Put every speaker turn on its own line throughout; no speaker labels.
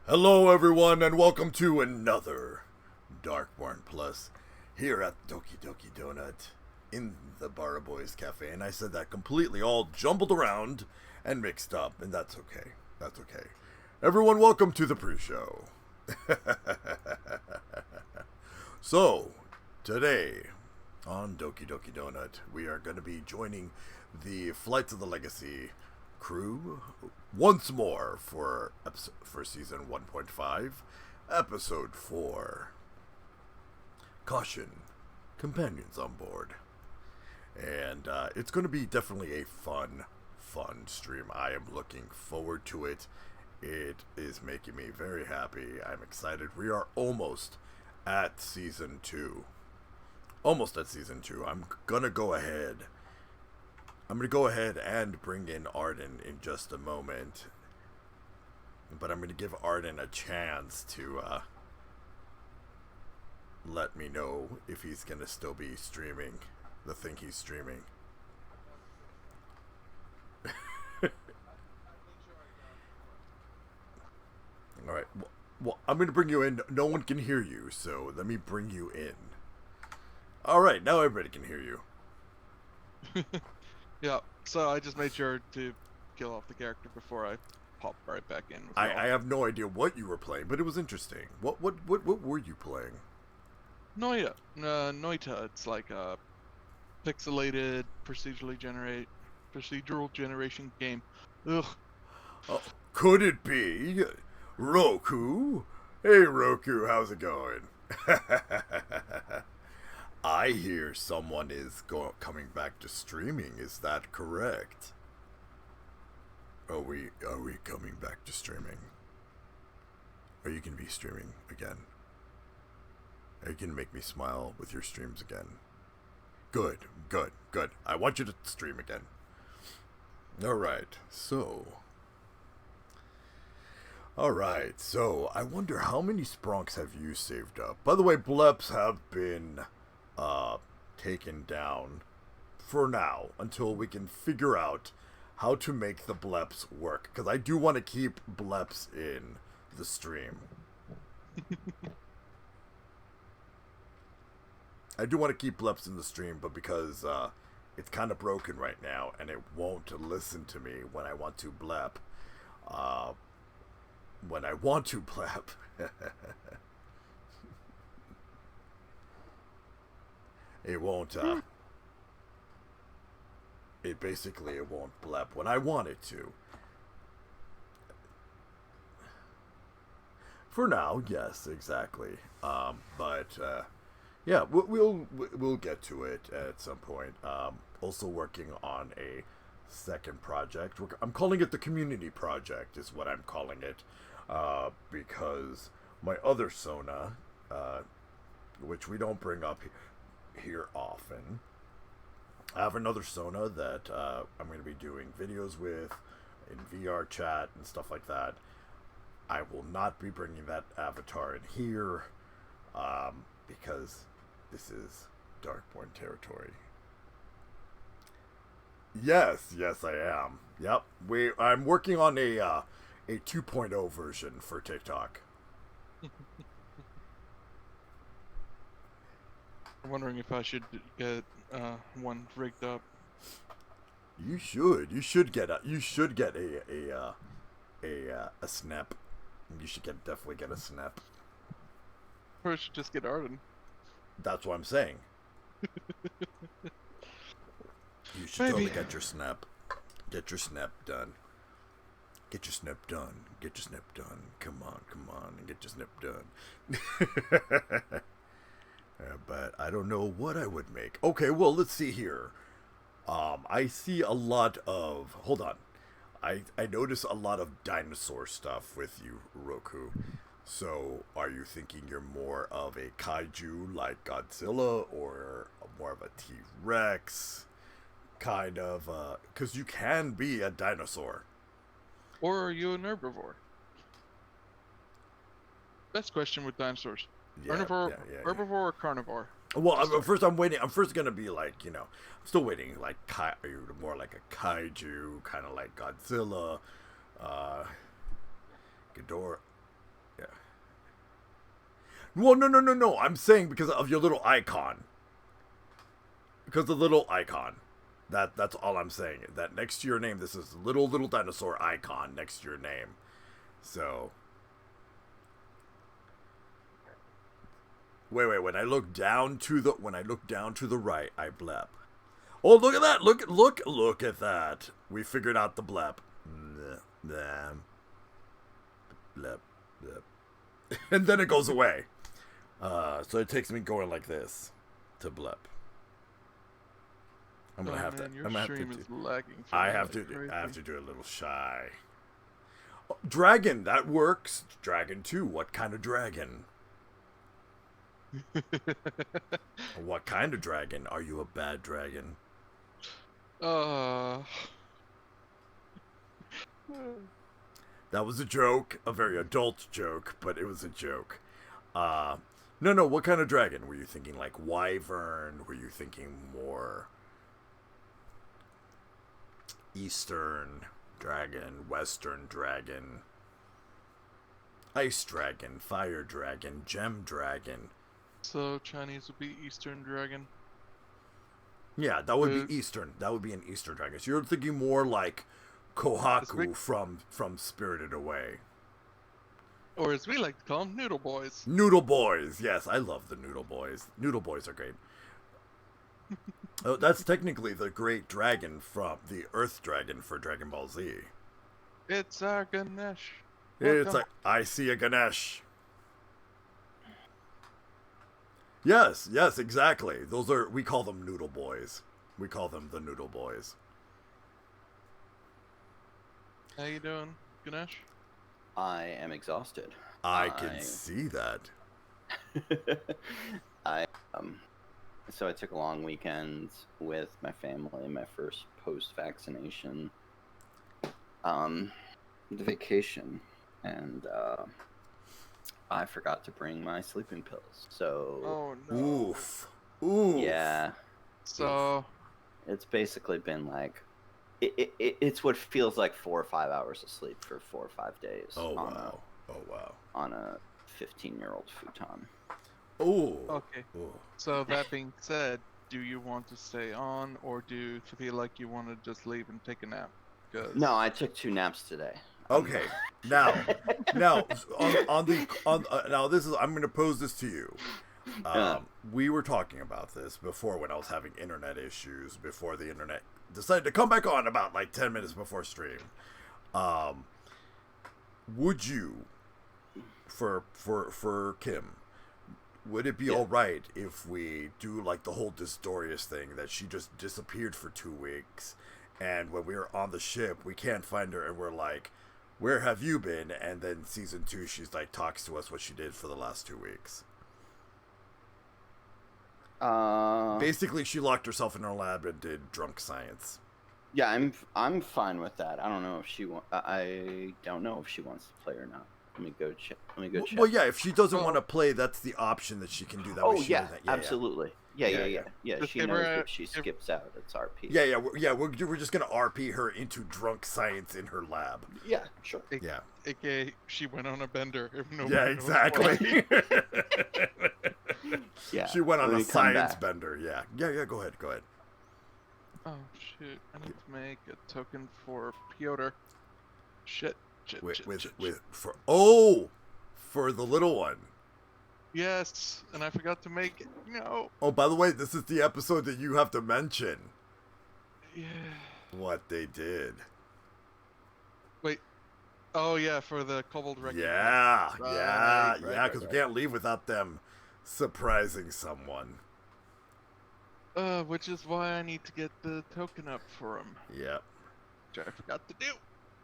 Hello everyone and welcome to another Darkborne Plus here at Doki Doki Donut in the Barra Boys Cafe. And I said that completely all jumbled around and mixed up, and that's okay. That's okay. Everyone, welcome to the pre-show. So, today on Doki Doki Donut, we are going to be joining the Flights of the Legacy crew once more for season 1.5, episode 4. Caution, companions on board. And it's going to be definitely a fun stream. I am looking forward to it. It is making me very happy. I'm excited. We are almost at season 2. Almost at season 2. I'm going to go ahead and bring in Arden in just a moment. But I'm going to give Arden a chance to let me know if he's going to still be streaming the thing he's streaming. Alright, well, I'm going to bring you in. No one can hear you, so let me bring you in. Alright, now everybody can hear you.
Yeah, so I just made sure to kill off the character before I pop right back in.
I have no idea what you were playing, but it was interesting. What were you playing?
Naia. Noita. It's like a pixelated procedural generation game. Ugh.
Oh, could it be Roku? Hey Roku, how's it going? I hear someone is coming back to streaming. Is that correct? Are we coming back to streaming? Are you gonna be streaming again? Are you gonna make me smile with your streams again? Good. I want you to stream again. Alright, so I wonder how many spronks have you saved up? By the way, bleps have been taken down for now until we can figure out how to make the bleps work, because I do want to keep bleps in the stream. I do want to keep bleps in the stream, but because it's kind of broken right now and it won't listen to me when I want to blep. It won't, it won't blep when I want it to. For now, yes, exactly. Yeah, we'll get to it at some point. Also working on a second project. I'm calling it the community project, is what I'm calling it, because my other Sona, which we don't bring up here often. I have another Sona that I'm going to be doing videos with in VR chat and stuff like that. I will not be bringing that avatar in here because this is Darkborne territory. Yes, I am. Yep, I'm working on a 2.0 version for TikTok.
I'm wondering if I should get one rigged up.
You should get a snap. You should definitely get a snap.
Or I should just get Arden.
That's what I'm saying. You should totally get your snap. Get your snap done. Get your snap done. Get your snap done. Come on, and get your snap done. But I don't know what I would make. Okay, well, let's see here. I see a lot of... Hold on. I notice a lot of dinosaur stuff with you, Roku. So, are you thinking you're more of a kaiju like Godzilla, or more of a T-Rex? Kind of, because you can be a dinosaur.
Or are you an herbivore? Best question with dinosaurs. Herbivore or carnivore?
Well, I'm waiting. I'm first gonna be like, I'm still waiting. Like, more like a kaiju, kind of like Godzilla, Ghidorah. Well, no. I'm saying because of your little icon. Because the little icon. That's all I'm saying. That next to your name, this is little dinosaur icon next to your name. So. Wait. When I look down to the right, I blep. Oh, look at that! Look at that! We figured out the blep. Blep. And then it goes away. So it takes me going like this to blep. I'm gonna have to.
Your
I'm gonna
stream
have to.
is lagging.
I have to do a little shy. Oh, dragon, that works. Dragon 2. What kind of dragon? What kind of dragon? Are you a bad dragon? That was a joke, a very adult joke, but it was a joke. No. What kind of dragon were you thinking? Like wyvern? Were you thinking more Eastern dragon, Western dragon, ice dragon, fire dragon, gem dragon?
So Chinese would be Eastern Dragon.
Yeah, that would be Eastern. That would be an Eastern dragon. So you're thinking more like Kohaku from Spirited Away.
Or as we like to call them, Noodle Boys.
Noodle Boys. Yes, I love the Noodle Boys. Noodle Boys are great. Oh, that's technically the great dragon from the Earth Dragon for Dragon Ball Z.
It's our Ganesh.
It's like, I see a Ganesh. Yes, exactly. We call them Noodle Boys. We call them the Noodle Boys.
How you doing, Ganesh?
I am exhausted.
I can see that.
So I took a long weekend with my family, my first post-vaccination vacation, and I forgot to bring my sleeping pills. So
Oh no.
Oof.
yeah,
So
it's basically been like it's what feels like 4 or 5 hours of sleep for 4 or 5 days.
Oh wow.
On a 15-year-old futon.
Oh.
okay.
Ooh.
So that being said, do you want to stay on, or do you feel like you want to just leave and take a nap?
No, I took 2 naps today.
Okay. Now, on now this is, I'm going to pose this to you. We were talking about this before when I was having internet issues, before the internet decided to come back on about like 10 minutes before stream. Would you, for Kim, would it be all right if we do like the whole Distorius thing, that she just disappeared for 2 weeks, and when we were on the ship we can't find her, and we're like, where have you been? And then season 2 she's like talks to us what she did for the last 2 weeks. Basically she locked herself in her lab and did drunk science.
Yeah, I'm fine with that. I don't know if she I don't know if she wants to play or not. Let me go check.
Well, yeah, if she doesn't want to play, that's the option that she can do. That
Oh
way she
yeah,
knows that.
Absolutely. Yeah. She
give
knows
her
if she skips out, it's RP.
We're just gonna RP her into drunk science in her lab.
Yeah, sure.
Yeah.
AKA, she went on a bender. If nobody
Yeah,
knows
exactly.
Yeah.
She went on
Let
a
me come
science
back.
bender. Yeah. Go ahead.
Oh shoot! I need to make a token for Piotr. Shit.
For the little one.
Yes, and I forgot to make it. No.
Oh, by the way, this is the episode that you have to mention
Yeah.
what they did.
Wait. Oh yeah, for the Kobold Reckoning.
Yeah,
Right,
because we can't leave without them surprising someone.
Which is why I need to get the token up for him.
Yep.
Which I forgot to do.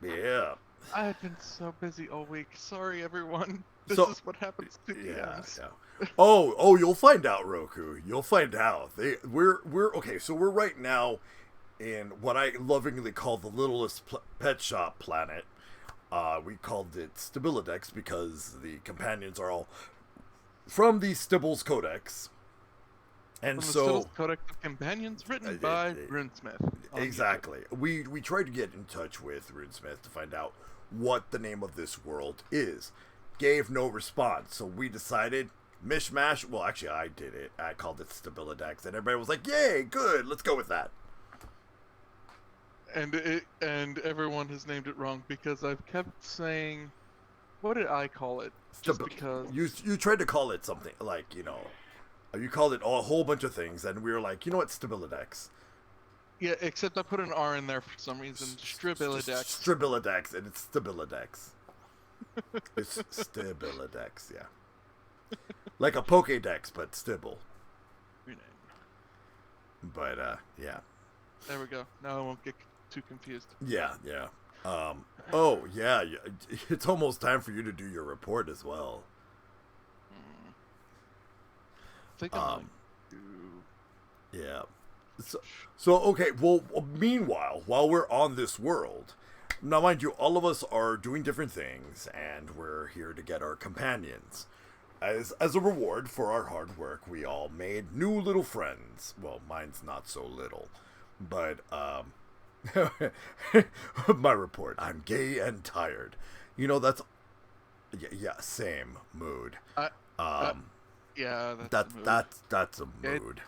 Yeah.
I have been so busy all week. Sorry, everyone. This
So-
is what happens to DMs.
Yeah. Oh, you'll find out, Roku. You'll find out. We're okay. So we're right now in what I lovingly call the littlest pet shop planet. We called it Stabilidex because the companions are all from the Stibbles Codex. And
From the
so
Stibbles Codex of Companions, written by Runesmith.
exactly. We tried to get in touch with Runesmith to find out what the name of this world is. Gave no response, so we decided mishmash. Well, actually, I did it. I called it Stabilidex, and everybody was like, "Yay, good, let's go with that."
And everyone has named it wrong because I've kept saying, what did I call it? Just because
you tried to call it something like, you called it a whole bunch of things, and we were like, you know what, Stabilidex.
Yeah, except I put an R in there for some reason. Strabilidex.
Strabilidex, and it's Stabilidex. It's Stabilidex, yeah. Like a Pokédex, but Stibble.
Rename.
But, yeah.
There we go. Now I won't get too confused.
Yeah. Oh, yeah, it's almost time for you to do your report as well.
I think I'm
Yeah. So, okay, well, meanwhile, while we're on this world, now mind you, all of us are doing different things, and we're here to get our companions. As a reward for our hard work, we all made new little friends. Well, mine's not so little, but, my report, I'm gay and tired. That's, yeah, same mood.
Yeah,
That's a mood.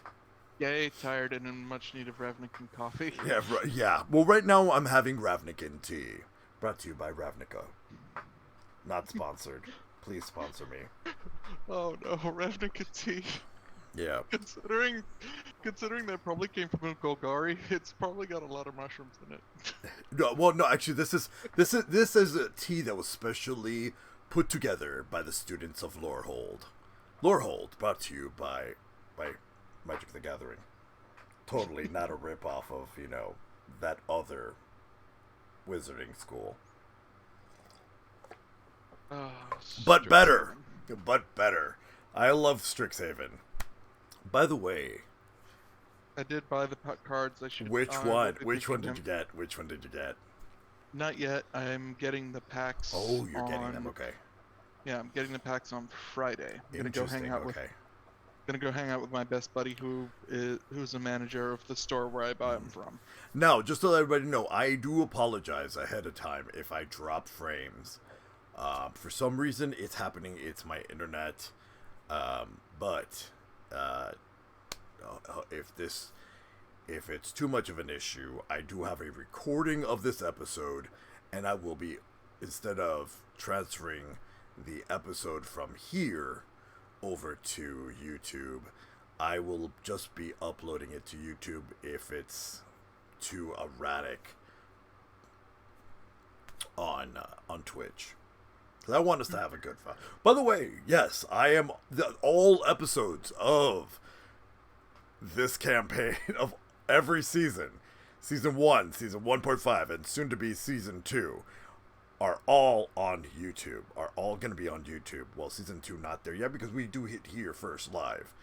Gay, tired, and in much need of Ravnican coffee.
Yeah, yeah. Well, right now I'm having Ravnican tea. Brought to you by Ravnica. Not sponsored. Please sponsor me.
Oh no, Ravnica tea.
Yeah.
Considering that probably came from a Golgari, it's probably got a lot of mushrooms in it.
No. Actually, this is a tea that was specially put together by the students of Lorehold. Lorehold, brought to you by Magic the Gathering. Totally not a rip-off of, that other wizarding school. But better. I love Strixhaven. By the way,
I did buy the cards.
Which one? Which one did you get?
Not yet. I'm getting the packs.
Oh, you're getting them. Okay.
Yeah, I'm getting the packs on Friday. I'm gonna go hang out with my best buddy who's a manager of the store where I buy them from.
Now, just to let everybody know, I do apologize ahead of time if I drop frames. For some reason, it's happening. It's my internet. But if it's too much of an issue, I do have a recording of this episode, and I will be, instead of transferring the episode from here over to YouTube, I will just be uploading it to YouTube if it's too erratic on Twitch. I want us to have a good fun. By the way, yes, I am all episodes of this campaign of every season, season 1, season 1.5, and soon to be season 2, are all on YouTube. Are all going to be on YouTube. Well, season 2 not there yet because we do hit here first live.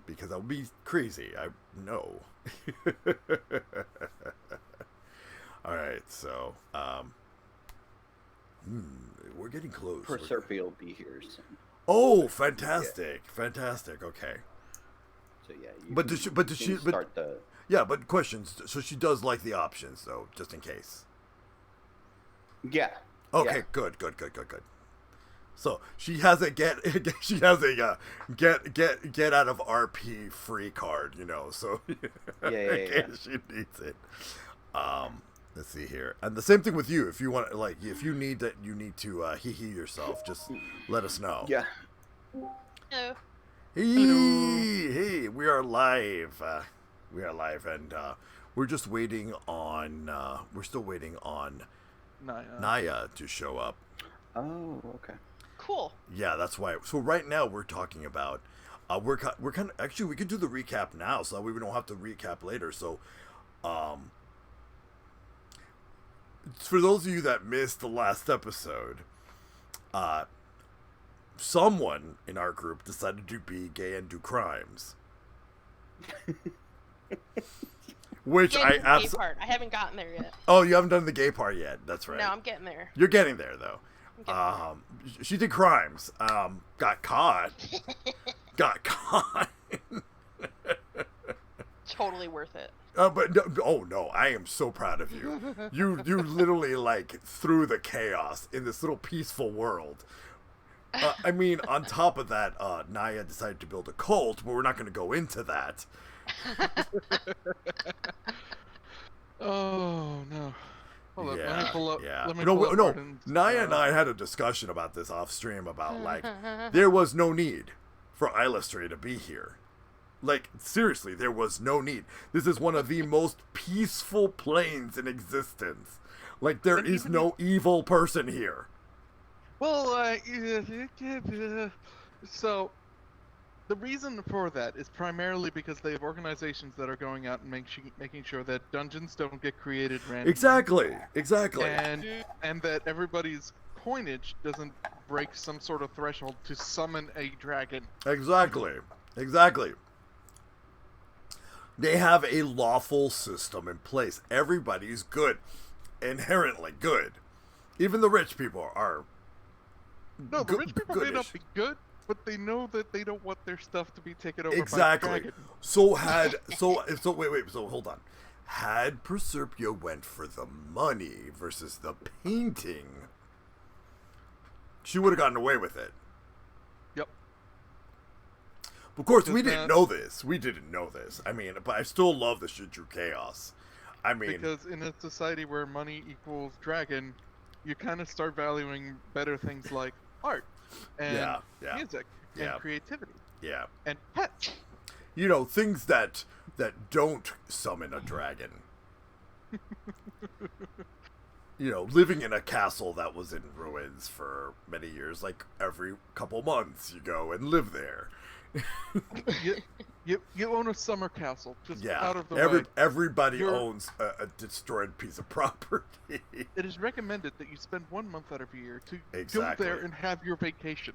Because that would be crazy. I know. All right, so we're getting close.
Proserpia will be here soon.
Oh, fantastic! Yeah. Fantastic. Okay.
So yeah.
Yeah, but questions. So she does like the options, though, just in case.
Yeah.
Okay.
Yeah.
Good. So she has a get out of RP free card, So
yeah.
She needs it. Let's see here, and the same thing with you. If you want, if you need to hee yourself, just let us know.
Yeah.
Hello.
Hey, we are live. And we're just waiting on. We're still waiting on Naia to show up.
Oh, okay.
Cool.
Yeah, that's why. So right now we're talking about. We're kind of actually we could do the recap now, so that we don't have to recap later. So, for those of you that missed the last episode, someone in our group decided to be gay and do crimes. Which
I haven't gotten there yet.
Oh, you haven't done the gay part yet. That's right.
No, I'm getting there.
You're getting there, though. She did crimes. Got caught.
Totally worth it.
But no, I am so proud of you. You literally through the chaos in this little peaceful world. I mean, on top of that, Naia decided to build a cult, but we're not going to go into that.
Oh no. Hold up, let me pull up.
Yeah.
Let me
No,
pull up
no.
Arden's,
Naia and I had a discussion about this off stream about like there was no need for Illustrator to be here. Like, seriously, there was no need. This is one of the most peaceful planes in existence. Like, there is no evil person here.
Well, so the reason for that is primarily because they have organizations that are going out and making sure that dungeons don't get created randomly.
Exactly.
And that everybody's coinage doesn't break some sort of threshold to summon a dragon.
Exactly. They have a lawful system in place. Everybody's good. Inherently good. Even the rich people are.
No, the rich people may not be good, but they know that they don't want their stuff to be taken over by a dragon.
So hold on. Had Proserpia went for the money versus the painting, she would have gotten away with it.
Yep.
Of course, we didn't know this. I mean, but I still love the shit drew chaos. I mean,
because in a society where money equals dragon, you kind of start valuing better things like art and music and creativity.
Yeah.
And pets.
You know, things that don't summon a dragon. You know, living in a castle that was in ruins for many years, like every couple months you go and live there.
You own a summer castle, just out of the way.
Everybody owns a destroyed piece of property.
It is recommended that you spend 1 month out of your year to go there and have your vacation.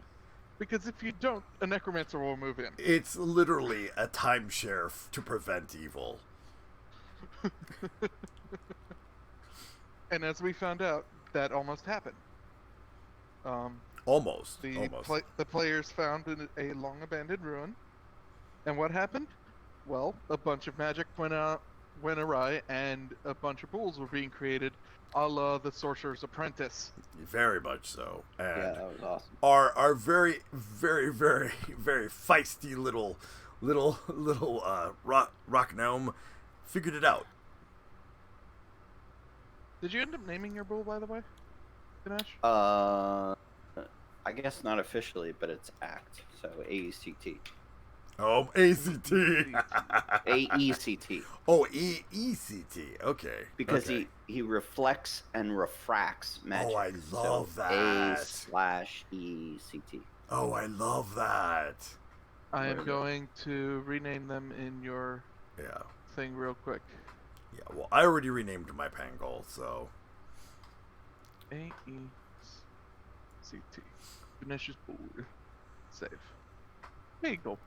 Because if you don't, a necromancer will move in.
It's literally a timeshare to prevent evil.
And as we found out, that almost happened.
Almost.
The players found a long-abandoned ruin. And what happened? Well, a bunch of magic went awry, and a bunch of pools were being created, a la the Sorcerer's Apprentice.
Very much so. And
yeah, that was awesome.
Our very, very, very, very feisty little rock gnome figured it out.
Did you end up naming your bull, by the way, Ganesh?
I guess not officially, but it's ACT, so AECT.
Oh, ACT.
AECT.
Oh, EECT. Okay.
Because he reflects and refracts magic.
Oh, I love that.
A/ECT.
Oh, I love that.
I am going to rename them in your thing real quick.
Yeah, well, I already renamed my Pangol, so.
AECT. Ganesh's bull. Save. There you go.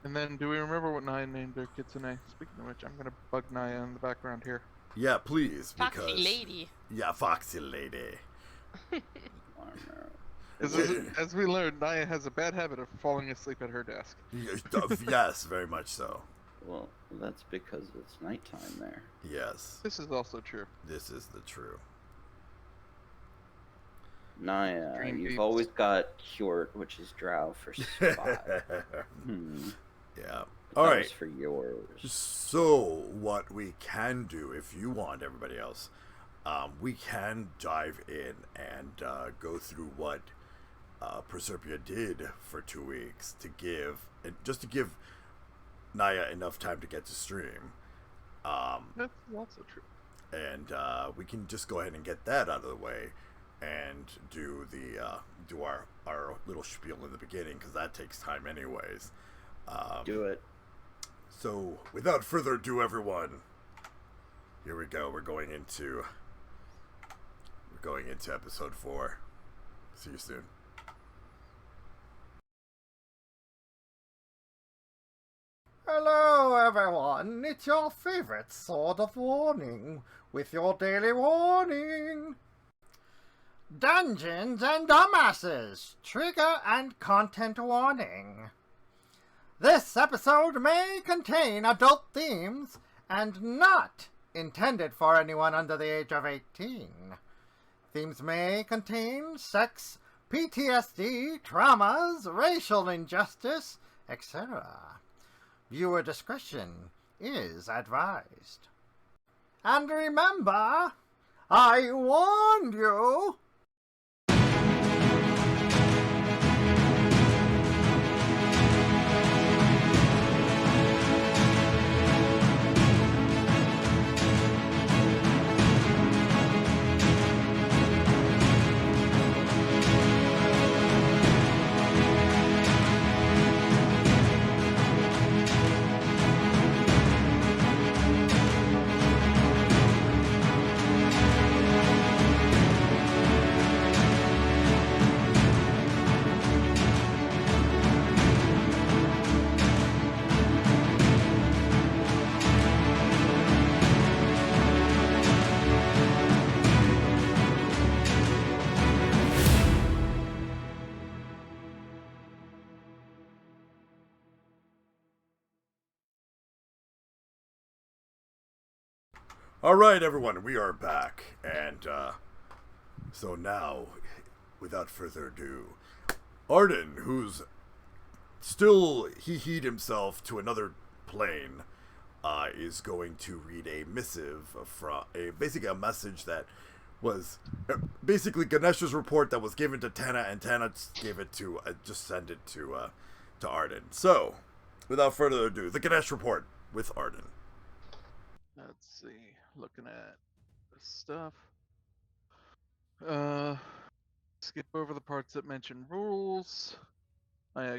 And then, do we remember what Naia named her kitsune? Speaking of which, I'm gonna bug Naia in the background here.
Yeah, please, because...
Foxy lady.
Yeah, foxy lady.
As we learned, Naia has a bad habit of falling asleep at her desk.
Yes, very much so.
Well, that's because it's nighttime there.
Yes.
This is also true.
This is the true.
Naia, you've always got Hjort, which is Drow for spot.
Yeah. All right.
For yours.
So, what we can do, if you want, everybody else, we can dive in and go through what Proserpia did for 2 weeks to give Naia enough time to get to stream.
That's also true.
And we can just go ahead and get that out of the way and do our little spiel in the beginning, because that takes time anyways.
Do it.
So, without further ado, everyone, here we go. We're going into episode 4. See you soon.
Hello everyone, it's your favorite Sword of Warning, with your daily warning. Dungeons and Dumbasses, trigger and content warning. This episode may contain adult themes and not intended for anyone under the age of 18. Themes may contain sex, PTSD, traumas, racial injustice, etc. Viewer discretion is advised. And remember, I warned you!
All right, everyone, we are back, and so now, without further ado, Arden, who's still he'd himself to another plane, is going to read a missive from basically a message that was basically Ganesh's report that was given to Tana, and Tana gave it to just send it to Arden. So, without further ado, the Ganesh report with Arden.
Let's see. Looking at the stuff. Skip over the parts that mention rules.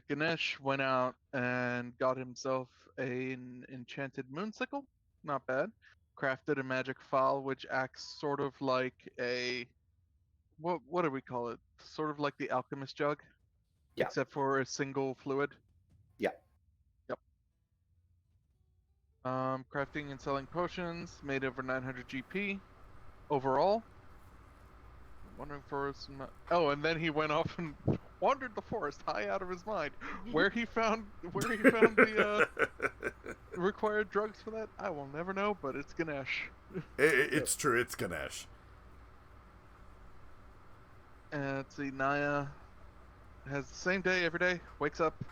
Ganesh went out and got himself an enchanted moonsicle. Not bad. Crafted a magic file which acts sort of like a what do we call it? Sort of like the alchemist jug,
Yeah.
except for a single fluid.
Yeah.
Yep. Crafting and selling potions made over 900 GP overall. Wandering forest. Oh, and then he went off and wandered the forest, high out of his mind. Where he found the required drugs for that, I will never know. But it's Ganesh.
It's true. It's Ganesh.
And let's see, Naia has the same day every day. Wakes up,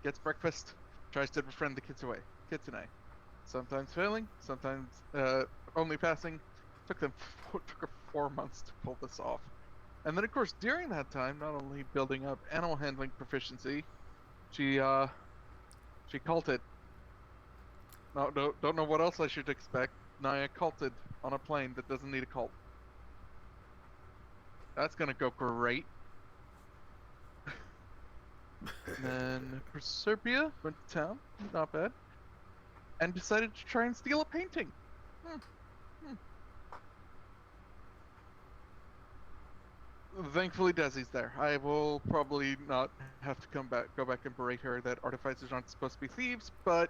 gets breakfast, tries to befriend the kitsune. Sometimes failing, sometimes only passing. Took her 4 months to pull this off. And then, of course, during that time, not only building up animal handling proficiency, she culted. No, don't know what else I should expect. Naia culted on a plane that doesn't need a cult. That's gonna go great. And then Proserpia went to town, not bad, and decided to try and steal a painting. Thankfully, Desi's there. I will probably not have to go back and berate her that artificers aren't supposed to be thieves, but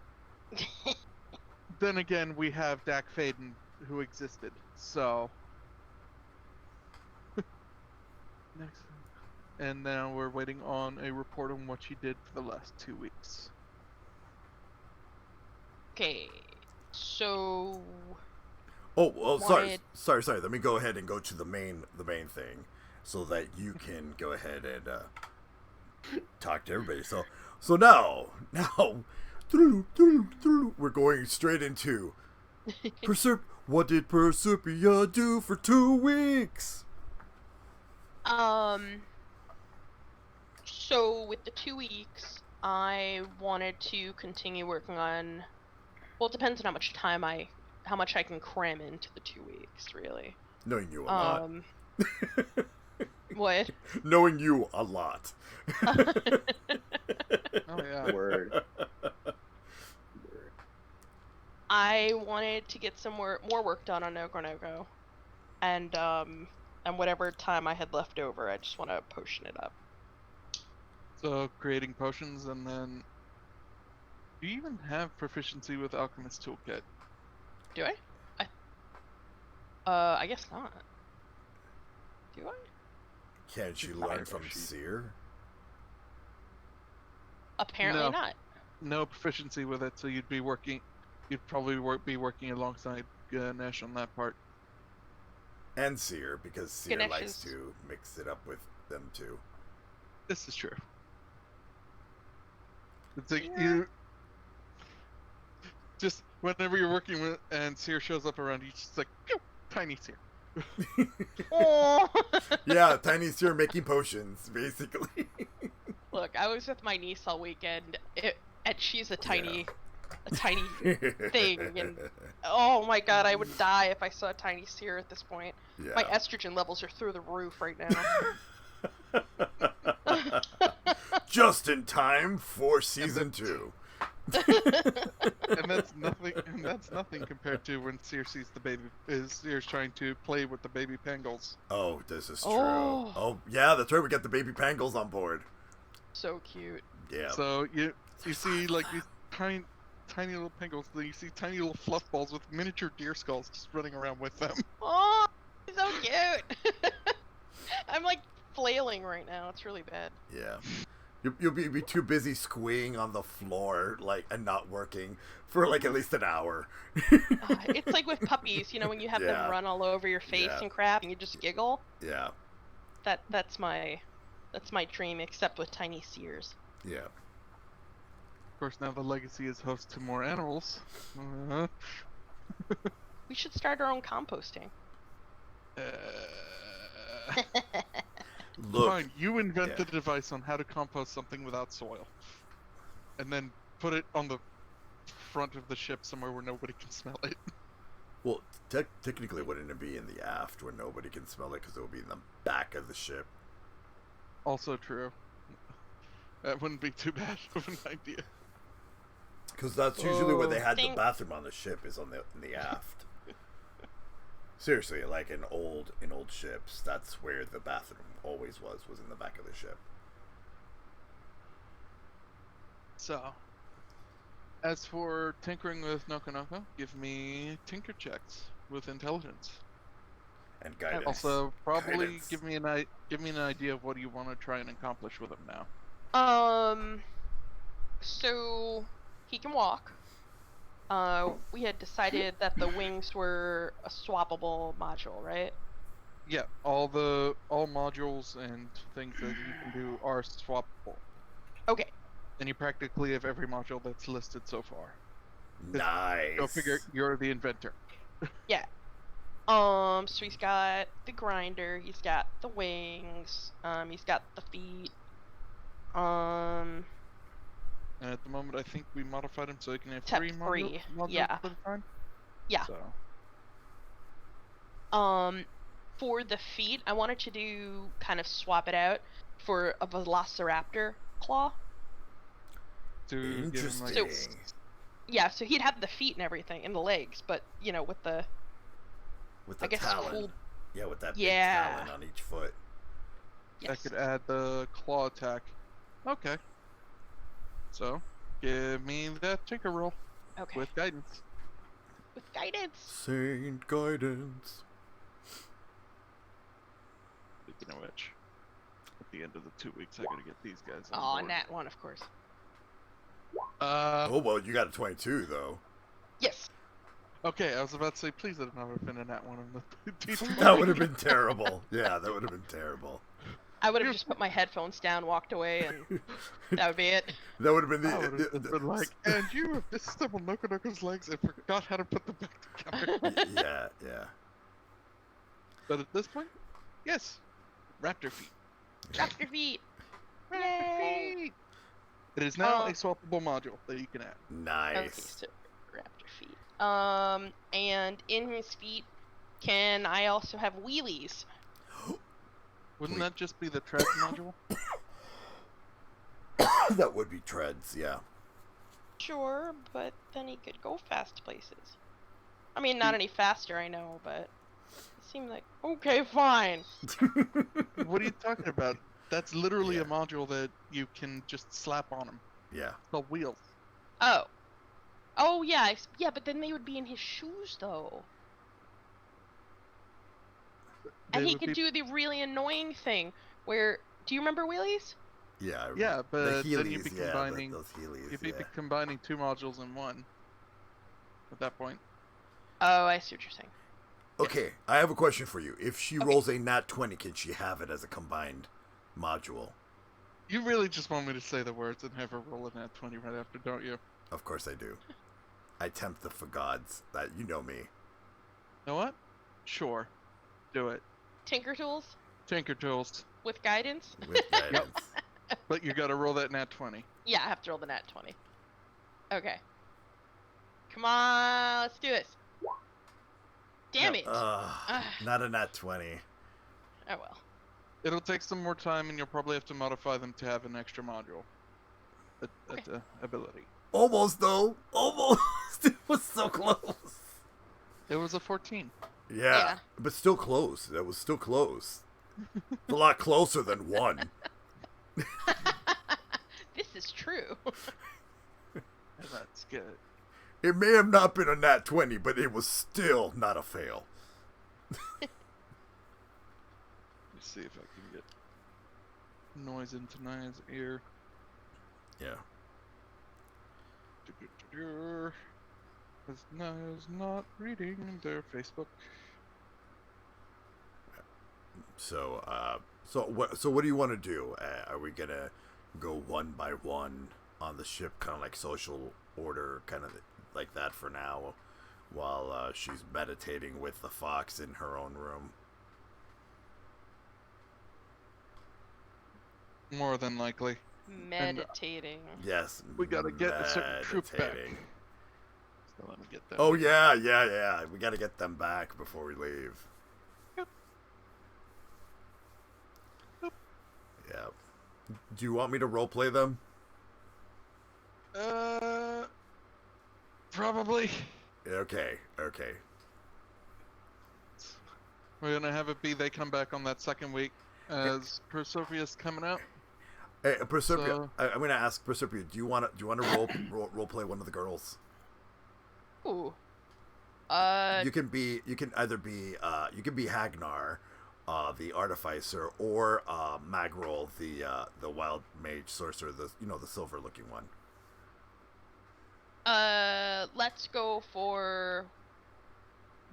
then again, we have Dak Faden, who existed, so... Next. And now we're waiting on a report on what she did for the last 2 weeks.
Okay, so
Oh, well,
wanted-
sorry. Let me go ahead and go to the main thing, so that you can go ahead and talk to everybody. So now, we're going straight into what did Proserpia do for 2 weeks?
So with the 2 weeks, I wanted to continue working on. Well, it depends on how much I can cram into the 2 weeks, really.
Knowing you a lot.
What?
Knowing you a lot.
Oh yeah.
Word.
I wanted to get some more work done on Orcanos, and whatever time I had left over, I just want to potion it up.
So creating potions, and then do you even have proficiency with Alchemist Toolkit?
Do I guess not. Do I?
Can she learn from Seer?
Apparently
No.
not.
No proficiency with it, so you'd probably be working alongside Ganesh on that part.
And Seer, because Seer
Ganesh
likes
is-
to mix it up with them too.
This is true. It's like
Yeah.
you just whenever you're working with and Seer shows up around you, just like pew, tiny Seer.
Oh.
Yeah, Tiny Seer making potions, basically.
Look, I was with my niece all weekend, and she's a tiny thing, and oh my god, I would die if I saw a tiny seer at this point.
Yeah.
My estrogen levels are through the roof right now.
Just in time for season 2.
And that's nothing compared to when Seer sees the baby Seer's trying to play with the baby pangolins.
Oh, this is true.
Oh.
Oh, yeah, that's right. We got the baby pangolins on board.
So cute.
Yeah.
So you see like these tiny little pangolins, then you see tiny little fluff balls with miniature deer skulls just running around with them.
Oh, so cute. I'm like flailing right now. It's really bad.
Yeah. You'll be too busy squeeing on the floor, like, and not working for like at least an hour.
It's like with puppies, you know, when you have
Yeah.
them run all over your face
Yeah.
and crap, and you just giggle.
Yeah.
That's my dream, except with tiny seers.
Yeah.
Of course, now the legacy is host to more animals.
We should start our own composting.
Look.
Fine, you invent
Yeah.
the device on how to compost something without soil, and then put it on the front of the ship somewhere where nobody can smell it.
Well, technically, wouldn't it be in the aft where nobody can smell it because it would be in the back of the ship?
Also true. That wouldn't be too bad of an idea.
Because that's usually where they had the
Think-
bathroom on the ship, is in the aft. Seriously, like in old ships, that's where the bathroom always was in the back of the ship.
So, as for tinkering with Noko Noko, give me tinker checks with intelligence.
And guidance.
Also, probably
Guidance.
give me an idea of what you want to try and accomplish with him now.
So he can walk. We had decided that the wings were a swappable module, right?
Yeah, all modules and things that you can do are swappable,
Okay.
and you practically have every module that's listed so far.
Nice.
Go figure, you're the inventor.
Yeah. So he's got the grinder, he's got the wings, he's got the feet.
And at the moment, I think we modified him so he can have
Tech
3
3,
modules
yeah.
at a time.
Yeah.
So,
For the feet, I wanted to do kind of swap it out for a Velociraptor claw.
to give him like
Interesting.
Yeah, so he'd have the feet and everything and the legs, but you know, with the
With
I
the
guess
talon.
cool.
Yeah, with that
Yeah.
big talon on each foot.
that
Yes.
could add the claw attack. Okay. So, give me that tinker roll
Okay.
with guidance.
With guidance.
Saint guidance.
Speaking of which, at the end of the 2 weeks, I gotta get these guys on
Oh,
board.
nat 1, of course.
Oh, well, you got a 22, though.
Yes.
Okay, I was about to say, please let it not have been a nat 1 on the D20.
That would have been terrible. Yeah, that would have been terrible.
I would have just put my headphones down, walked away, and that would be it.
That would have been
I would have been like, and you have disassembled on Noko Noko's legs and forgot how to put them back together.
Yeah.
But at this point, yes, raptor feet.
Drop your feet.
Raptor
Yay!
feet. It is now
Oh.
a swappable module that you can add.
Okay,
Nice.
so raptor feet. And in his feet, can I also have wheelies?
Wouldn't that just be the tread module?
That would be treads, yeah.
Sure, but then he could go fast places. I mean, not any faster, I know, but it seemed like okay, fine.
What are you talking about? That's literally
Yeah.
a module that you can just slap on him.
Yeah.
It's called wheels.
Oh yeah, yeah, but then they would be in his shoes though. And
They
he
would
could
be-
do the really annoying thing where, do you remember wheelies?
Yeah. I
Yeah,
remember.
but
the
then
Heelys,
you'd be
yeah,
combining-
those Heelys,
You'd be
yeah.
combining 2 modules in one. At that point.
Oh, I see what you're saying.
Okay, I have a question for you. If she
Okay.
rolls a nat 20, can she have it as a combined module?
You really just want me to say the words and have her roll a nat 20 right after, don't you?
Of course I do. I tempt the gods. That you know me.
You know what? Sure. Do it.
Tinker Tools
Tinker Tools.
with guidance.
With guidance.
But you gotta roll that nat 20.
Yeah, I have to roll the nat 20. Okay. Come on, let's do this. Damn it.
Not a nat 20.
Oh well.
It'll take some more time, and you'll probably have to modify them to have an extra module. At the ability.
Almost though. Almost. It was so close.
It was a 14.
Yeah, but still close. That was still close. A lot closer than 1.
This is true.
That's good.
It may have not been a nat 20, but it was still not a fail.
Let's see if I can get noise into Naia's ear.
Yeah.
Because Naia's not reading their Facebook.
So, what do you want to do? Are we gonna go one by one on the ship, kind of like social order, kind of like that for now, while she's meditating with the fox in her own room?
More than likely.
Meditating.
Yes.
We gotta get a certain troop back.
meditating.
So let me get that.
Oh yeah. We gotta get them back before we leave.
Yep.
Yeah. Do you want me to roleplay them?
Probably.
Okay.
We're gonna have it be they come back on that second week as Proserpia's coming out.
Hey, Proserpia.
So-
I'm gonna ask Proserpia. Do you want to role play one of the girls?
Ooh.
You can either be Hagnar, the artificer, or Magrol, the wild mage sorcerer, the silver looking one.
Let's go for.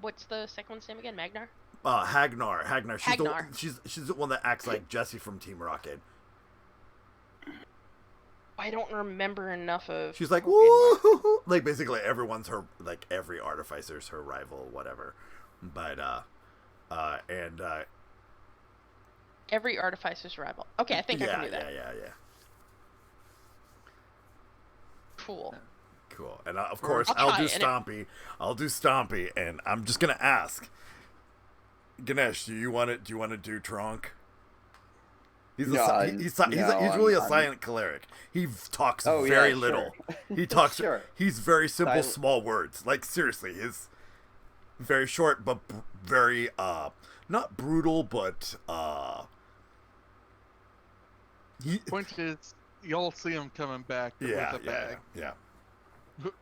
What's the second one's name again? Magnar?
Hagnar.
Hagnar.
She's the one that acts like Jesse from Team Rocket.
I don't remember enough of.
She's like,
Pokemon.
woo! Like basically everyone's her, like every artificer's her rival, whatever. But
Every artificer's rival. Okay, I think I can do that.
Yeah.
Cool.
Cool. And of course,
I'll
I'll do
try,
Stompy. I'll do Stompy, and I'm just gonna ask Ganesh, do you want to do Tronk? He's really a silent cleric. He talks very little. He talks.
Sure.
He's very simple,
Silent.
small words. Like seriously, his very short, but very not brutal, but
Point is, y'all see him coming back with a bag,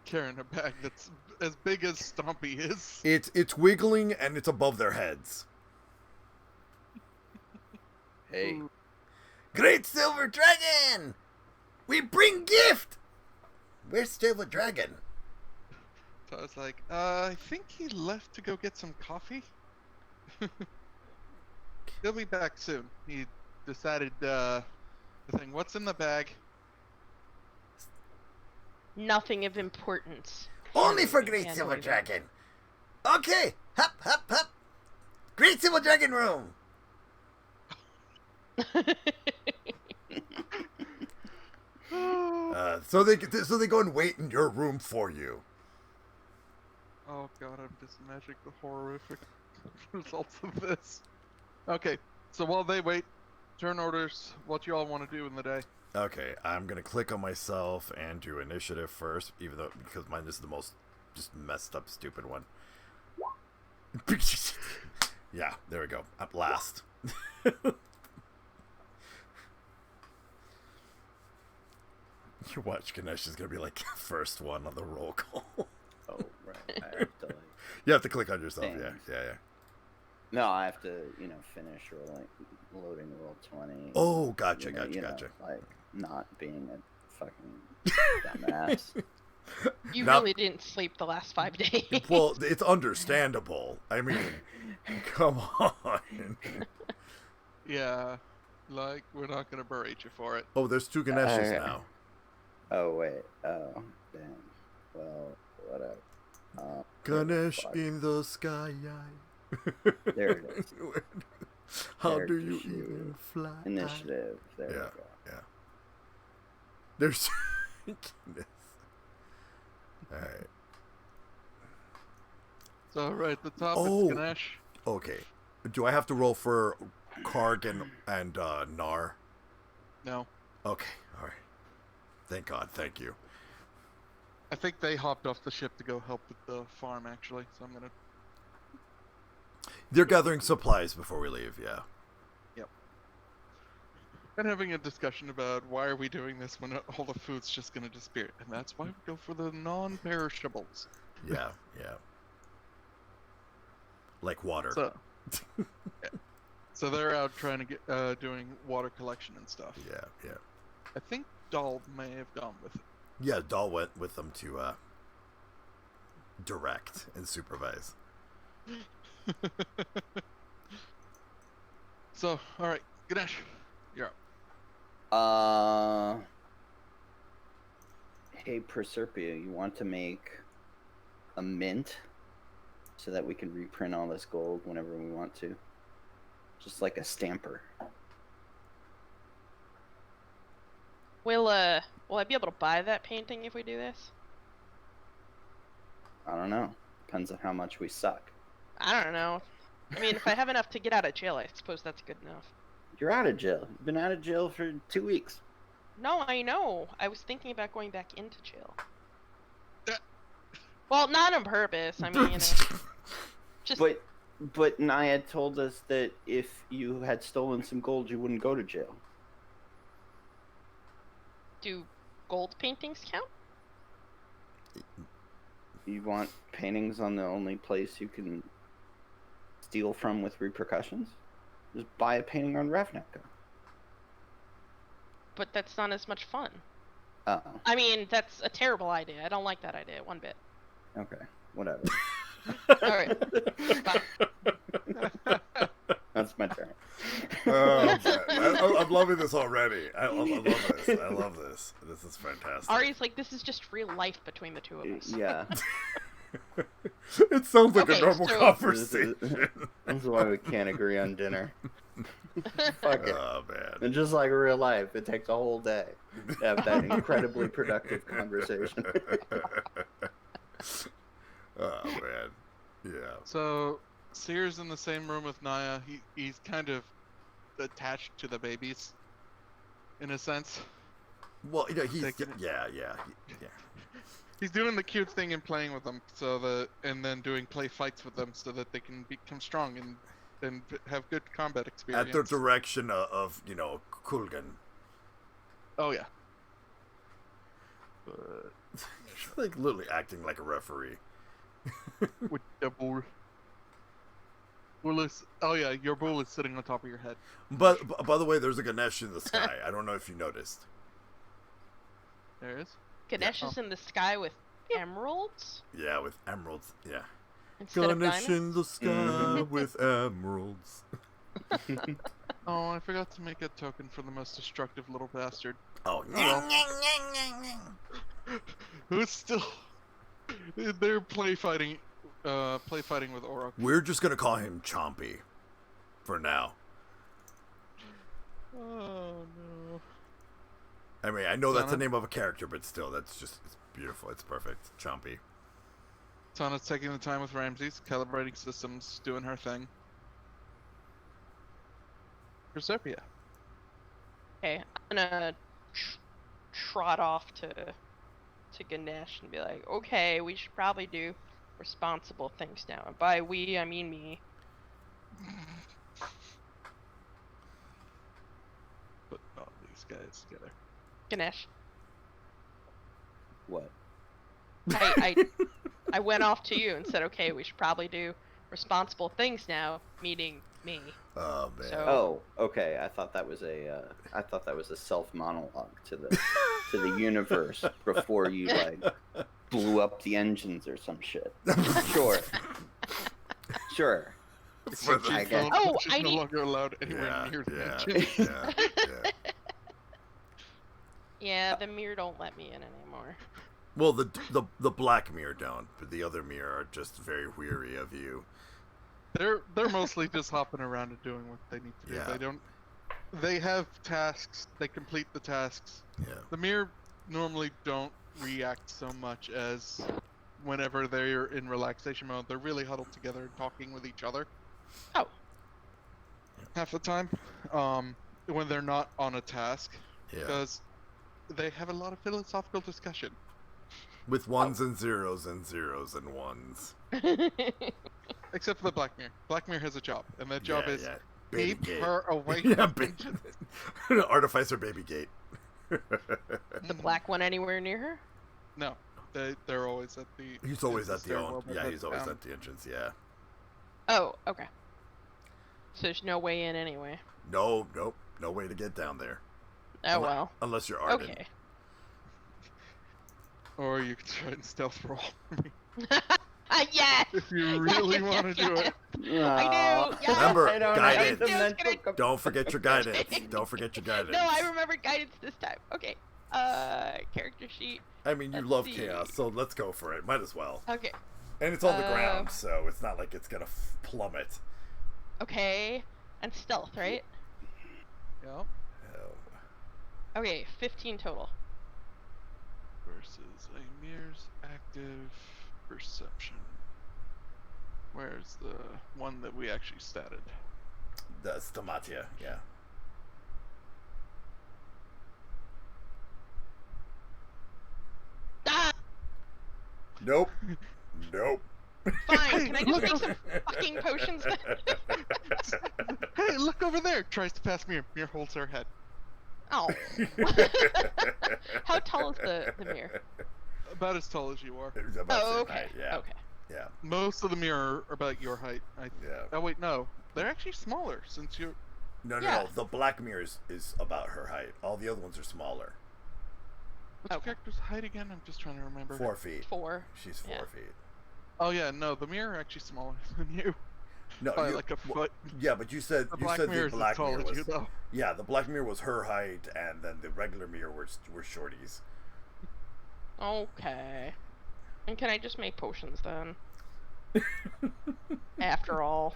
carrying a bag that's as big as Stompy is.
It's wiggling and it's above their heads.
Hey.
Ooh.
Great Silver Dragon! We bring gift! Where's Silver Dragon?
So I was like, I think he left to go get some coffee. He'll be back soon. He decided, the thing. What's in the bag?
Nothing of importance.
Only for Great
Can't
Silver
believe it.
Dragon. Okay, hop. Great Silver Dragon room. So they go and wait in your room for you.
Oh god, I'm just imagining the horrific results of this. Okay, so while they wait, turn orders. What you all want to do in the day?
Okay, I'm gonna click on myself and do initiative first, because mine is the most just messed up, stupid one. Yeah, there we go. Up last. You watch Ganesh is gonna be like first one on the roll call.
Oh, right. I have to, like,
You have to click on yourself.
Damn.
Yeah.
no, I have to, finish loading roll 20.
Oh, gotcha.
Like, not being a fucking dumbass.
You
Not-
really didn't sleep the last 5 days.
Well, it's understandable. I mean, come on.
Yeah. Like, we're not gonna berate you for it.
Oh, there's 2 Ganeshes
Okay.
now.
Oh wait. Oh damn. Well, whatever.
Ganesh
fuck.
in the sky.
There it is.
How do
Character
you
sheet.
even fly?
Initiative. There we
Yeah,
go.
yeah. There's goodness. Alright.
So right at the top,
Oh.
it's Ganesh.
Okay. Do I have to roll for Karg and Gnar?
No,
Okay, alright. Thank God, thank you.
I think they hopped off the ship to go help with the farm, actually. So I'm gonna.
They're gathering supplies before we leave, yeah.
And having a discussion about why are we doing this when all the food's just gonna disappear, and that's why we go for the non-perishables.
Yeah, yeah. Like water.
So, yeah. So they're out trying to get doing water collection and stuff.
Yeah, yeah.
I think Dahl may have gone with it.
Yeah, Dahl went with them to direct and supervise.
So, all right, Ganesh, you're up.
Hey Proserpia, you want to make a mint so that we can reprint all this gold whenever we want to? Just like a stamper.
Will I be able to buy that painting if we do this?
I don't know. Depends on how much we suck.
I don't know. I mean, if I have enough to get out of jail, I suppose that's good enough.
You're out of jail. You've been out of jail for 2 weeks.
No, I know. I was thinking about going back into jail.
Uh.
Well, not on purpose. I mean, just
But Naia told us that if you had stolen some gold, you wouldn't go to jail.
do gold paintings count?
You want paintings on the only place you can steal from with repercussions? Just buy a painting on Ravnica.
But that's not as much fun.
Uh-oh.
I mean, that's a terrible idea. I don't like that idea one bit.
Okay, whatever.
Alright.
That's my turn.
I'm loving this already. I love this. I love this. This is fantastic.
Ari's like, this is just real life between the two of us.
Yeah.
It sounds like
Okay,
a normal
so-
conversation.
That's why we can't agree on dinner. Fuck it.
Oh man.
And just like real life, it takes a whole day to have that incredibly productive conversation.
Oh man. Yeah.
So, Seer's in the same room with Naia. He's kind of attached to the babies, in a sense.
Well, you know, he's
Taking it.
yeah.
He's doing the cute thing and playing with them, and then doing play fights with them so that they can become strong and have good combat experience.
At the direction of Kulgan.
Oh yeah. But
She's like literally acting like a referee.
with the bull. Bull is, oh yeah, your bull is sitting on top of your head.
But by the way, there's a Ganesh in the sky. I don't know if you noticed.
There is.
Ganesh
Yeah.
is in the sky with emeralds
Yeah, with emeralds. Yeah.
instead of
Ganesh
diamonds.
in the sky with emeralds.
Oh, I forgot to make a token for the most destructive little bastard.
Oh,
Well. Who's still? They're play fighting with Orok.
we're just gonna call him Chompy for now.
Oh no.
I mean, I know that's the
Sana?
name of a character, but still, it's beautiful. It's perfect. Chompy.
Sana's taking the time with Ramses, calibrating systems, doing her thing. Proserpia.
Okay, I'm gonna trot off to Ganesh and be like, okay, we should probably do responsible things now. And by we, I mean me.
Put all these guys together.
Ganesh.
What?
I went off to you and said, okay, we should probably do responsible things now, meaning me.
Oh man.
So-
Oh, okay. I thought that was a self monologue to the universe before you like blew up the engines or some shit. Sure.
For the-
I guess.
Oh,
She's
I
no
need-
longer allowed anywhere
yeah,
near the
yeah,
mansion.
yeah.
Yeah, the mirror don't let me in anymore.
Well, the black mirror don't, but the other mirror are just very weary of you.
They're mostly just hopping around and doing what they need to do.
Yeah.
They have tasks. They complete the tasks.
Yeah.
The mirror normally don't react so much as whenever they're in relaxation mode. They're really huddled together and talking with each other.
Oh.
Half the time, when they're not on a task,
Yeah.
because they have a lot of philosophical discussion.
With ones and zeros and zeros and ones.
Except for the Black Mirror. Black Mirror has a job, and that job is
Baby
keep
gate.
her away
Yeah,
from
baby.
agents.
Artificer baby gate.
The black one anywhere near her?
No, they're always at the.
He's always
the
at the
stairwell that
yeah,
goes
he's always
down.
at the entrance, yeah.
Oh, okay. So there's no way in anyway.
No way to get down there.
Oh well.
Unless you're Arden.
Okay.
Or you can try and stealth roll.
Yes!
If you really
Yes,
want to do
yes.
it.
I do! Yes!
Remember,
I don't
guidance.
have the
I was
mental
gonna-
cap-
Don't forget your guidance. Don't forget your guidance.
No, I remember guidance this time. Okay. Character sheet.
I mean, you
Let's
love
see.
chaos, so let's go for it. Might as well.
Okay.
And it's on the ground, so it's not like it's gonna plummet.
Okay. And stealth, right?
Yeah.
Oh.
Okay, 15 total.
Versus a mirror's active perception. Where's the one that we actually statted?
That's Tomatia, yeah.
Ah!
Nope. Nope.
Fine, can I just
Look
make
over-
some fucking potions then?
Hey, look over there! Tries to pass Mirror. Mirror holds her head.
Oh. How tall is the mirror?
About as tall as you are.
It was about
Oh,
the same
okay.
height, yeah.
Okay.
Yeah.
Most of the mirror are about your height.
Yeah.
Oh wait, no. They're actually smaller since you're.
No.
Yeah.
The black mirror is about her height. All the other ones are smaller.
What's your
Okay.
character's height again? I'm just trying to remember.
4 feet.
4.
She's 4
Yeah.
feet.
Oh yeah, no, the mirror are actually smaller than you.
No,
By
you-
like a
well,
foot.
yeah, but you said
The
you
black
said
mirror
the
is as
black
tall
mirror
as
was
you, though.
yeah, the black mirror was her height, and then the regular mirror were shorties.
Okay. And can I just make potions then? After all.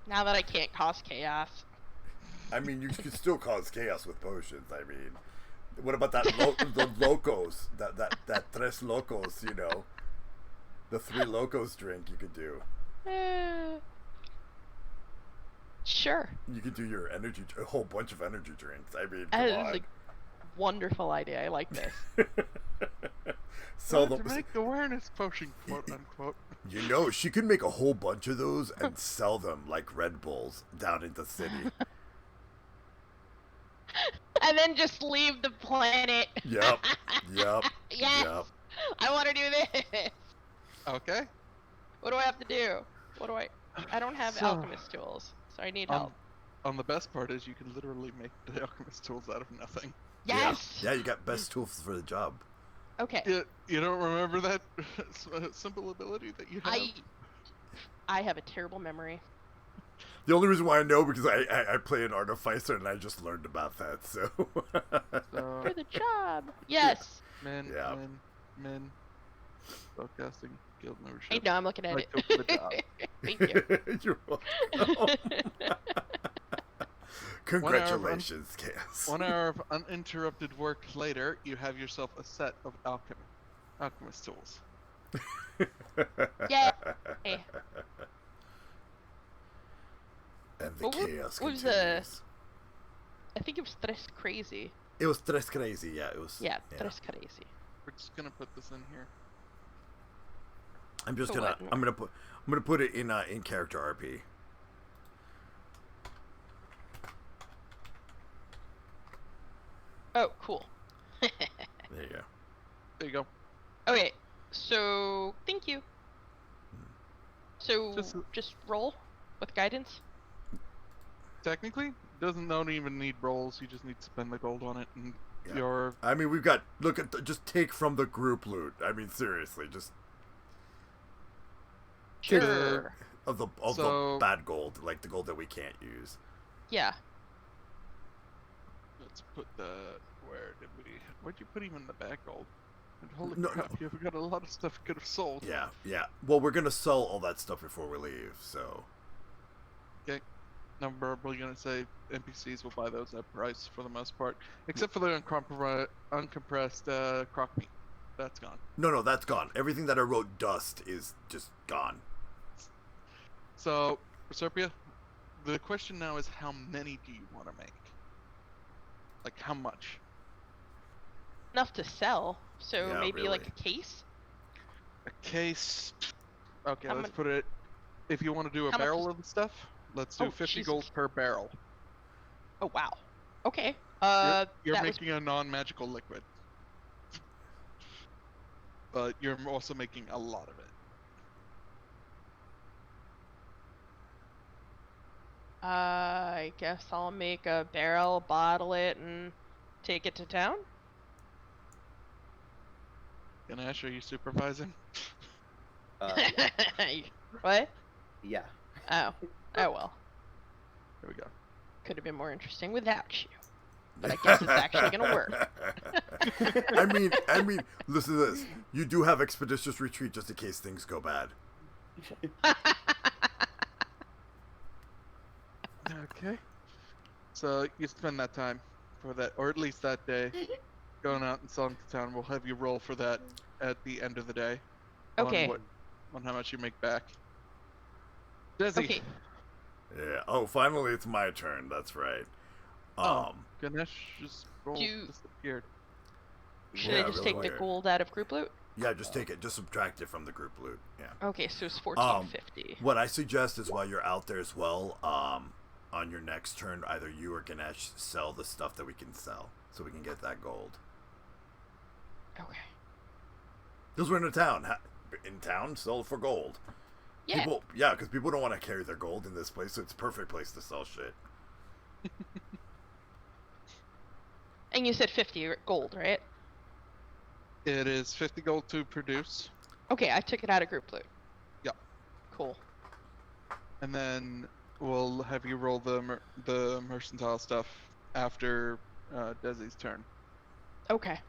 Now that I can't cause chaos.
I mean, you can still cause chaos with potions. I mean, what about that the locos? That tres locos? You know, the 3 locos drink you could do.
Sure.
You could do your a whole bunch of energy drinks. I mean,
That
come
is
on.
a wonderful idea. I like this.
So
To make awareness potion, quote unquote.
you know, she could make a whole bunch of those and sell them like Red Bulls down in the city.
And then just leave the planet.
Yep.
Yes.
Yep.
I want to do this.
Okay.
What do I have to do? What do I don't have
So,
alchemist tools, so I need help.
The best part is you can literally make the alchemist tools out of nothing.
Yes.
Yeah, you got best tools for the job.
Okay.
You don't remember that simple ability that you have?
I have a terrible memory.
The only reason why I know because I play an artificer and I just learned about that. So.
For the job. Yes.
Men,
Yeah.
men. Spellcasting guild membership.
I know. I'm looking at
Right
it.
to the job.
Thank you.
You're welcome. Congratulations, Chaos.
1 hour of uninterrupted work later, you have yourself a set of alchemist tools.
Yay. Hey.
And the
Well, what
chaos
was
continues.
I think it was Tres Crazy.
It was tres crazy, yeah. It was.
Yeah, Tres Crazy.
We're just gonna put this in here.
I'm just
For
gonna.
what?
I'm gonna put it in character RP.
Oh, cool.
There you go.
There you go.
Okay, so thank you. So
Just-
just roll with guidance.
Technically, don't even need rolls. You just need to spend the gold on it, and
Yeah.
your
I mean, we've got. Look at. Just take from the group loot. I mean, seriously, just.
Sure.
Of the bad gold, like the gold that we can't use.
Yeah.
Let's put where'd you put even the bad gold? And holy
No,
crap,
no.
you've got a lot of stuff you could have sold.
Yeah. Well, we're gonna sell all that stuff before we leave, so.
Okay. Now we're probably gonna say NPCs will buy those at price for the most part, except for the uncompressed croc meat. That's gone.
No, that's gone. Everything that I wrote dust is just gone.
So, Proserpia, the question now is how many do you want to make? Like, how much?
Enough to sell. So
Yeah,
maybe
really.
like a case?
A case. Okay,
How
let's
mon-
put it. If you want to do a
How much
barrel
is-
of the stuff, let's do
Oh,
50
Jesus.
gold per barrel.
Oh, wow. Okay.
You're
that was
making a non-magical liquid. But you're also making a lot of it.
I guess I'll make a barrel, bottle it, and take it to town.
Ganesh, are you supervising?
What?
Yeah.
Oh. Oh well.
There we go.
Could have been more interesting without you. But I guess it's actually gonna work.
I mean, listen to this. You do have expeditious retreat just in case things go bad.
Okay. So you spend that time for that, or at least that day, going out and selling to town. We'll have you roll for that at the end of the day.
Okay.
On how much you make back. Desi.
Okay.
Yeah. Oh, finally, it's my turn. That's right.
Ganesh's roll disappeared.
Should
Yeah,
I just
really
take the
weird.
gold out of group loot?
Yeah, just take it. Just subtract it from the group loot. Yeah.
Okay, so it's 1450.
What I suggest is while you're out there as well, on your next turn, either you or Ganesh sell the stuff that we can sell, so we can get that gold.
Okay.
Because we're in a town. In town, sell for gold.
Yeah.
Because people don't want to carry their gold in this place, so it's a perfect place to sell shit.
And you said 50 gold, right?
It is 50 gold to produce,
Okay, I took it out of group loot.
Yeah.
Cool.
and then we'll have you roll the mercantile stuff after Desi's turn.
Okay.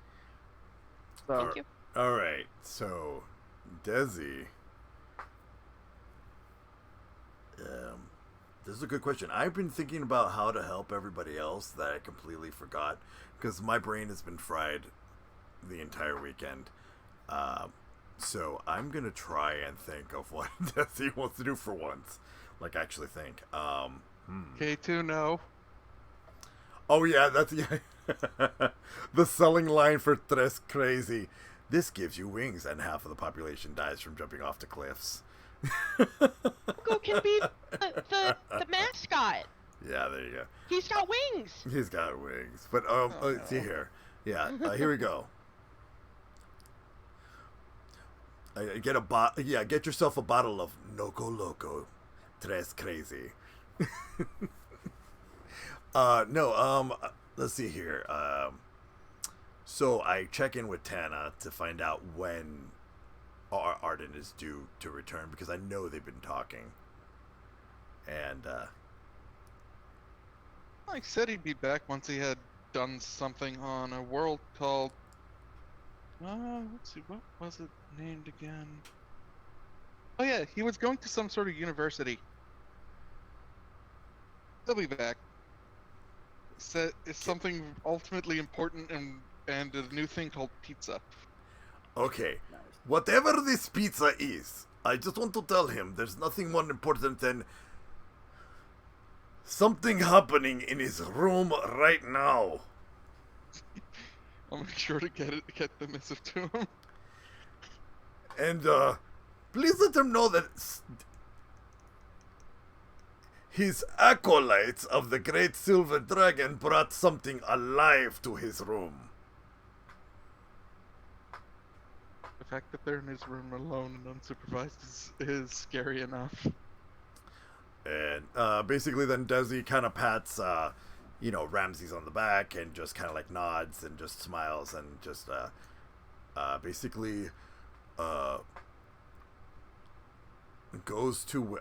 So,
Thank you.
All right, so Desi. This is a good question. I've been thinking about how to help everybody else that I completely forgot because my brain has been fried the entire weekend. So I'm gonna try and think of what Desi wants to do for once. Like actually think.
K2, no.
Oh yeah, that's the selling line for Tres Crazy. This gives you wings, and half of the population dies from jumping off the cliffs.
Hugo can be the mascot.
Yeah, there you go.
He's got wings.
He's got wings. But let's see here. Yeah, here we go. Get yourself a bottle of Noco Loco, Tres Crazy. Let's see here. So I check in with Tana to find out when Arden is due to return because I know they've been talking. And
He said he'd be back once he had done something on a world called. Let's see, what was it named again? Oh yeah, he was going to some sort of university. He'll be back. Said it's something ultimately important and a new thing called pizza.
okay,
Nice.
whatever this pizza is, I just want to tell him there's nothing more important than something happening in his room right now.
I'll make sure to get the missive to him.
And please let him know that his acolytes of the Great Silver Dragon brought something alive to his room.
The fact that they're in his room alone and unsupervised is scary enough.
And basically then Desi kind of pats, Ramses on the back and just kind of like nods and just smiles and just goes to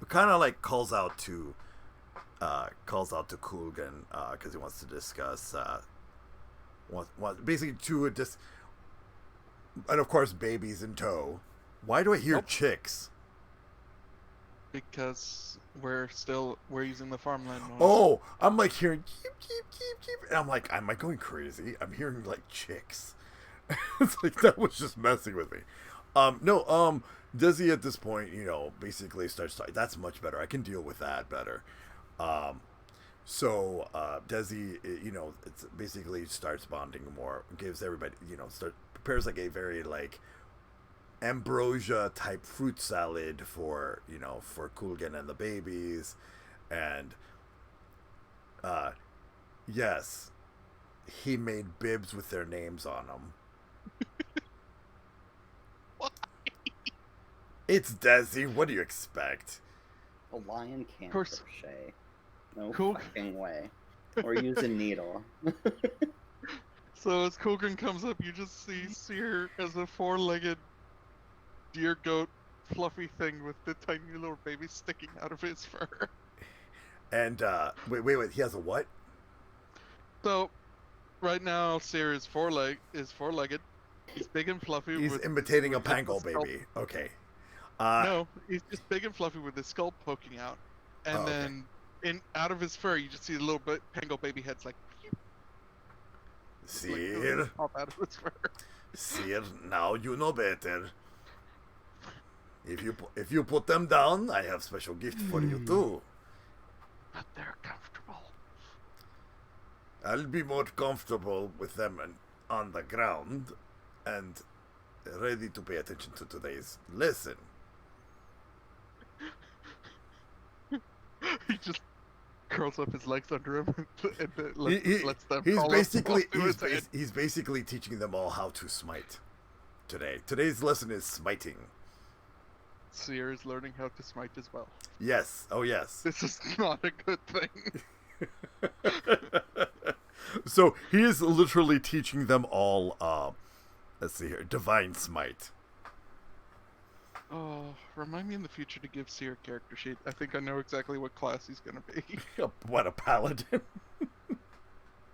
kind of like calls out to Kulgan because he wants to discuss basically and of course babies in tow. Why do I hear chicks?
Because we're using the farmland noise.
Oh, I'm like hearing keep, and I'm like, am I going crazy? I'm hearing like chicks. It's like that was just messing with me. No, Desi at this point, basically starts talking. That's much better. I can deal with that better. So Desi, it's basically starts bonding more, gives everybody, prepares like a very like ambrosia type fruit salad for Kulgan and the babies, and yes, he made bibs with their names on them.
Why?
It's Desi. What do you expect?
A lion can't
course.
crochet. No
Cool.
fucking way. Or use a needle.
So as Kulgrim comes up, you just see Seer as a four-legged deer goat fluffy thing with the tiny little baby sticking out of his fur.
And wait, he has a what?
So right now Seer is four-legged. He's big and fluffy.
He's
with
imitating a
with his
pango
skull.
baby. Okay.
No, he's just big and fluffy with his skull poking out, and
Oh, okay.
then out of his fur you just see the little pango baby heads like.
Seer,
Pop out of his fur.
Seer, now you know better. If you put them down, I have special gift for you too.
But they're comfortable.
I'll be more comfortable with them on the ground and ready to pay attention to today's lesson.
He just curls up his legs under him and lets them
He's
crawl
basically
up to his head.
he's basically teaching them all how to smite today. Today's lesson is smiting.
Seer is learning how to smite as well.
Yes. Oh yes.
This is not a good thing.
So he is literally teaching them all let's see here, divine smite.
Oh, remind me in the future to give Seer a character sheet. I think I know exactly what class he's gonna be.
What, a paladin?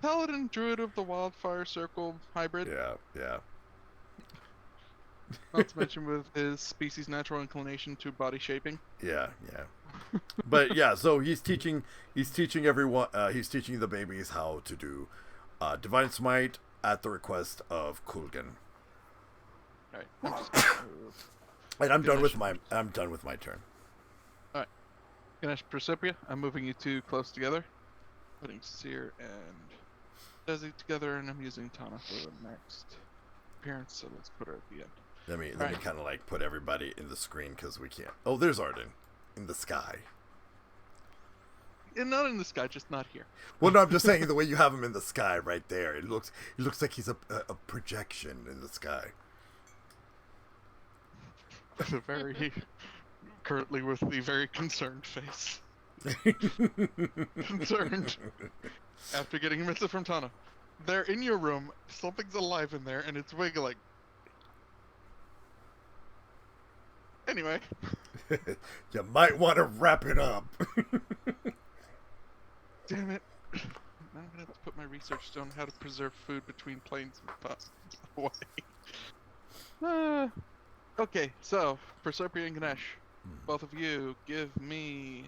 Paladin, Druid of the Wildfire Circle hybrid.
Yeah.
Not to mention with his species' natural inclination to body shaping.
Yeah. But yeah, so he's teaching everyone, he's teaching the babies how to do divine smite at the request of Kulgan.
Alright.
And I'm done with my turn.
Ganesh, Proserpia, I'm moving you two close together. Putting Seer and Desi together, and I'm using Tana for the next appearance, so let's put her at the end.
Let me
Right.
kind of like put everybody in the screen because we can't. Oh, there's Arden in the sky.
And not in the sky, just not here.
Well, no, I'm just saying the way you have him in the sky right there. It looks like he's a projection in the sky.
Currently with the very concerned face. Concerned. After getting a message from Tana. They're in your room, something's alive in there, and it's wiggling. Anyway.
You might want to wrap it up.
Damn it. Now I'm gonna have to put my research on how to preserve food between planes and bus away. Okay, so, Proserpia and Ganesh, both of you, give me...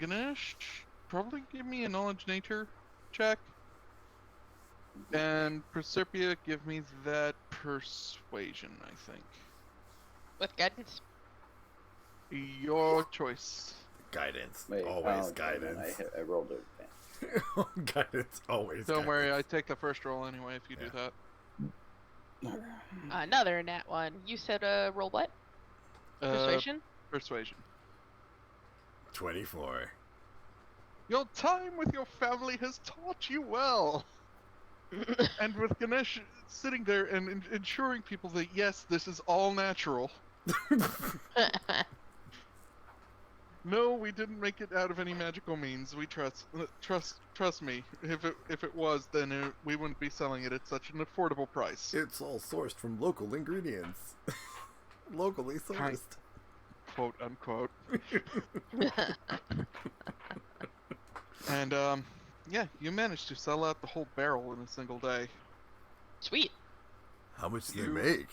Ganesh, probably give me a knowledge nature check. And Proserpia, give me that persuasion, I think.
With guidance.
Your choice.
Guidance.
Wait,
Always
oh,
guidance.
I rolled it.
Guidance. Always
Don't
guidance.
worry, I take the first roll anyway if you do that.
Another nat one. You said roll what? Persuasion?
Persuasion.
24.
Your time with your family has taught you well. And with Ganesh sitting there and ensuring people that yes, this is all natural. No, we didn't make it out of any magical means. We trust me. If it was, then we wouldn't be selling it at such an affordable price.
It's all sourced from local ingredients. Locally sourced.
Quote unquote. And yeah, you managed to sell out the whole barrel in a single day.
Sweet.
How much do they make?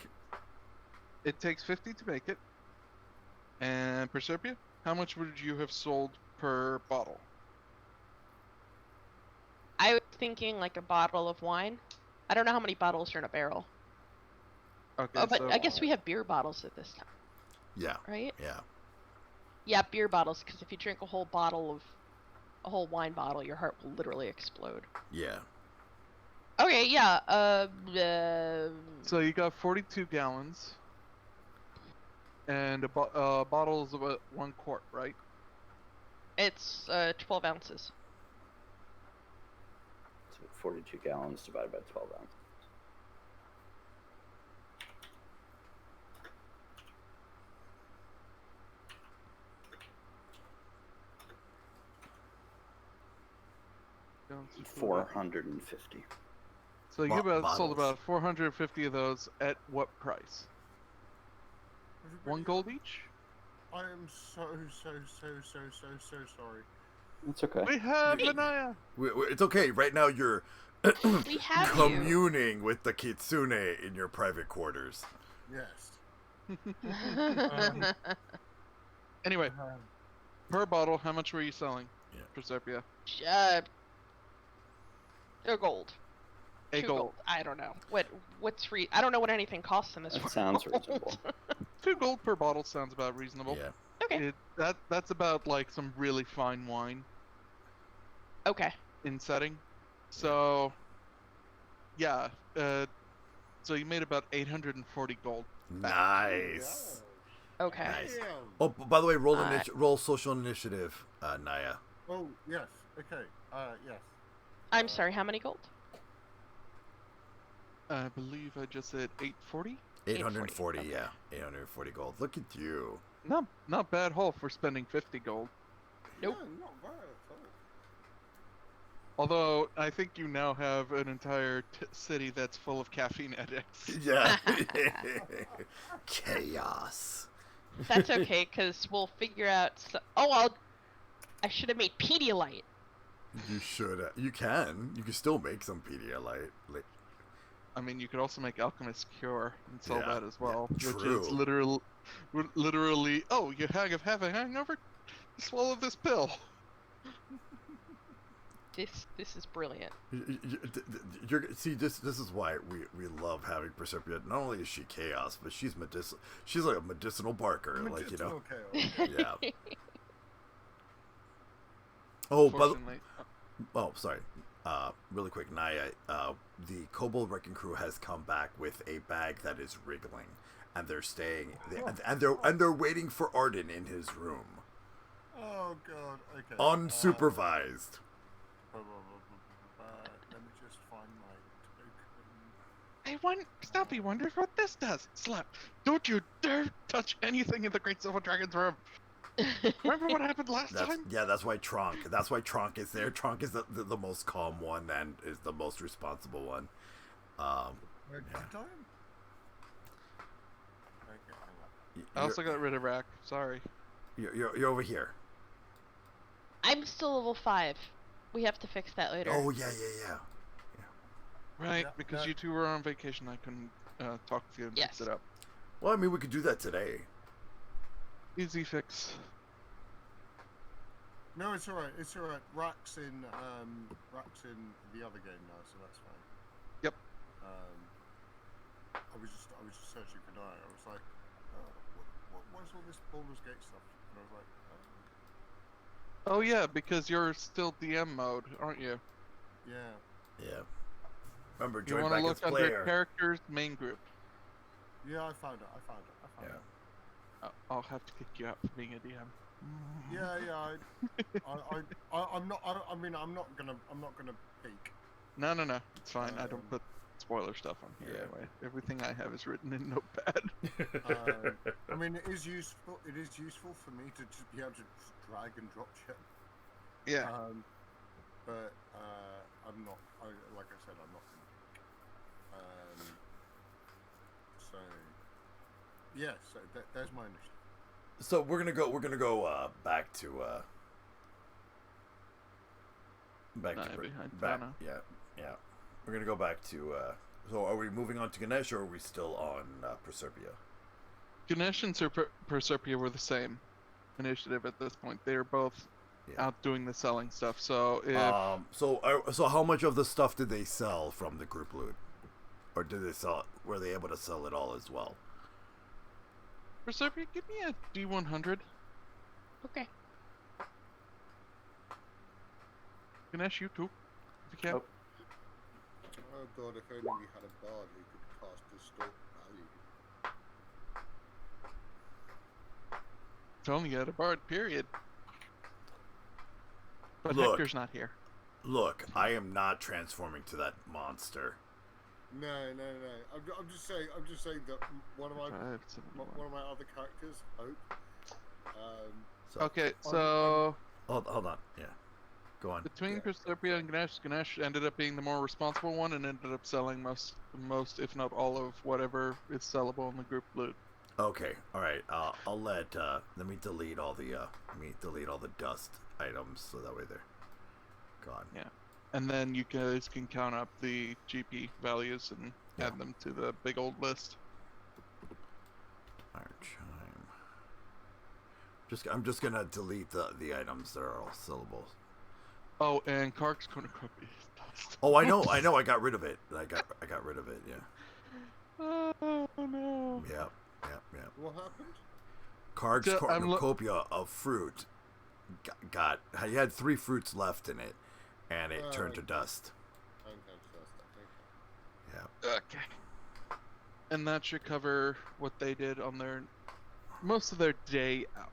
It takes 50 to make it. And Proserpia, how much would you have sold per bottle?
I was thinking like a bottle of wine. I don't know how many bottles are in a barrel.
Okay,
Oh, but
so
I guess we have beer bottles at this time,
Yeah.
right?
Yeah.
Yeah, beer bottles, because if you drink a whole wine bottle, your heart will literally explode.
Yeah.
Okay, yeah,
So you got 42 gallons. And a bottle is about 1 quart, right?
it's 12 ounces.
So 42 gallons divided by 12 ounces.
Gallons is
450.
So you sold about 450 of those at what price? 1 gold each?
I am so sorry.
It's okay.
We have Naia!
It's okay. Right now you're
We have you.
communing with the kitsune in your private quarters.
Yes.
Anyway, per bottle, how much were you selling?
Yeah.
Proserpia.
They're gold.
A
2
gold.
I don't know. What's free? I don't know what anything costs in this
That
world.
sounds reasonable.
2 gold per bottle sounds about reasonable.
Yeah.
Okay.
That's about like some really fine wine
Okay.
in setting. So, yeah. So you made about 840 gold.
Nice.
Okay.
Nice.
Damn.
Oh, by the way, roll social initiative, Naia.
Oh, yes. Okay. Yes.
I'm sorry. How many gold?
I believe I just said 840.
840,
okay.
yeah. 840 gold. Look at you.
Not bad haul for spending 50 gold.
Nope.
Yeah, not bad at all.
Although I think you now have an entire city that's full of caffeine addicts.
Yeah. Chaos.
That's okay, because we'll figure out. I should have made Pedialyte.
You should. You can. You can still make some Pedialyte. Like,
I mean, you could also make Alchemist Cure and sell
Yeah,
that as well,
yeah,
which
true.
is literally, oh, you have a hangover? Swallow this pill.
This is brilliant.
See, this is why we love having Proserpia. Not only is she chaos, but she's medicinal. She's like a medicinal barker, like, you know.
Medicinal chaos.
Yeah. Oh, by the
Fortunately,
sorry. Really quick, Naia. The Kobold Wrecking Crew has come back with a bag that is wriggling, and they're staying, and they're waiting for Arden in his room,
Oh god. Okay.
unsupervised.
Let me just find my token.
Stompy wonders what this does. Slap! Don't you dare touch anything in the Great Silver Dragon's room. Remember what happened last time?
That's why Tronk is there. Tronk is the most calm one and is the most responsible one.
Where did you time? Okay, hang on.
I also got rid of Rack. Sorry.
You're over here.
I'm still level 5. We have to fix that later.
Oh yeah.
Right,
Yeah,
because
that-
you two were on vacation, I couldn't talk to you and fix
Yes.
it up.
Well, I mean, we could do that today.
Easy fix.
No, it's alright. It's alright. Rack's in the other game now, so that's fine.
Yep.
I was just searching for Naia. I was like, what's all this Baldur's Gate stuff? And I was like,
Oh yeah, because you're still DM mode, aren't you?
yeah.
Remember,
You
join
want to
back as
look under
player.
characters, main group.
Yeah, I found it.
Yeah.
I'll have to kick you out for being a DM.
Yeah. I'm not gonna peek.
No, it's fine. I don't put spoiler stuff on here
Yeah.
anyway. Everything I have is written in Notepad.
I mean, it is useful. It is useful for me to just be able to drag and drop shit.
Yeah.
But I'm not. Like I said, I'm not going to. So yeah. So there's my initiative.
So we're gonna go back to
Naia behind
back.
Donna.
Yeah. We're gonna go back to. So are we moving on to Ganesh, or are we still on Proserpia?
Ganesh and Proserpia were the same initiative at this point. They are both out doing the selling stuff. So if
So how much of the stuff did they sell from the group loot, or did they sell? Were they able to sell it all as well?
Proserpia, give me a D100.
Okay.
Ganesh, you too, if you can.
Oh.
Oh god, if only we had a bard who could cast Distort Value.
It's only at a bard, period. But
Look.
Hector's not here.
Look, I am not transforming to that monster.
No. I'm just saying that one of my other characters, Hope.
Okay, so
Hold on. Yeah, go on.
between Proserpia and Ganesh ended up being the more responsible one and ended up selling most, if not all of whatever is sellable in the group loot.
Okay, all right. I'll let me delete all the dust items so that way they're gone.
Yeah. And then you guys can count up the GP values and add them to the big old list.
Archime. I'm just gonna delete the items that are all syllables.
Oh, and Kark's gonna copy dust.
Oh, I know. I got rid of it. I got rid of it. Yeah.
Oh no.
Yep.
What happened?
Karg's
So, I'm
cornucopia of fruit he had 3 fruits left in it, and it turned to dust. Yeah.
Okay. And that should cover what they did on most of their day out.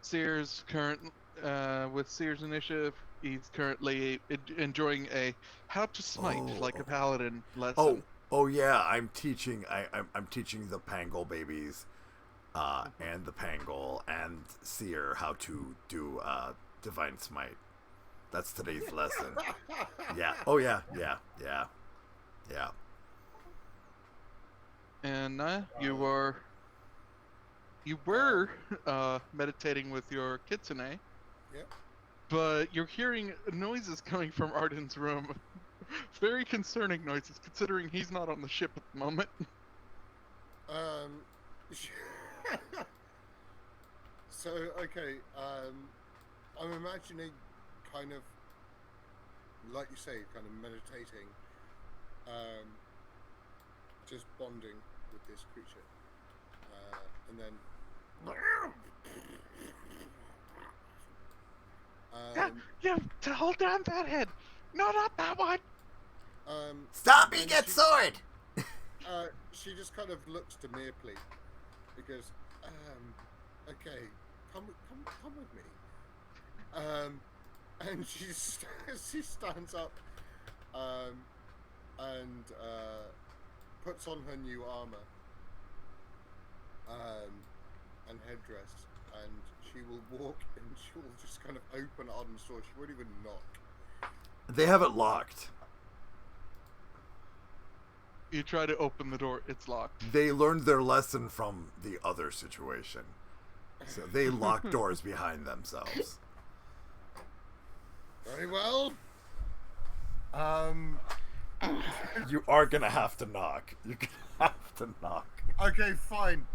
Sears with Sears Initiative, he's currently enjoying a how to smite like a paladin lesson.
Oh yeah, I'm teaching the Pangle babies, and the Pangle and Seer how to do Divine Smite. That's today's lesson. Yeah. Oh yeah.
And you were meditating with your kitsune.
Yeah.
But you're hearing noises coming from Arden's room. Very concerning noises, considering he's not on the ship at the moment.
So, okay, I'm imagining kind of, like you say, kind of meditating, just bonding with this creature, and then...
Yeah, to hold down that head! No, not that one!
Stop being at sword!
She just kind of looks to Nearplete because, okay, come with me. And she stands up, and puts on her new armor, and headdress, and she will walk and she will just kind of open Arden's door. She won't even knock.
They have it locked.
You try to open the door, it's locked.
They learned their lesson from the other situation. So they lock doors behind themselves.
Very well.
You are gonna have to knock. You're gonna have to knock.
Okay, fine.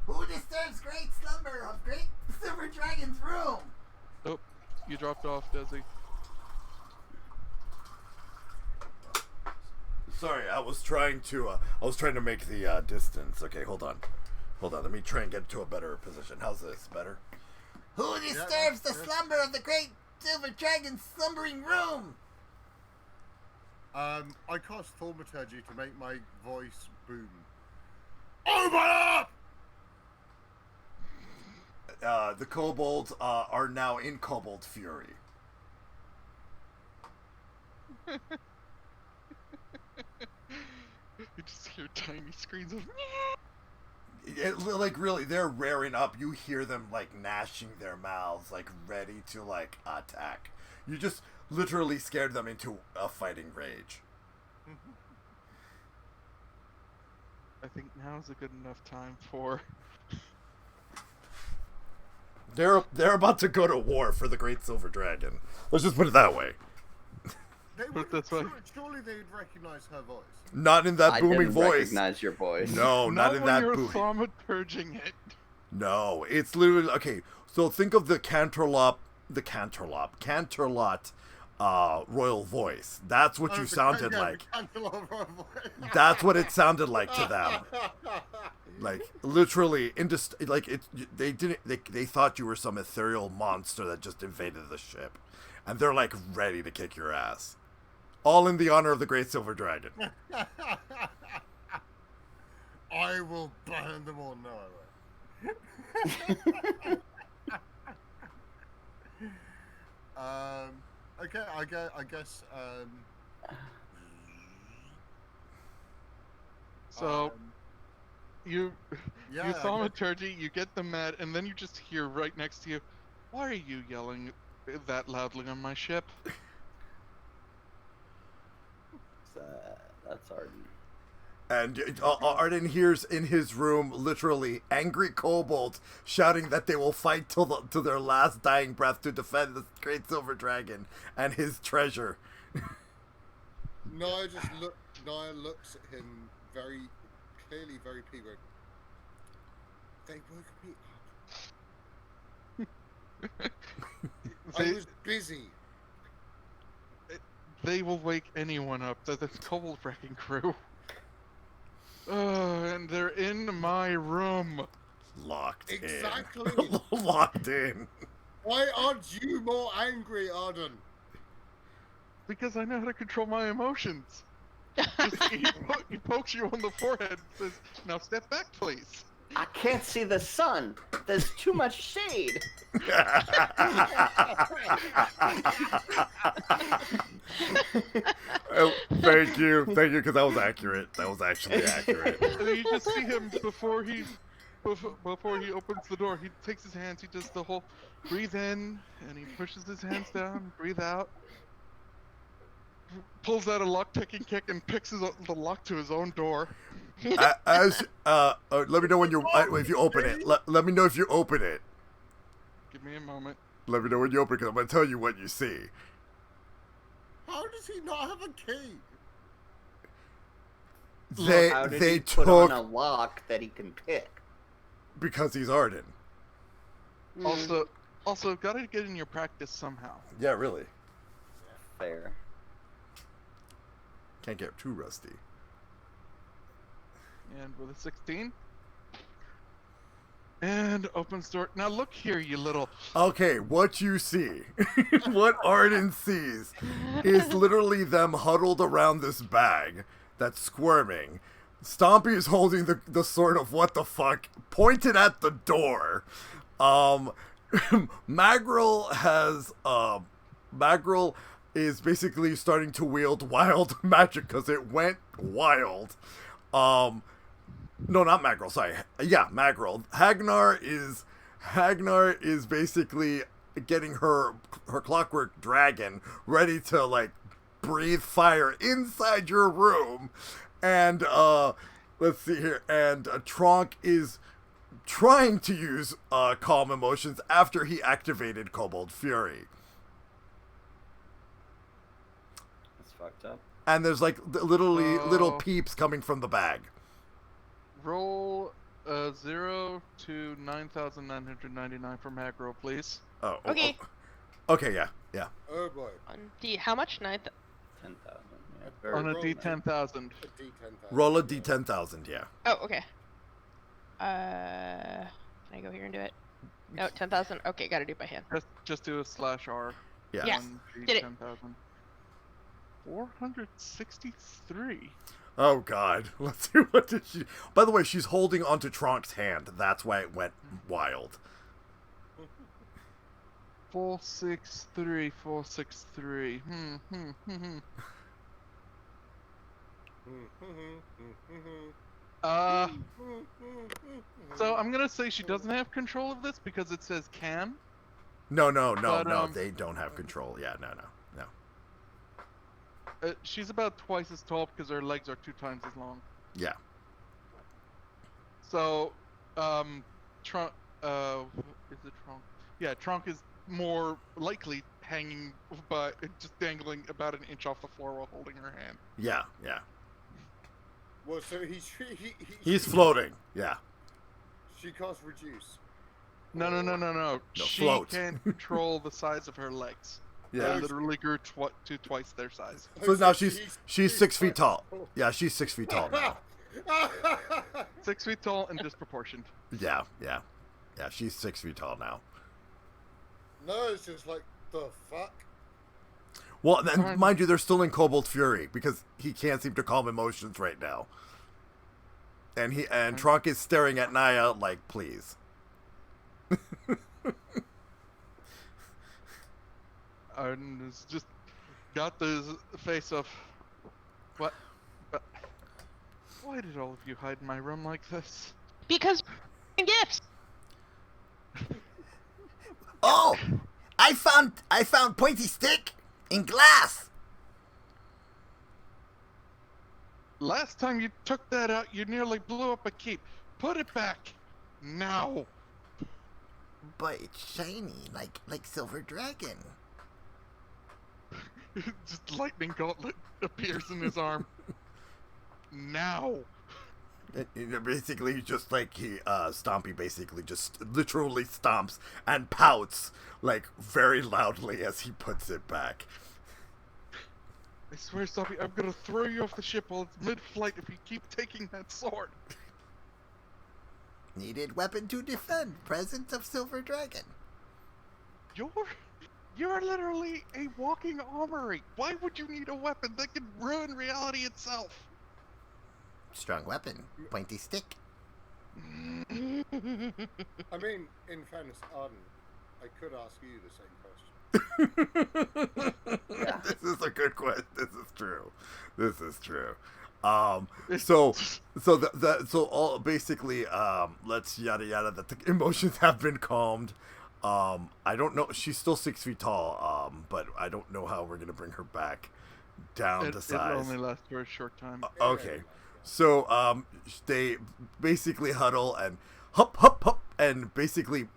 Who disturbs great slumber of great silver dragon's room?
Oh, you dropped off, Desi.
Sorry, I was trying to make the distance. Okay, hold on. Let me try and get to a better position. How's this? Better?
Who disturbs the slumber of the great silver dragon's slumbering room?
I cast Thaumaturgy to make my voice boom. Open up!
The kobolds are now in kobold fury.
You just hear tiny screams of.
Like really, they're rearing up. You hear them like gnashing their mouths, like ready to like attack. You just literally scared them into a fighting rage.
I think now is a good enough time for.
They're about to go to war for the Great Silver Dragon. Let's just put it that way.
They would,
That's why-
surely they'd recognize her voice.
Not in that
I
booming
didn't
voice.
recognize your voice.
No, not in
when
that
you're
booming.
thaumaturging it.
No, it's literally okay. So think of the Canterlot royal voice. That's what you sounded like. That's what it sounded like to them. Like literally, like it. They didn't. They thought you were some ethereal monster that just invaded the ship, and they're like ready to kick your ass. All in the honor of the Great Silver Dragon.
I will burn them all. No, I won't. Okay, I guess.
So you
yeah,
you
I
thaumaturgy, you get them mad, and then you just hear right next to you, "Why are you yelling that loudly on my ship?"
That's Arden.
And Arden hears in his room, literally, angry kobolds shouting that they will fight till their last dying breath to defend the Great Silver Dragon and his treasure.
Naia looks at him very clearly, very peeved. They woke me up. I was busy.
They will wake anyone up. They're the kobold wrecking crew. And they're in my room.
Locked
Exactly.
in. Locked in.
Why aren't you more angry, Arden?
Because I know how to control my emotions. He pokes you on the forehead and says, "Now step back, please."
I can't see the sun. There's too much shade.
Oh, thank you, because that was accurate. That was actually accurate.
And you just see him before he opens the door. He takes his hands. He does the whole breathe in, and he pushes his hands down. Breathe out. Pulls out a lock-picking kick and picks the lock to his own door.
Let me know when if you open it. Let me know if you open it.
Give me a moment.
Let me know when you open it, because I'm gonna tell you what you see.
How does he not have a key?
How did
They
he put
took
on a lock that he can pick?
because he's Arden.
Also, gotta get in your practice somehow.
Yeah, really.
Fair.
Can't get too rusty.
And with a 16. And opens door. Now look here, you little.
Okay, what you see, what Arden sees, is literally them huddled around this bag that's squirming. Stompy is holding the sort of what the fuck pointed at the door. Magrill is basically starting to wield wild magic because it went wild. No, not Magrill, sorry. Yeah, Magrill. Gnar is basically getting her clockwork dragon ready to like breathe fire inside your room. And let's see here. And Tronk is trying to use calm emotions after he activated Kobold Fury.
That's fucked up.
And there's like literally little peeps coming from the bag.
Roll 0 to 9,999 for macro, please.
Oh,
Okay.
Okay, yeah.
Oh boy.
How much? 9,000.
10,000.
On a
roll
D10,000.
A D10,000.
Roll a D10,000, yeah.
Oh, okay. Can I go here and do it? No, 10,000. Okay, gotta do it by hand.
Just do a /R.
Yeah.
Yes, did it.
10,000. 463.
Oh god. Let's see, what did she... By the way, she's holding onto Tronk's hand. That's why it went wild.
463. Uh, so I'm gonna say she doesn't have control of this because it says can.
No,
But,
they don't have control. Yeah, no.
She's about twice as tall because her legs are 2 times as long.
Yeah.
So, Trunk, is it Trunk? Yeah, Trunk is more likely hanging, but just dangling about an inch off the floor while holding her hand.
Yeah.
Well, so
He's floating. Yeah.
She can't reduce.
No. She
float.
can control the size of her legs.
Yeah.
They literally grew to twice their size.
So now she's 6 feet tall. Yeah, she's 6 feet tall now.
6 feet tall and disproportioned.
Yeah. She's 6 feet tall now.
No, it's just like the fuck.
Well, then, mind you, they're still in Cobalt Fury because he can't seem to calm emotions right now. And Trunk is staring at Naia like, please.
And it's just got the face of what? Why did all of you hide in my room like this?
Because gifts.
Oh, I found pointy stick in glass.
Last time you took that out, you nearly blew up a keep. Put it back now.
But it's shiny, like Silver Dragon.
Just lightning gauntlet appears in his arm. Now.
Basically, just like Stompy basically just literally stomps and pouts like very loudly as he puts it back.
I swear, Stompy, I'm gonna throw you off the ship while it's mid-flight if you keep taking that sword.
Needed weapon to defend. Presence of Silver Dragon.
You're literally a walking armory. Why would you need a weapon that could ruin reality itself?
Strong weapon. Pointy stick.
I mean, in fairness, Arden, I could ask you the same question.
Yeah.
This is a good question. This is true. So all basically, let's yada yada that the emotions have been calmed. I don't know. She's still 6 feet tall. But I don't know how we're gonna bring her back down to size.
It'll only last for a short time.
Okay. So, they basically huddle and hup, and basically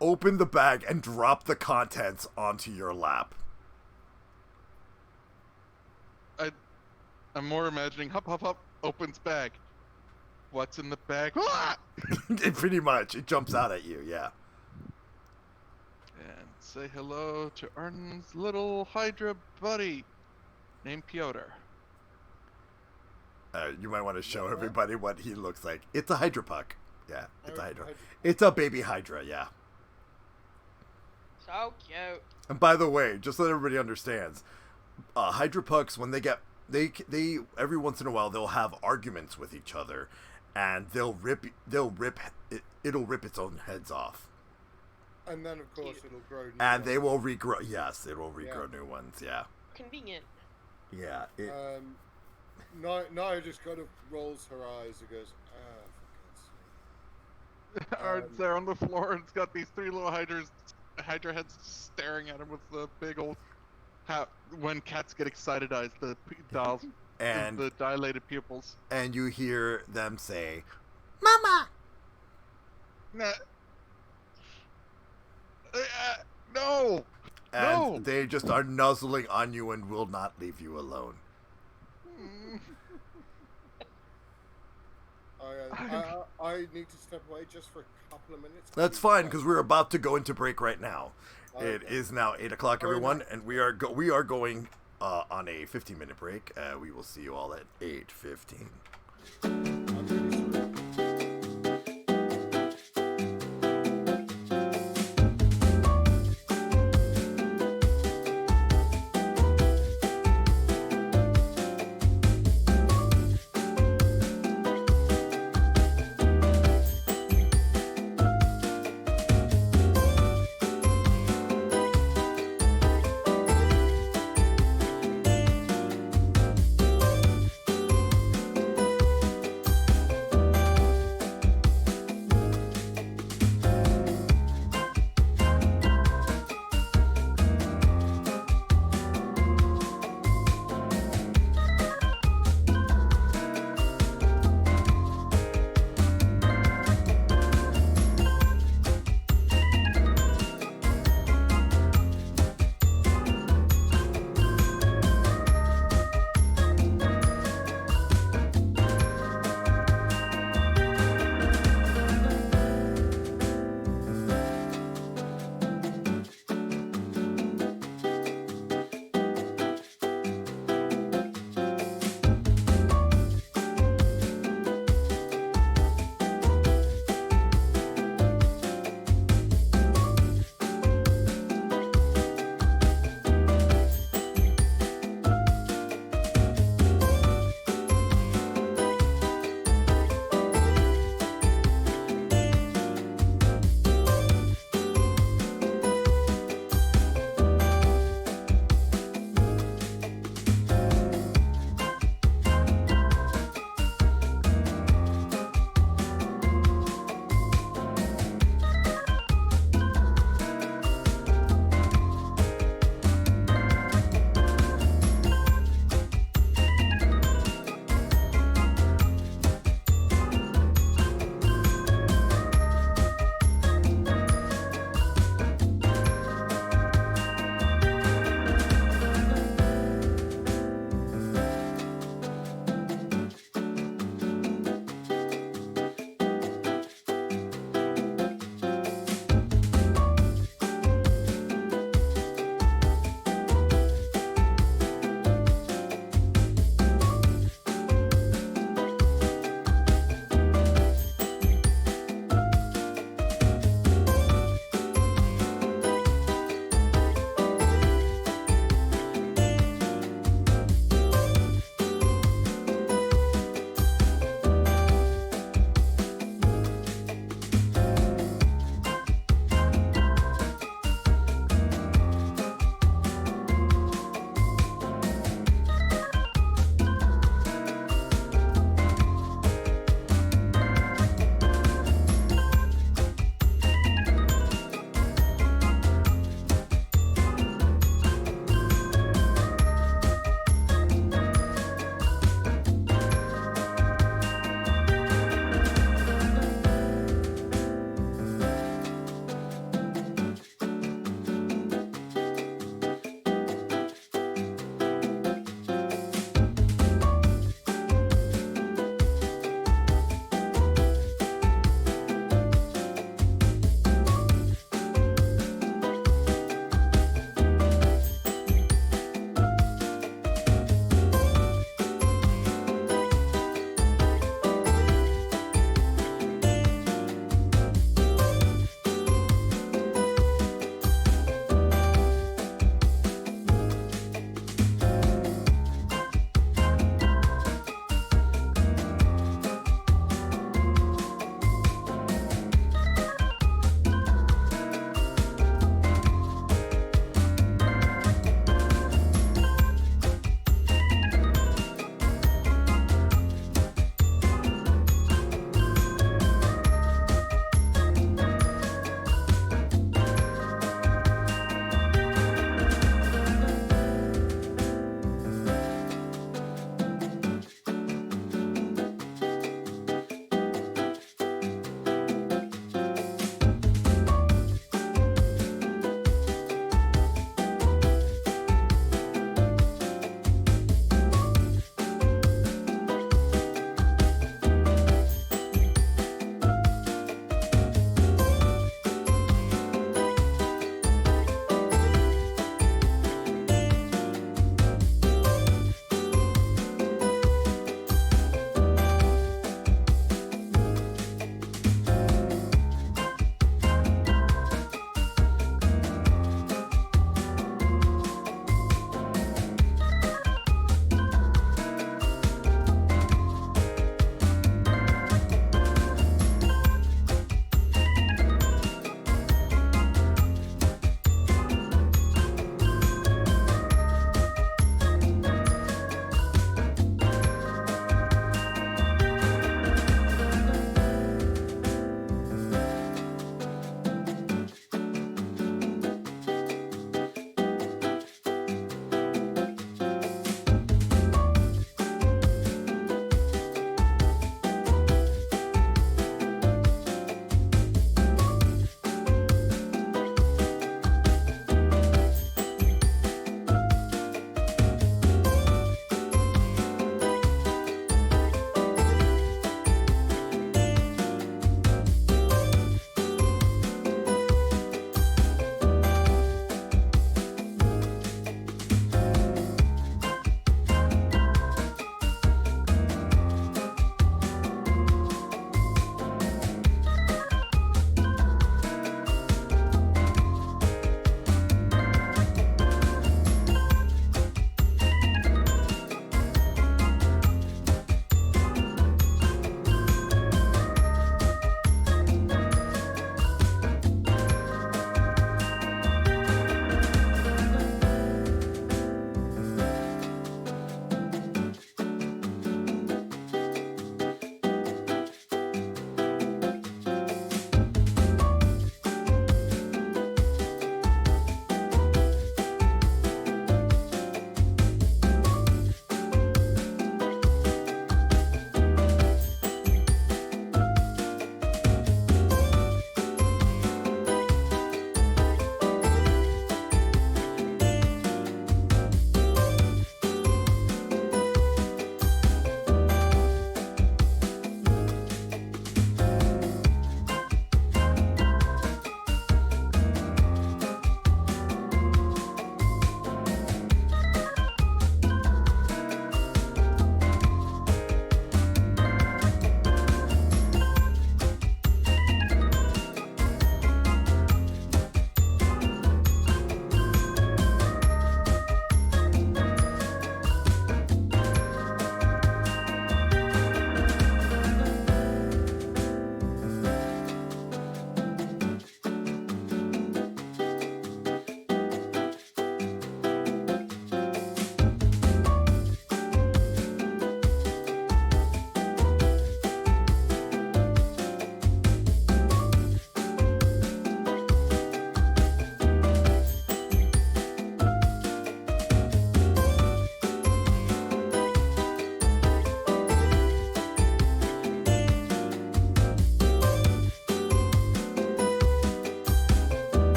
open the bag and drop the contents onto your lap.
I'm more imagining hup, opens bag. What's in the bag? Ah!
Pretty much. It jumps out at you, yeah.
And say hello to Arden's little Hydra buddy named Piotr.
You might want to show everybody what he looks like. It's a Hydra puck. Yeah, it's a Hydra. It's a baby Hydra, yeah.
So cute.
And by the way, just so that everybody understands, Hydra pucks, when they every once in a while they'll have arguments with each other, and it'll rip its own heads off.
And then, of course, it'll grow.
And they will regrow. Yes, it will regrow new ones. Yeah.
Convenient.
Yeah.
Naia just kind of rolls her eyes and goes, for God's sake.
Arden's there on the floor and it's got these 3 little Hydra heads staring at him with the big old. When cats get excited eyes, the dolls and the dilated pupils.
And you hear them say, "Mama."
Nah. No.
And
No.
they just are nuzzling on you and will not leave you alone.
I need to step away just for a couple of minutes.
That's fine, because we're about to go into break right now. Okay. It is now 8 o'clock, everyone, and we are going on a 15-minute break. We will see you all at 8:15.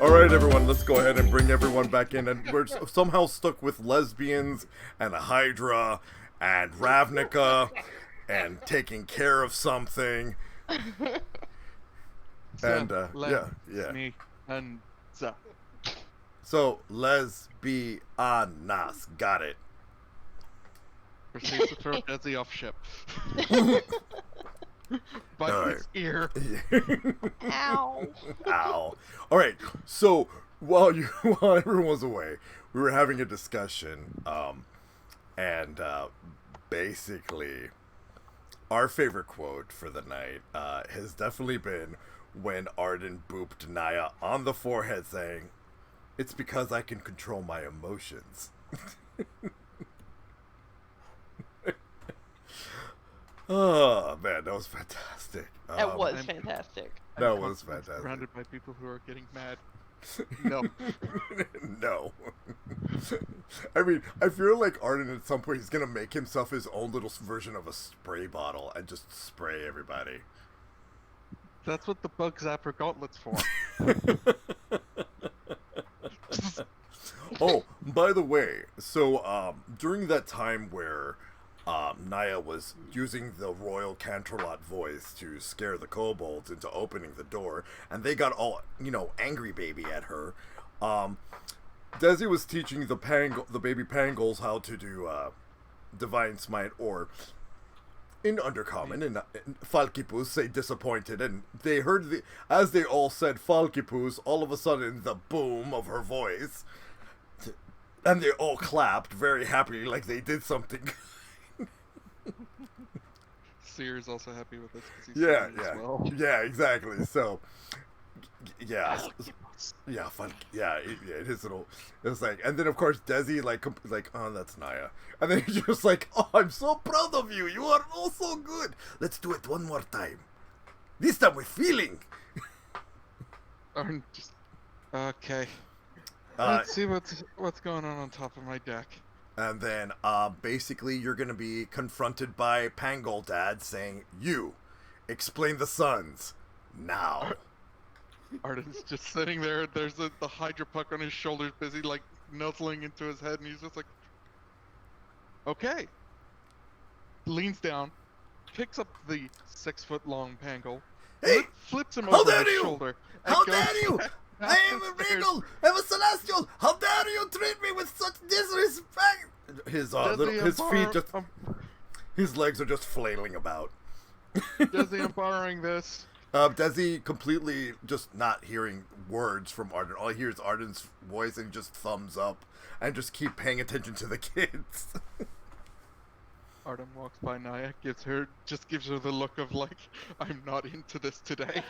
All right, everyone, let's go ahead and bring everyone back in. And we're somehow stuck with lesbians and a Hydra and Ravnica and taking care of something. And yeah.
Me and so.
So lesbianas, got it.
Proceeds to throw Desi off ship. By
All
his ear.
Ow.
Ow. All right. So while everyone was away, we were having a discussion, and basically, our favorite quote for the night has definitely been when Arden booped Naia on the forehead, saying, "It's because I can control my emotions." Oh man, that was fantastic.
That was fantastic.
That was fantastic.
Surrounded by people who are getting mad. No.
No. I mean, I feel like Arden at some point he's gonna make himself his own little version of a spray bottle and just spray everybody.
That's what the bug zapper gauntlet's for.
Oh, by the way, so during that time where Naia was using the royal Canterlot voice to scare the kobolds into opening the door, and they got all, angry baby at her. Desi was teaching the baby Pangolls how to do Divine Smite, or in Undercommon, in Falkipus, say disappointed, and they heard as they all said Falkipus, all of a sudden the boom of her voice, and they all clapped very happy like they did something.
Seer's also happy with this because he's
Yeah,
as well.
yeah, exactly. So, yeah, his little. It was like, and then of course Desi like, oh, that's Naia, and then he's just like, oh, I'm so proud of you. You are all so good. Let's do it one more time. This time with feeling.
I'm just okay. Let's see what's going on top of my deck.
And then, basically, you're gonna be confronted by Pangol Dad saying, "You, explain the suns, now."
Arden's just sitting there. There's the Hydra puck on his shoulders, busy like nuzzling into his head, and he's just like, "Okay." Leans down, picks up the 6-foot-long Pangol,
Hey,
flips him
how
over
dare
his
you?
shoulder. and
How
goes
dare you?
down
I am a
the stairs.
regal. I'm a celestial. How dare you treat me with such disrespect? His feet just, his legs are just flailing about.
Desi, I'm borrowing this.
Desi completely just not hearing words from Arden. All he hears is Arden's voice, and he just thumbs up and just keep paying attention to the kids.
Arden walks by Naia, gives her the look of like, I'm not into this today.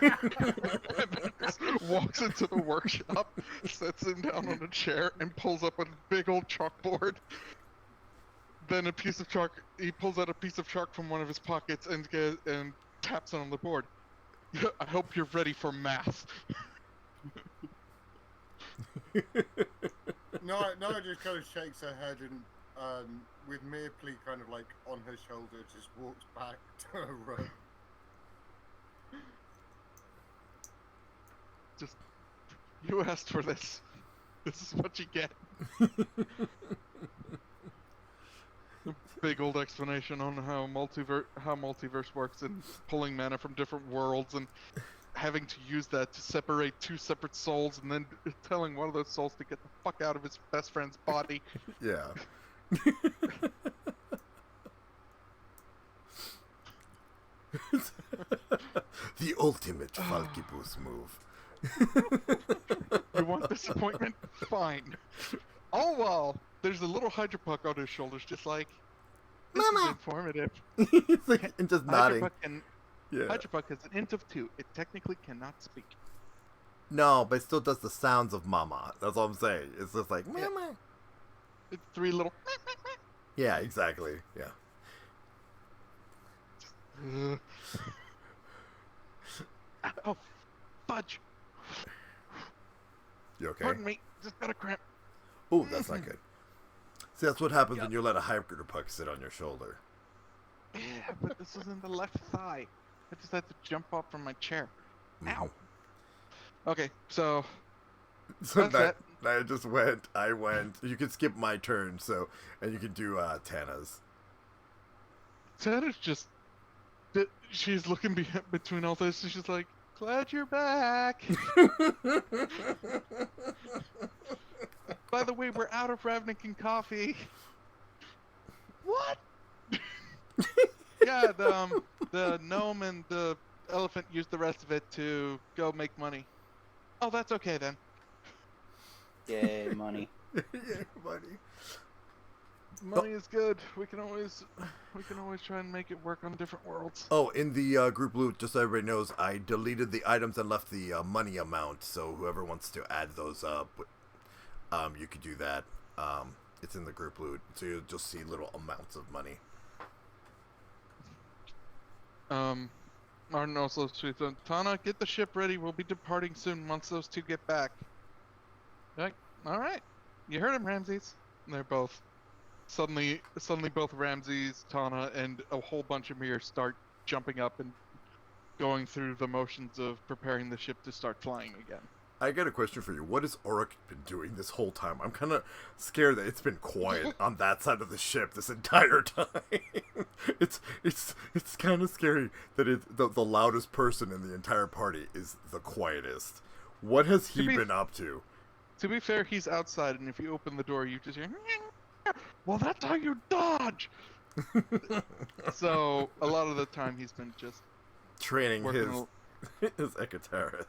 And then just walks into the workshop, sets him down on a chair, and pulls up a big old chalkboard. Then he pulls out a piece of chalk from one of his pockets and taps it on the board. I hope you're ready for math.
Naia just kind of shakes her head and with Mirpley kind of like on her shoulder, just walks back to her room.
Just, you asked for this. This is what you get. A big old explanation on how multiverse works and pulling mana from different worlds and having to use that to separate two separate souls and then telling one of those souls to get the fuck out of his best friend's body.
Yeah. The ultimate Falkipus move.
You want disappointment? Fine. All while there's a little Hydra puck on his shoulders, just like, this is informative.
He's like, and just nodding.
Hydra puck has an int of 2. It technically cannot speak.
No, but it still does the sounds of mama. That's all I'm saying. It's just like, mama.
It's 3 little.
Yeah, exactly. Yeah.
Oh, fudge.
You okay?
Pardon me, just got a cramp.
Oh, that's not good. See, that's what happens when you let a Hydra puck sit on your shoulder.
Yeah, but this was in the left thigh. I just had to jump off from my chair. Ow. Okay, so
So
that's that.
I just went. I went. You can skip my turn, so and you can do Tana's.
Tana's just she's looking between all this. She's like, "Glad you're back." By the way, we're out of Ravnican coffee. What? Yeah, the gnome and the elephant used the rest of it to go make money. Oh, that's okay then.
Yay, money.
Yeah, buddy.
Money is good. We can always try and make it work on different worlds.
Oh, in the group loot, just so everybody knows, I deleted the items and left the money amount. So whoever wants to add those up, you could do that. It's in the group loot, so you'll just see little amounts of money.
Arden also tweets on Tana, get the ship ready. We'll be departing soon once those two get back. Like, all right, you heard him, Ramses. And they're both suddenly both Ramses, Tana, and a whole bunch of mirrors start jumping up and going through the motions of preparing the ship to start flying again.
I got a question for you. What has Auric been doing this whole time? I'm kind of scared that it's been quiet on that side of the ship this entire time. It's kind of scary that the loudest person in the entire party is the quietest. What has he been up to?
To be fair, he's outside, and if you open the door, you just hear, well, that's how you dodge! So, a lot of the time, he's been just
training his Ecoterrus.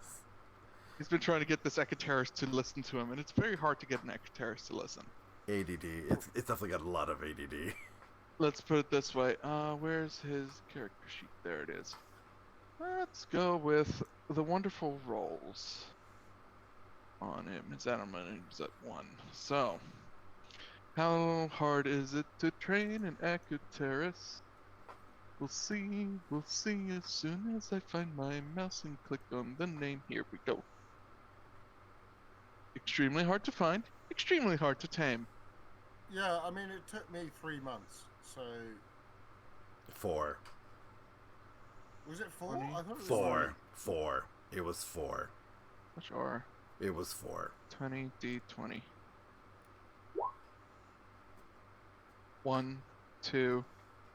He's been trying to get this Ecoterrus to listen to him, and it's very hard to get an Ecoterrus to listen.
ADD. It's definitely got a lot of ADD.
Let's put it this way. Where's his character sheet? There it is. Let's go with the wonderful rolls on him. Is that I'm gonna use that one. So, how hard is it to train an Ecoterrus? We'll see as soon as I find my mouse and click on the name. Here we go. Extremely hard to find, extremely hard to tame.
Yeah, I mean, it took me 3 months, so...
4.
Was it 4?
20.
I thought it was
4. 4. It was 4.
Sure.
It was 4.
20 D20. 1, 2,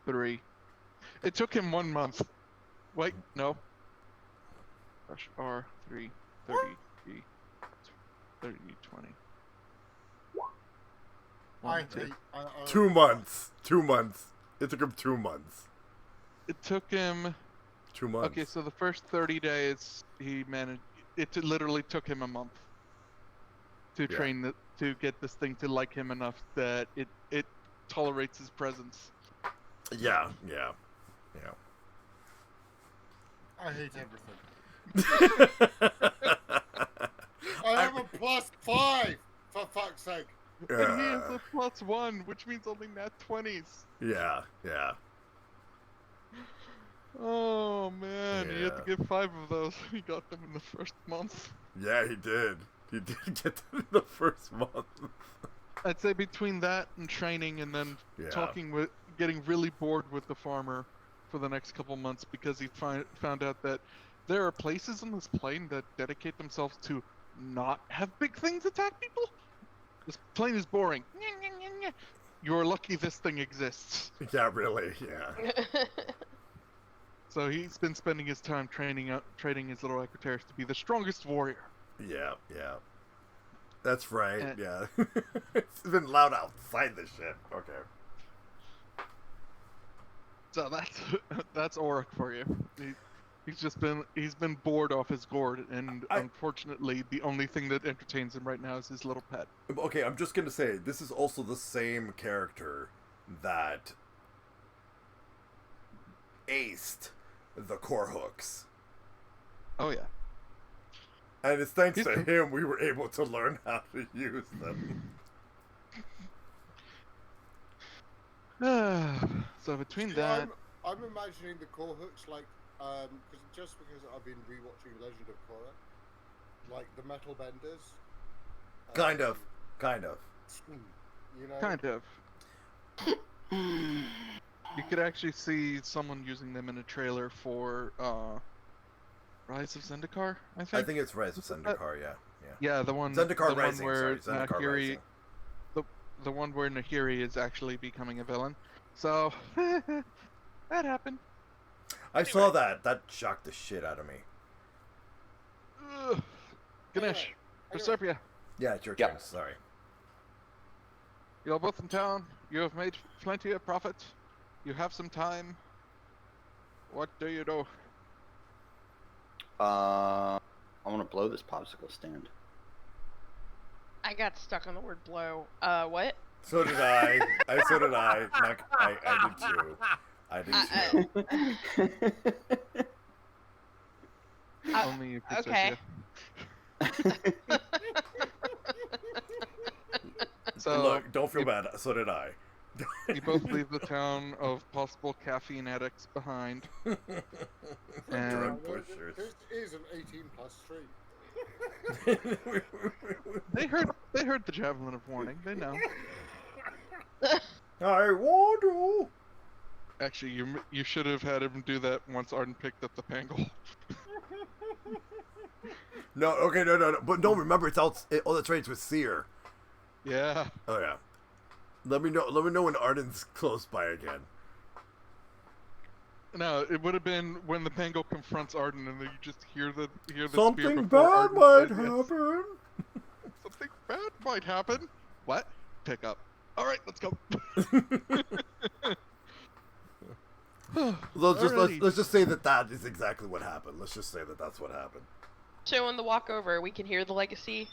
3. It took him 1 month. Wait, no. Rush R 3 30 D 30 20.
I
1, 2.
hate...
2 months. 2 months. It took him 2 months.
It took him.
2 months.
Okay, so the first 30 days he managed. It literally took him a month to train to get this thing to like him enough that it tolerates his presence.
Yeah.
I hate everything. I have a +5, for fuck's sake.
And he has a +1, which means only nat 20s.
Yeah.
Oh man, you had to
Yeah.
get 5 of those. He got them in the first month.
Yeah, he did. He did get them in the first month.
I'd say between that and training and then getting really bored with the farmer for the next couple months because he found out that there are places on this plane that dedicate themselves to not have big things attack people. This plane is boring. You're lucky this thing exists.
Yeah, really. Yeah.
So he's been spending his time training his little Ecoterrus to be the strongest warrior.
Yeah. That's right. Yeah. It's been loud outside the ship. Okay.
So that's Auric for you. He's been bored off his gourd, and unfortunately, the only thing that entertains him right now is his little pet.
Okay, I'm just gonna say this is also the same character that aced the core hooks,
Oh yeah.
and it's thanks to him we were able to learn how to use them.
So between
See,
that,
I'm imagining the core hooks like, just because I've been rewatching Legend of Korra, like the metal benders.
Kind of.
You know.
kind of. You could actually see someone using them in a trailer for Rise of Zendikar, I think.
I think it's Rise of Zendikar, yeah.
Yeah, the one.
Zendikar
the
Rising,
one where
sorry. Zendikar
Nahiri,
Rising.
the one where Nahiri is actually becoming a villain. So that happened.
I saw that. That shocked the shit out of me.
Ugh. Ganesh, Proserpia,
Yeah, it's your
Yep.
turn. Sorry.
you're both in town. You have made plenty of profit. You have some time. What do you do?
I want to blow this popsicle stand.
I got stuck on the word blow. What?
So did I. So did I. I did too. I did too.
Only you, Proserpia.
Okay.
So
Look, don't feel bad. So did I.
you both leave the town of possible caffeine addicts behind. And-
Drug pushers.
This is an 18+ street.
They heard the javelin of warning. They know.
I want to.
Actually, you should have had him do that once Arden picked up the pangle.
No, okay, no. But no, remember, it's out. Oh, that's right. It's with Seer.
Yeah.
Oh yeah. Let me know when Arden's close by again.
No, it would have been when the pangle confronts Arden, and then you just hear the spear
Something
before
bad
Arden
might
says yes.
happen.
Something bad might happen. What? Pick up. All right, let's go.
Let's just say that is exactly what happened. Let's just say that that's what happened.
So on the walk over, we can hear the legacy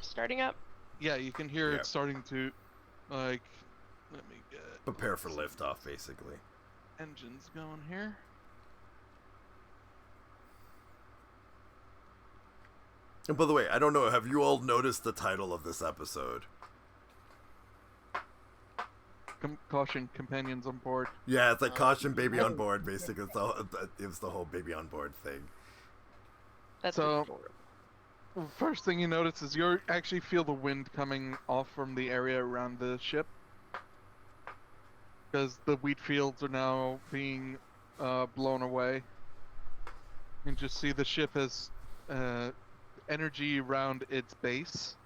starting up.
Yeah, you can hear
Yeah.
it starting to, like, let me get
Prepare for liftoff, basically.
engines going here.
And by the way, I don't know, have you all noticed the title of this episode?
Caution, companions on board.
Yeah, it's like caution, baby on board, basically. It was the whole baby on board thing.
That's
So-
adorable.
First thing you notice is you actually feel the wind coming off from the area around the ship. Because the wheat fields are now being blown away. You can just see the ship has energy around its base.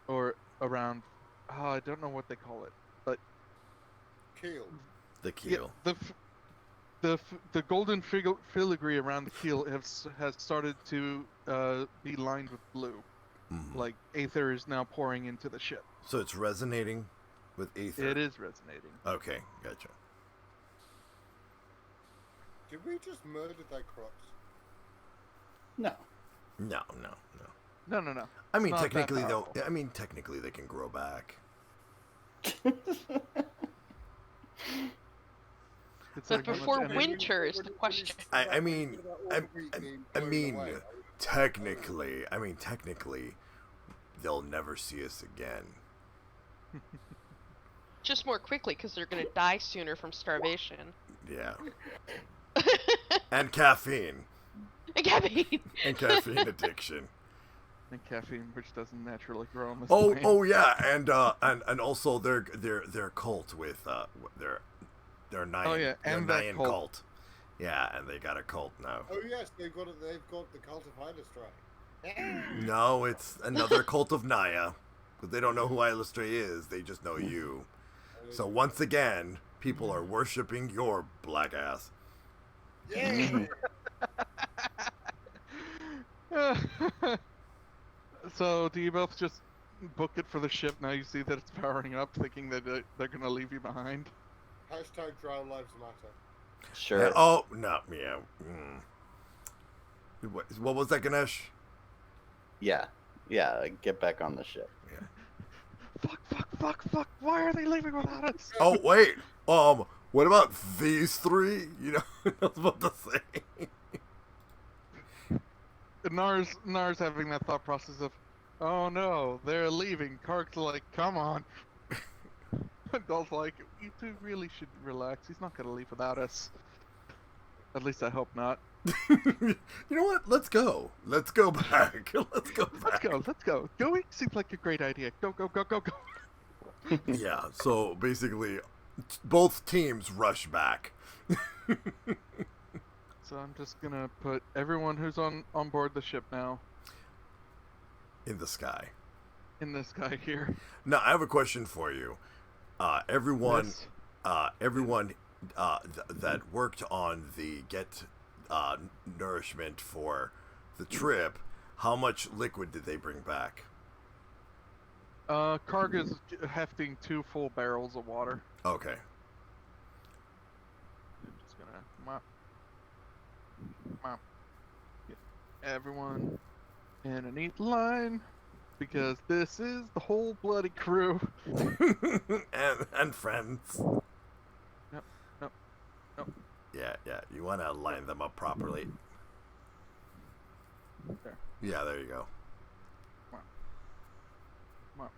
Or around... I don't know what they call it. But
Keel.
The keel.
the golden filigree around the keel has started to be lined with blue.
Mhm.
Like aether is now pouring into the ship.
So it's resonating with aether.
It is resonating.
Okay, gotcha.
Did we just murder their crops?
No.
No.
No.
I mean,
not that
technically, though.
powerful.
I mean, technically, they can grow back.
It's
But
like how much
before
energy-
winter is the question.
I mean, technically, they'll never see us again.
Just more quickly, because they're gonna die sooner from starvation.
Yeah. And caffeine.
And caffeine.
And caffeine addiction.
And caffeine, which doesn't naturally grow on this
Oh,
plane.
oh yeah, and also their cult with their Naia,
Oh, yeah,
their
and that
Naian
cult.
cult. Yeah, and they got a cult now.
Oh yes, they've got the cult of Hydrastray.
No, it's another cult of Naia, but they don't know who Hydrastray is. They just know you. So once again, people are worshiping your black ass.
Yeah.
So, do you both just book it for the ship now you see that it's powering up, thinking that they're gonna leave you behind?
Hashtag Drown Lives Matter.
Sure.
Oh no, yeah. What was that, Ganesh?
Yeah. Get back on the ship.
Fuck! Why are they leaving without us?
Oh wait, what about these three? You know, I was about to say.
Gnar's having that thought process of, oh no, they're leaving. Kark's like, come on. Dolph's like, you two really should relax. He's not gonna leave without us. At least I hope not.
You know what? Let's go. Let's go back. Let's go back.
Let's go. Going seems like a great idea. Go.
Yeah. So basically, both teams rush back.
So So I'm just gonna put everyone who's on board the ship now
In the sky.
in this guy here.
Now, I have a question for you. Everyone,
Yes.
everyone that worked on the get nourishment for the trip, how much liquid did they bring back?
Karga's hefting 2 full barrels of water.
Okay.
I'm just gonna mop. Get everyone in a neat line because this is the whole bloody crew.
and friends.
Yep.
Yeah. You want to line them up properly.
There.
Yeah, there you go.
Come on.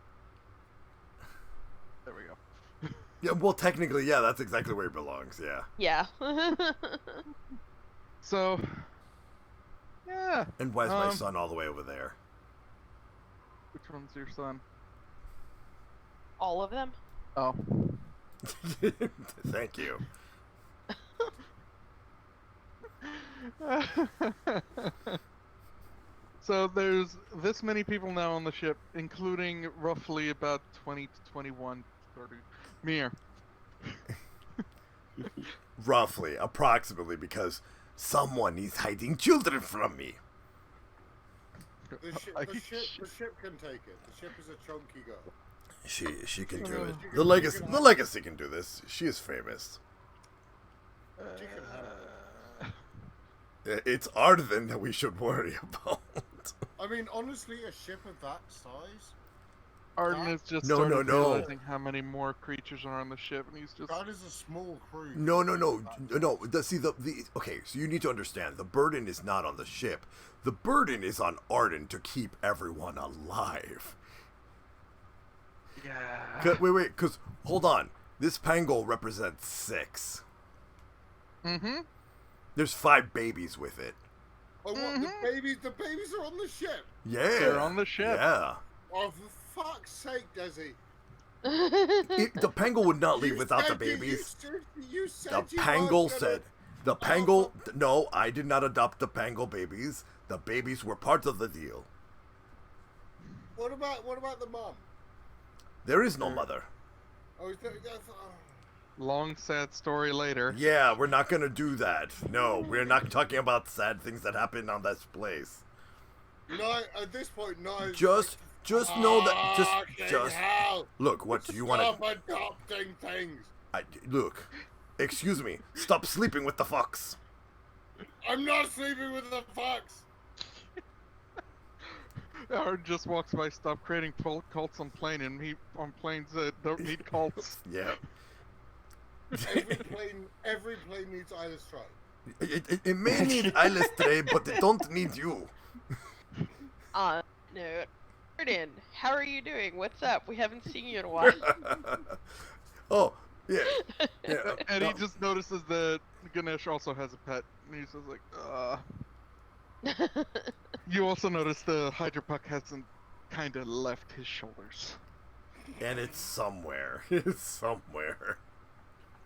There we go.
Yeah, well, technically, yeah, that's exactly where he belongs. Yeah.
Yeah.
So, yeah.
And why is my son all the way over there?
Which one's your son?
All of them?
Oh.
Thank you.
So there's this many people now on the ship, including roughly about 20 to 21, 30. Mir.
Roughly, approximately, because someone is hiding children from me.
The ship can take it. The ship is a chunky girl.
She can do it. The legacy can do this. She is famous.
She can handle it.
It's Arden that we should worry about.
I mean, honestly, a ship of that size,
Arden is just
No,
started
no.
realizing how many more creatures are on the ship, and he's just...
that is a small crew.
No. See, okay, so you need to understand, the burden is not on the ship. The burden is on Arden to keep everyone alive.
Yeah.
Wait, because, hold on. This Pangol represents 6.
Mm-hmm.
There's 5 babies with it.
Oh, what? The babies are on the ship.
Yeah.
They're on the ship.
Yeah.
Oh, for fuck's sake, Desi.
The Pangol would not leave
You
without the
said
babies.
You said
The
you
Pangol
weren't
said.
gonna-
The Pangol. No, I did not adopt the Pangol babies. The babies were part of the deal.
What about the mom?
There is no mother.
Oh, is there,
Long, sad story later.
Yeah, we're not gonna do that. No, we're not talking about sad things that happen on this place.
no, at this point, no.
Just know that.
Fucking
Just
hell.
look. What do you want
Stop
to?
adopting things.
Look. Excuse me. Stop sleeping with the fox.
I'm not sleeping with the fox.
Arden just walks by, stop creating cults on plane, and on planes that don't need cults.
Yeah.
Every plane needs Isla Stray.
It may need eyeless tray, but it don't need you.
No. Arden, how are you doing? What's up? We haven't seen you in a while.
Oh, yeah.
And he just notices that Ganesh also has a pet, and he's just like, You also notice the Hydra Puck hasn't kind of left his shoulders.
And it's somewhere. It's somewhere.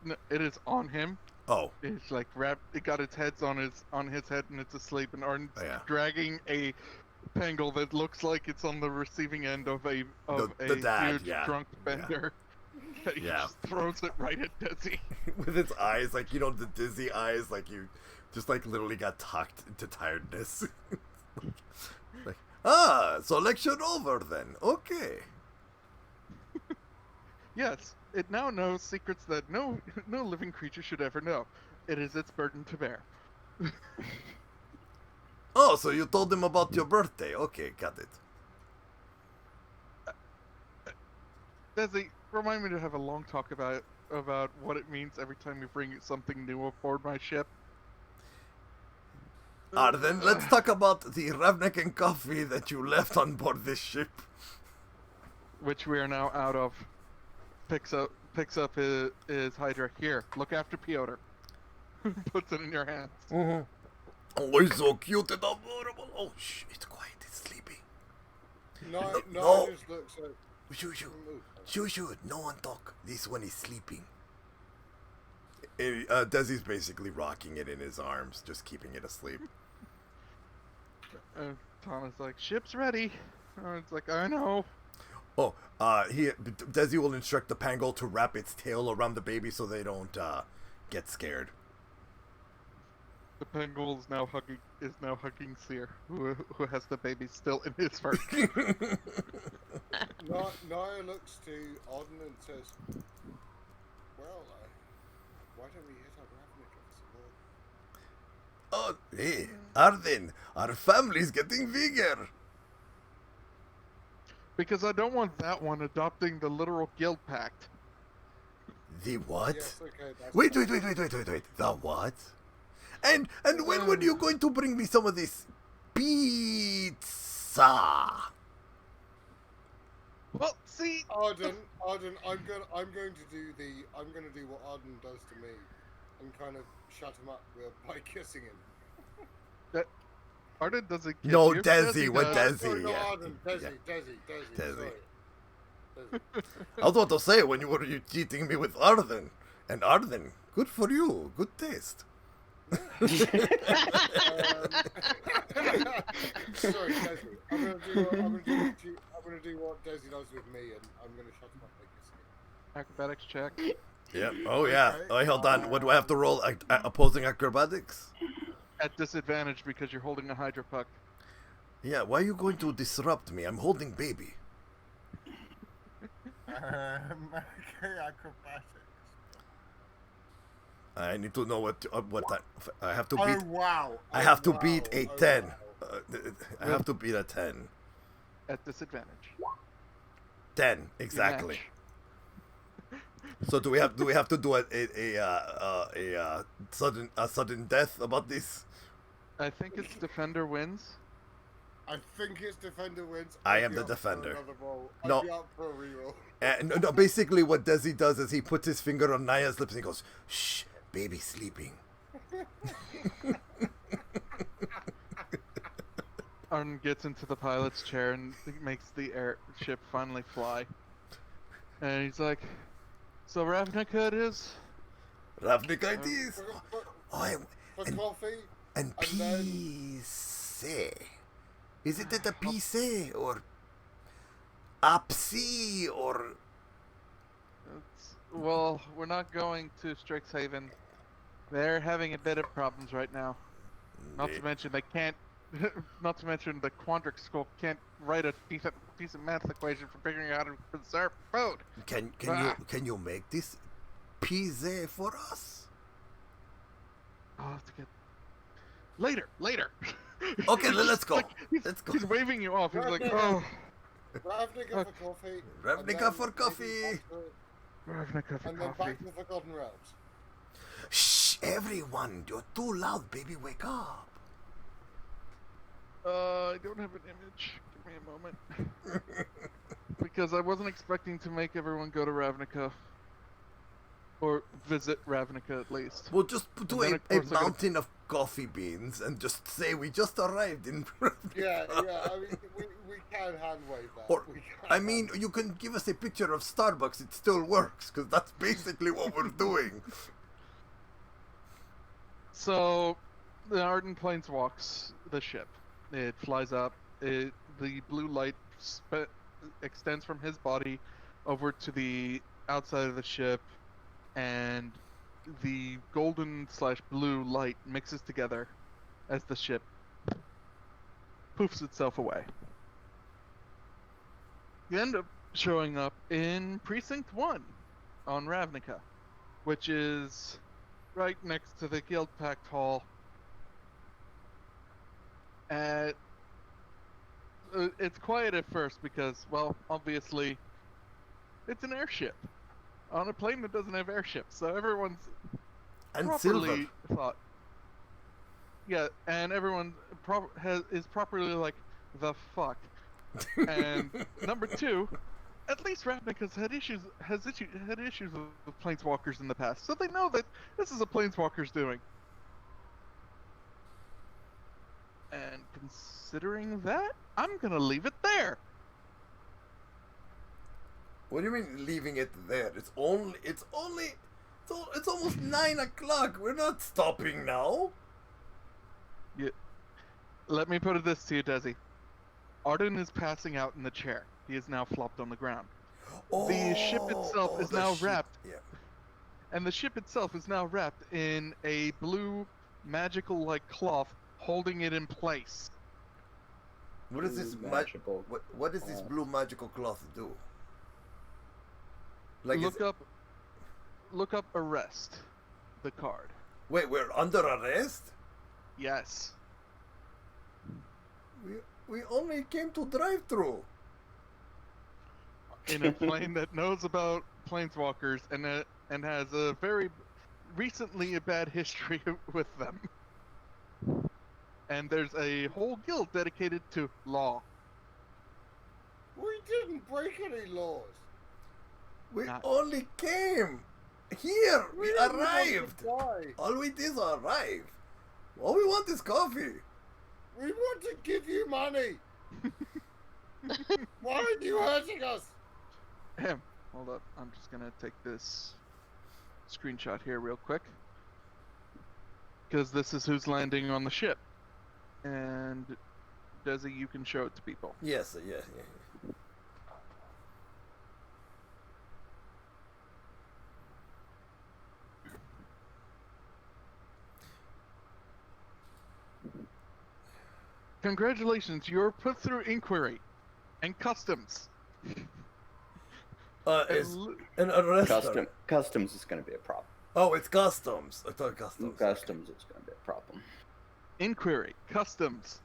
No, it is on him.
Oh.
It's like wrapped. It got its head on his head, and it's asleep. And Arden's dragging a Pangol that looks like it's on the receiving end of a
The dad,
huge
yeah.
drunk bender. He just throws it right at Desi.
With its eyes, like, you know, the dizzy eyes, like you just, like, literally got talked into tiredness. Like, so lecture over then. Okay.
Yes, it now knows secrets that no living creature should ever know. It is its burden to bear.
Oh, so you told him about your birthday. Okay, got it.
Desi, remind me to have a long talk about what it means every time you bring something new aboard my ship.
Arden, let's talk about the Ravnik and coffee that you left on board this ship.
Which we are now out of. Picks up his Hydra. Here, look after Piotr. Puts it in your hands.
Mm-hmm. Oh, he's so cute and adorable. Oh, shh, it's quiet, it's sleeping.
No. Just looks like...
Shoo, no one talk. This one is sleeping. Desi's basically rocking it in his arms, just keeping it asleep.
Tom is like, ship's ready. It's like, I know.
Oh, Desi will instruct the pangol to wrap its tail around the baby so they don't get scared.
The pangol is now hugging Seer, who has the baby still in his fur.
Naia looks to Arden and says, "Well, why don't we hit up Ravnica for some more?"
Oh, hey, Arden, our family's getting bigger.
Because I don't want that one adopting the literal guild pact.
The what?
Yes, okay, that's
Wait.
fine.
The what? And when were you going to bring me some of this pizza?
Well, see,
Arden, I'm going to do what Arden does to me, and kind of shut him up by kissing him.
Arden doesn't kiss
No,
you.
Desi, with
does.
Desi.
Sorry, not
Yeah.
Arden, Desi.
Desi.
Sorry.
I was about to say when you were cheating me with Arden, and Arden, good for you, good taste.
Sorry, Desi. I'm gonna do what Desi does with me, and I'm gonna shut him up by kissing him.
Acrobatics check.
Yep. Oh yeah.
Okay.
Oh, hold on. What do I have to roll? Opposing acrobatics?
At disadvantage because you're holding a Hydra puck.
Yeah. Why are you going to disrupt me? I'm holding baby.
Okay, acrobatics.
I need to know what I have to
Oh
beat.
wow!
I have to
wow.
beat a
Oh,
10.
wow.
I have to beat a 10.
At disadvantage.
10 exactly. So do we have to do a sudden death about this?
I think it's defender wins.
I think it's defender wins.
I
I'd
am
be
the
up for
defender.
another roll.
No.
I'd be up for a reroll.
No, basically what Desi does is he puts his finger on Naia's lips and he goes, "Shh, baby's sleeping."
Arden gets into the pilot's chair and makes the airship finally fly. And he's like, "So Ravnica it is?"
Ravnica it is. Oh,
For
and
coffee.
and
And then-
PC. Is it a PC or Apsi or?
Well, we're not going to Strixhaven. They're having a bit of problems right now. Not to mention they can't. Not to mention the Quandrix Skull can't write a decent math equation for figuring out how to preserve food.
Can you make this PC for us?
I'll have to get later.
Okay, let's go.
He's,
Let's go.
He's waving you off. He's like, "Oh,
Ravnica for coffee.
Ravnica
and then
for
maybe
coffee.
back to-
Ravnica for
And then
coffee."
back to the Forgotten Realms.
Shh, everyone! You're too loud, baby. Wake up.
I don't have an image. Give me a moment. Because I wasn't expecting to make everyone go to Ravnica. Or visit Ravnica at least.
We'll just do
And then,
a
of course, I gotta-
mountain of coffee beans and just say we just arrived in Ravnica.
Yeah. I mean, we can hand wave that.
Or,
We can
I mean, you can give us a picture of Starbucks. It still works because that's basically what we're doing.
So, the Arden planeswalks the ship. It flies up. The blue light extends from his body over to the outside of the ship, and the golden/blue light mixes together as the ship poofs itself away. You end up showing up in Precinct 1 on Ravnica, which is right next to the Guild Pact Hall. It's quiet at first because, well, obviously, it's an airship on a plane that doesn't have airships, so everyone's
And
properly
silver.
thought. Yeah, and everyone is properly like, the fuck. And number two, at least Ravnica's had issues with planeswalkers in the past, so they know that this is a planeswalker's doing. And considering that, I'm gonna leave it there.
What do you mean leaving it there? It's only It's almost 9 o'clock. We're not stopping now.
Let me put it this to you, Desi. Arden is passing out in the chair. He is now flopped on the ground. The ship itself is now wrapped.
Yeah.
And the ship itself is now wrapped in a blue magical-like cloth holding it in place.
What is this
magical?
What does this blue magical cloth do? Like
Look up arrest. The card.
Wait, we're under arrest?
Yes.
We only came to drive through.
In a plane that knows about planeswalkers and has a very recently a bad history with them. And there's a whole guild dedicated to law.
We didn't break any laws.
We
Not-
only came here. We
didn't want to
arrived.
die.
All we did is arrive. All we want is coffee.
We want to give you money. Why are you hurting us?
Ahem. Hold up. I'm just gonna take this screenshot here real quick. Because this is who's landing on the ship. And Desi, you can show it to people.
Yes, yeah.
Congratulations, you're put through inquiry and customs.
Is an arrest.
Customs is going to be a problem.
Oh, it's customs. I thought customs.
Customs is going to be a problem.
Inquiry, customs,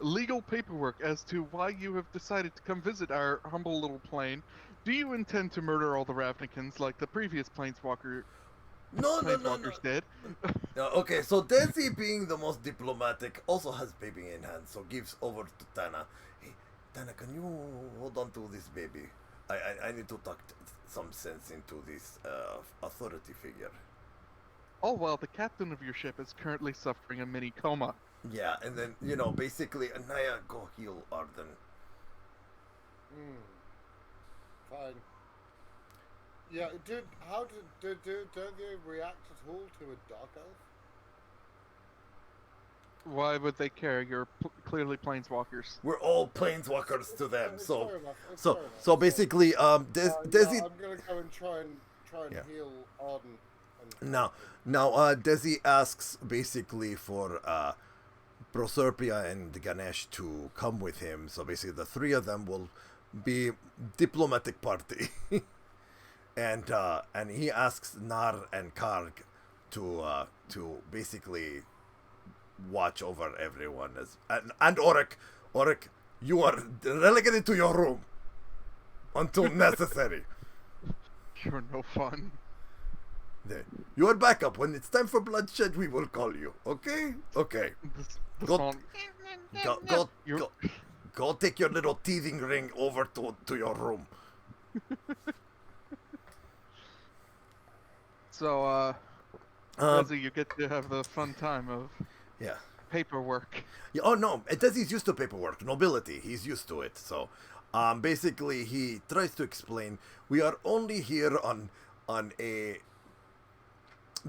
legal paperwork as to why you have decided to come visit our humble little plane. Do you intend to murder all the Ravnikins like the previous planeswalkers
No.
did?
Okay, so Desi, being the most diplomatic, also has baby in hand, so gives over to Tana. Hey, Tana, can you hold on to this baby? I need to talk some sense into this authority figure.
Oh well, the captain of your ship is currently suffering a mini coma.
Yeah, and then, basically, Naia, go heal Arden.
Fine. Yeah, don't they react at all to a dark elf?
Why would they care? You're clearly planeswalkers.
We're all planeswalkers to them,
It's
so
fair enough, it's
so
fair enough.
so basically, Desi.
Yeah, I'm gonna go and try and
Yeah.
heal Arden. And
Now, Desi asks basically for Proserpia and Ganesh to come with him. So basically, the three of them will be diplomatic party, and he asks Gnar and Karg to basically watch over everyone and Oric. Oric, you are relegated to your room until necessary.
You're no fun.
There. Your backup. When it's time for bloodshed, we will call you. Okay? Okay.
The
Go-
song.
Go take your little teething ring over to your room.
So, Desi, you get to have the fun time of
Yeah.
paperwork.
Yeah. Oh no, Desi's used to paperwork, nobility. He's used to it. So, basically, he tries to explain we are only here on a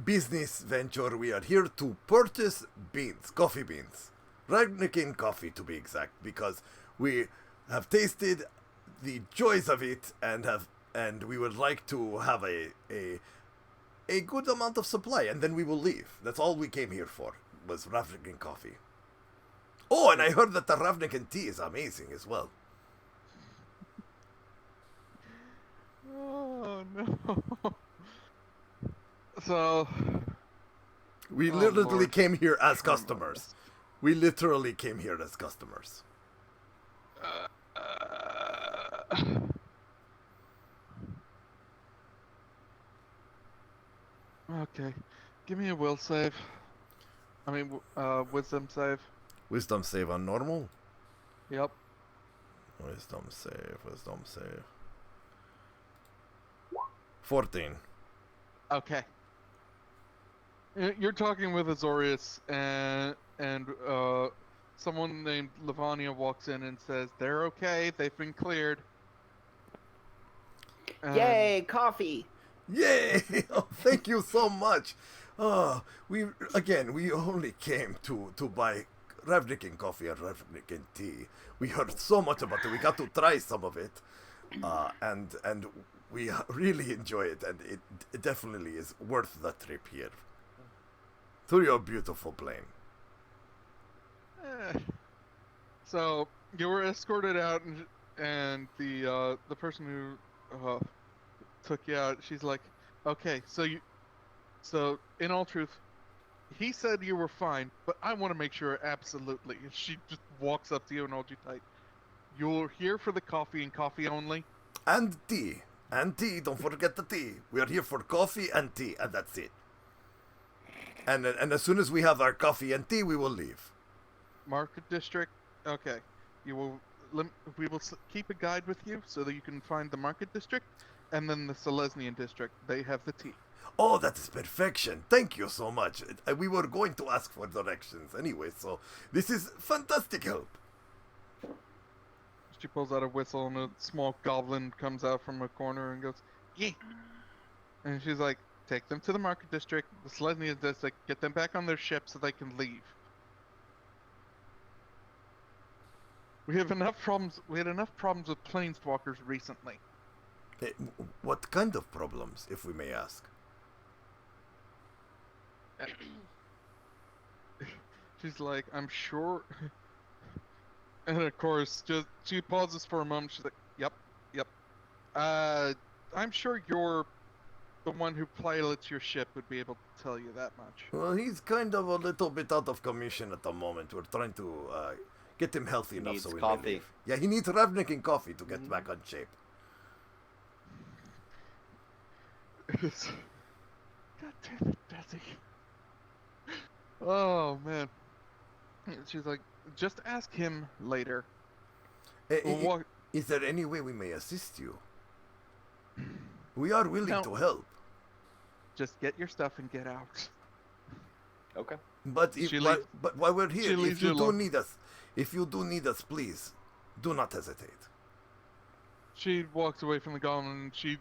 business venture. We are here to purchase beans, coffee beans, Ravnikin coffee to be exact, because we have tasted the joys of it and we would like to have a good amount of supply, and then we will leave. That's all we came here for, was Ravnikin coffee. Oh, and I heard that the Ravnikin tea is amazing as well.
Oh no. So,
We
Oh,
literally
Lord.
came here as customers. We literally came here as customers.
Okay, give me a will save. I mean, wisdom save.
Wisdom save on normal.
Yep.
Wisdom save. 14.
Okay. You're talking with Azorius, and someone named Lavania walks in and says they're okay. They've been cleared. And
Yay, coffee!
Yay! Oh, thank you so much. We only came to buy Ravnikin coffee and Ravnikin tea. We heard so much about it. We got to try some of it, and we really enjoy it. And it definitely is worth the trip here to your beautiful plane.
So you were escorted out, and the person who took you out, she's like, okay, so in all truth, he said you were fine, but I want to make sure absolutely. And she just walks up to you and holds you tight. You're here for the coffee and coffee only.
And tea. And tea, don't forget the tea. We are here for coffee and tea, and that's it. And as soon as we have our coffee and tea, we will leave.
Market district. Okay, we will keep a guide with you so that you can find the market district, and then the Selesnian district. They have the tea.
Oh, that is perfection. Thank you so much. We were going to ask for directions anyway, so this is fantastic help.
She pulls out a whistle, and a small goblin comes out from a corner and goes, "Yeah." And she's like, "Take them to the market district, the Selesnian district, get them back on their ship so they can leave. We had enough problems with Planeswalkers recently."
What kind of problems, if we may ask?
She's like, "I'm sure." And of course, she pauses for a moment. She's like, "Yep. I'm sure you're the one who pilots your ship would be able to tell you that much."
Well, he's kind of a little bit out of commission at the moment. We're trying to get him healthy enough so we may leave. Yeah, he needs Ravnikin coffee to get back on shape.
God damn it, Desi. Oh, man. She's like, "Just ask him later."
Is there any way we may assist you? We are willing to help.
Just get your stuff and get out.
Okay.
But while we're here, if you do need us, please do not hesitate.
She walks away from the goblin, and she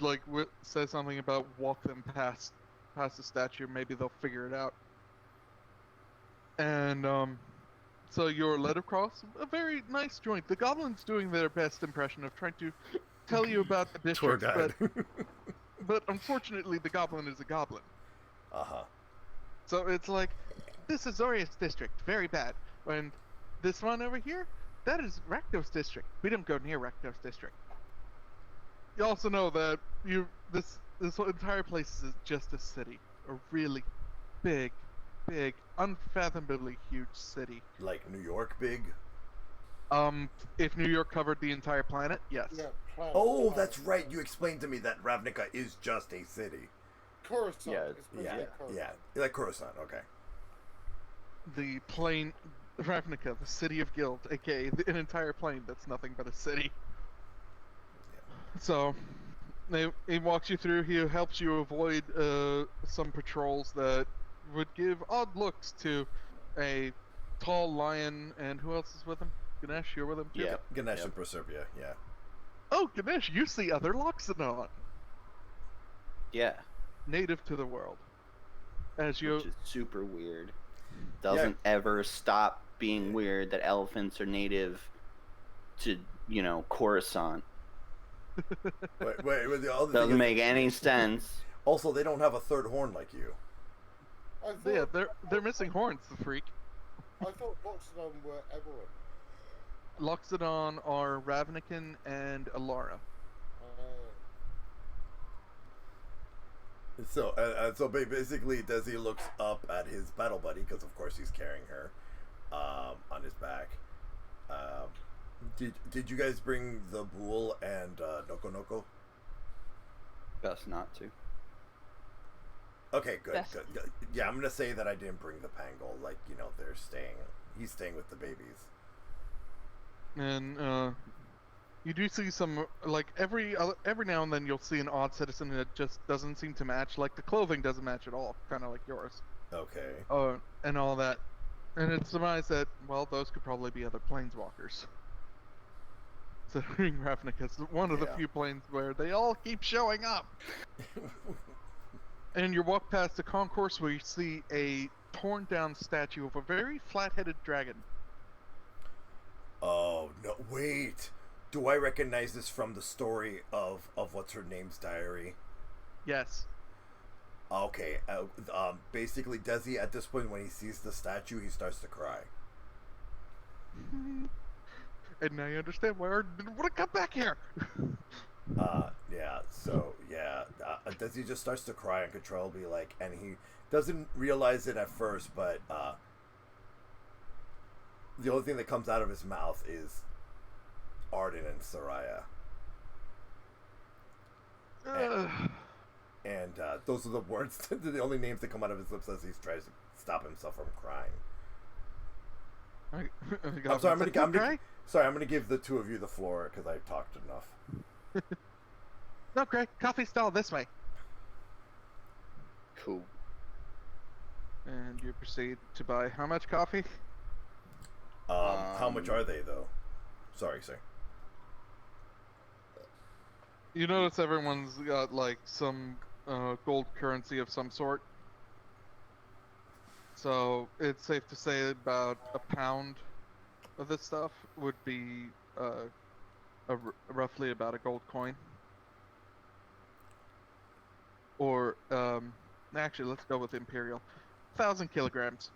says something about walk them past the statue. Maybe they'll figure it out. And so you're led across a very nice joint. The goblin's doing their best impression of trying to tell you about the district,
Tour guide.
but unfortunately the goblin is a goblin.
Uh-huh.
So it's like, this is Zorius district, very bad. And this one over here, that is Rakdos district. We don't go near Rakdos district. You also know that this entire place is just a city, a really big, unfathomably huge city.
Like New York big?
If New York covered the entire planet, yes.
Yeah,
Oh, that's right. You explained to me that Ravnica is just a city.
Coruscant.
Yeah,
Yeah, like Coruscant. Okay.
The plane, Ravnica, the city of guilt, aka an entire plane that's nothing but a city. So, he walks you through. He helps you avoid some patrols that would give odd looks to a tall lion. And who else is with him? Ganesh, you're with him too?
Yeah.
Ganesh and Proserpia. Yeah.
Oh, Ganesh, you see other Loxodon,
Yeah.
native to the world.
Which is super weird. Doesn't ever stop being weird that elephants are native to, Coruscant.
Wait,
Doesn't make any sense.
Also, they don't have a third horn like you.
Yeah, they're missing horns, the freak.
I thought Loxodon were Eberron.
Loxodon are Ravnikin and Alara.
So basically, Desi looks up at his battle buddy because, of course, he's carrying her on his back. Did you guys bring the Bull and Noko Noko?
Best not to.
Okay, good.
Best.
Good. Yeah, I'm gonna say that I didn't bring the Pangle. He's staying with the babies.
And you do see some, every now and then you'll see an odd citizen that just doesn't seem to match. Like the clothing doesn't match at all, kind of like yours.
Okay.
And all that. And it's surmised that, well, those could probably be other planeswalkers. considering Ravnica's one of the
Yeah.
few planes where they all keep showing up. And you walk past the concourse where you see a torn down statue of a very flat-headed dragon.
Oh no! Wait, do I recognize this from the story of what's her name's diary?
Yes.
Okay, basically Desi at this point when he sees the statue he starts to cry.
And now you understand why Arden didn't want to come back here.
Desi just starts to cry uncontrollably, like, and he doesn't realize it at first, but the only thing that comes out of his mouth is Arden and Soraya. And those are the words, the only names that come out of his lips as he tries to stop himself from crying. I'm sorry, I'm gonna give the two of you the floor because I talked enough.
No, Greg, coffee stall this way.
Cool.
And you proceed to buy how much coffee?
How much are they though? Sorry.
You notice everyone's got like some gold currency of some sort. So it's safe to say about a pound of this stuff would be roughly about a gold coin. Or actually, let's go with imperial. 1,000 kilograms.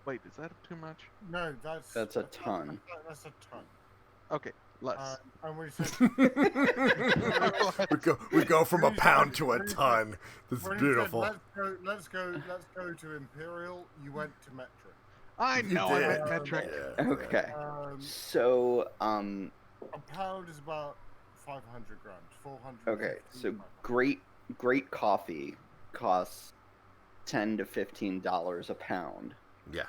Wait, is that too much?
No,
That's a ton.
That's a ton.
Okay, less.
And we said
we go from a pound to a ton. That's
when he said,
beautiful.
let's go to imperial. You went to metric.
I
You
know I
did.
meant metric.
Yeah.
Okay.
A pound is about 500 grams. 400.
Okay, so great coffee costs $10 to $15 a pound,
Yeah.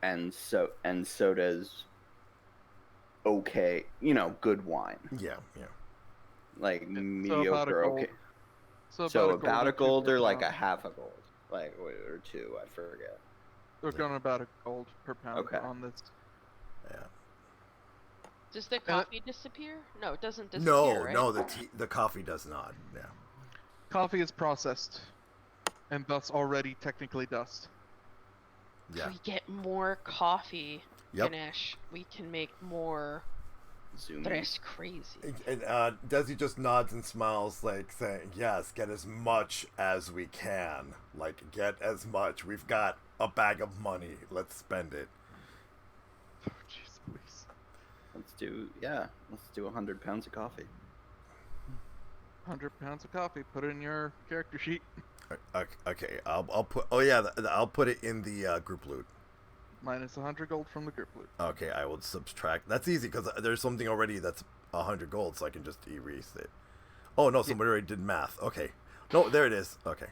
and so does good wine,
Yeah.
like
about a
mediocre.
gold.
Okay,
So
so
about
about a
or two
gold
per
or like a
pound.
half a gold, or two, I forget.
We're going about a gold per pound
Okay.
on this.
Yeah.
Does the coffee disappear? No, it doesn't disappear,
No,
right?
no, the coffee does not. Yeah.
Coffee is processed, and thus already technically dust.
Yeah.
If we get more coffee,
Yep.
Ganesh, we can make more
Zoom.
dress crazy.
And Desi just nods and smiles, like saying, "Yes, get as much as we can. Like, get as much. We've got a bag of money. Let's spend it."
Oh, jeez Louise.
Let's do 100 pounds of coffee.
100 pounds of coffee. Put it in your character sheet.
Okay, I'll put. Oh yeah, I'll put it in the group loot.
Minus 100 gold from the group loot.
Okay, I will subtract. That's easy because there's something already that's 100 gold, so I can just erase it. Oh no, somebody already did math. Okay, no, there it is. Okay,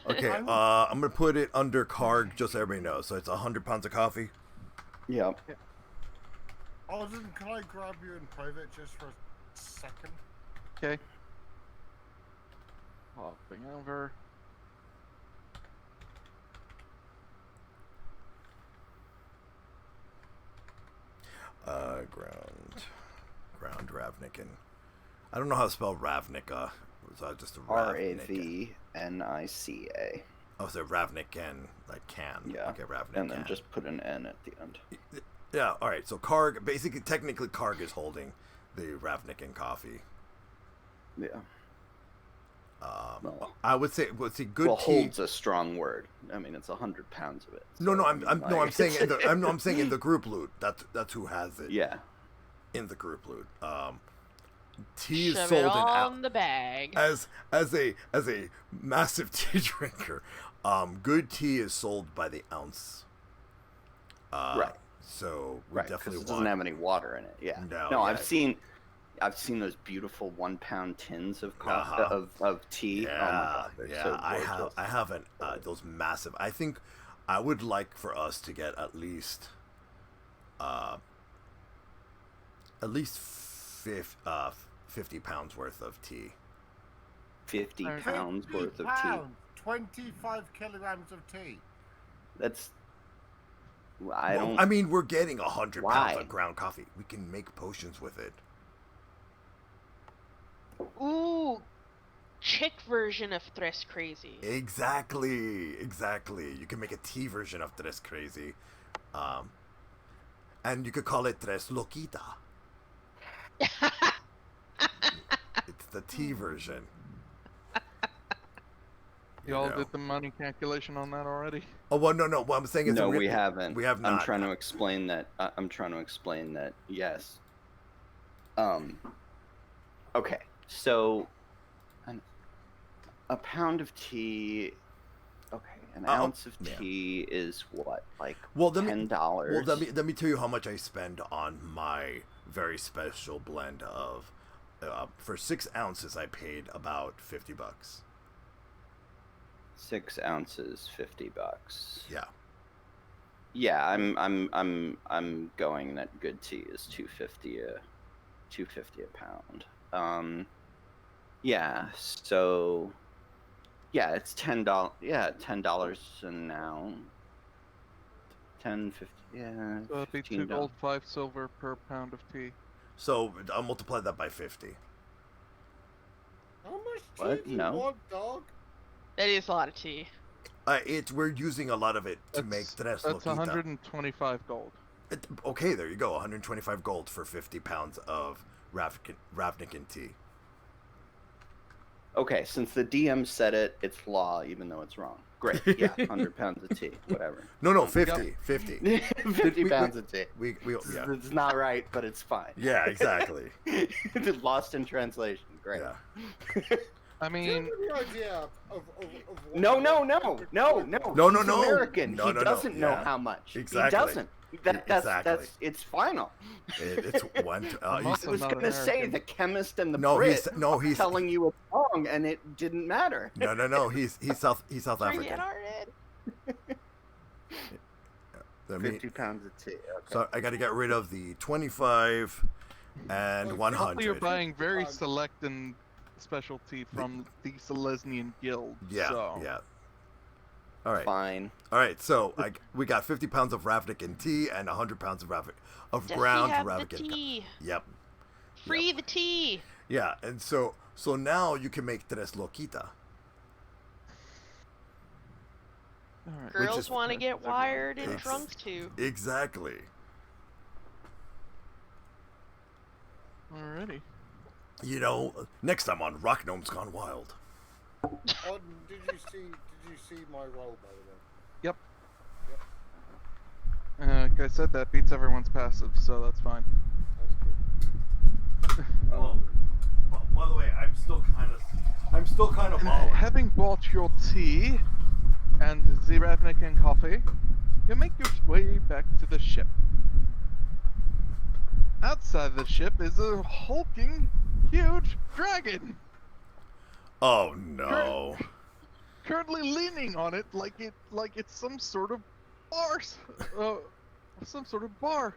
okay. I'm gonna put it under Karg, just so everybody knows. So it's 100 pounds of coffee.
Yep.
Arden, can I grab you in private just for a second?
Okay. Hopping over.
Ground Ravnican. I don't know how to spell Ravnica. Was I just a
Ravnica.
Oh, so Ravnican, like can.
Yeah.
Okay, Ravnican.
And then just put an N at the end.
Yeah. All right. So Karg, basically, technically, Karg is holding the Ravnican coffee.
Yeah. Well,
I would say, good
well,
tea.
hold's a strong word. I mean, it's 100 pounds of it.
No,
so,
I'm saying in the I'm saying in the group loot. That's who has it.
Yeah.
In the group loot. Tea is
Shove
sold
it
in
all in the bag.
as a massive tea drinker. Good tea is sold by the ounce.
Right.
So we
Right, because
definitely
it doesn't have any water in it. Yeah.
No,
No,
yeah.
I've seen those beautiful 1 pound tins of
Uh-huh.
of tea.
Yeah,
Oh my god, they're
yeah.
so
I
gorgeous.
haven't those massive. I think I would like for us to get at least 50 pounds worth of tea.
50
50
pounds worth of tea.
Pounds, 25 kilograms of tea.
That's I don't.
I mean, we're getting 100 pounds
Why?
of ground coffee. We can make potions with it.
Ooh, chick version of Tres Crazy.
Exactly. You can make a tea version of Tres Crazy. And you could call it Tres Loquita. It's the tea version.
Y'all
know.
did the money calculation on that already?
Oh, well, no. What I'm saying is...
No, we haven't.
We have not.
I'm trying to explain that. Yes. Okay, so... a pound of tea... Okay, an ounce of tea is what? Like $10?
Well, let me tell you how much I spend on my very special blend of... for 6 ounces, I paid about $50.
6 ounces, $50.
Yeah.
Yeah, I'm going that good tea is $2.50 a pound. Yeah, so yeah, it's $10. Yeah, $10 an ounce. 10, 50, yeah.
So it'd be 2 gold, 5 silver per pound of tea.
So I'll multiply that by 50.
How much
What?
tea do you
No.
want, dog?
That is a lot of tea.
We're using a lot of it to make Tres
That's
Loquita.
125 gold.
Okay, there you go. 125 gold for 50 pounds of Ravnican tea.
Okay, since the DM said it, it's law, even though it's wrong. Great. Yeah, 100 pounds of tea, whatever.
No, 50. 50.
50 pounds of tea.
Yeah.
It's not right, but it's fine.
Yeah, exactly.
Lost in translation. Great.
Yeah.
I
Do you have
mean,
any idea of what
No.
No,
He's
no.
American.
No,
he
no.
doesn't know
Yeah.
how much.
Exactly.
He doesn't.
Exactly.
It's final.
It's one.
I'm
I
also
was
not
going to say
American.
the chemist and the
No,
Brit
he's
telling you it's wrong, and it didn't matter.
No. He's South
Bring it,
African.
Arden.
I mean,
50 pounds of tea. Okay.
so I got to get rid of the 25 and
Well,
100.
you're buying very select and specialty from the Silesian Guild.
Yeah,
so.
yeah. All right.
Fine.
All right, so we got 50 pounds of Ravnican tea and 100 pounds of
Does
ground
he have
Ravnican.
the tea?
Yep.
Free the tea.
Yeah, and so now you can make Tres Loquita.
All right.
Which
Girls
is-
want to get wired and
Ex-
drunk too.
Exactly.
Alrighty.
You know, next time on Rock Gnomes Gone Wild.
Arden, did you see my roll, by the way?
Yep. Like I said, that beats everyone's passive, so that's fine.
That's good.
Well, by the way, I'm still kind of
And
bawling.
having bought your tea and the Ravnican coffee, you make your way back to the ship. Outside the ship is a hulking, huge dragon,
Oh no.
currently leaning on it like it's some sort of bar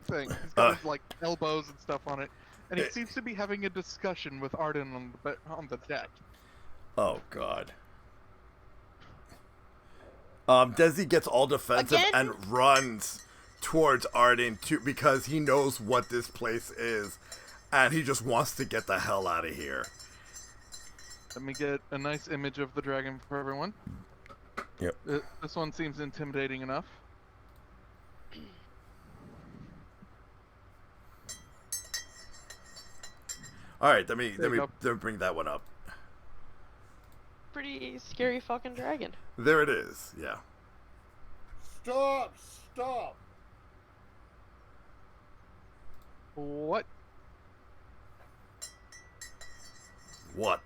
thing. He's got his like elbows and stuff on it, and he seems to be having a discussion with Arden on the deck.
Oh god. Desi gets all defensive
Again?
and runs towards Arden because he knows what this place is, and he just wants to get the hell out of here.
Let me get a nice image of the dragon for everyone.
Yep.
This one seems intimidating enough.
All right, let me
There you
bring that one up.
Pretty scary fucking dragon.
There it is. Yeah.
Stop!
What?
What?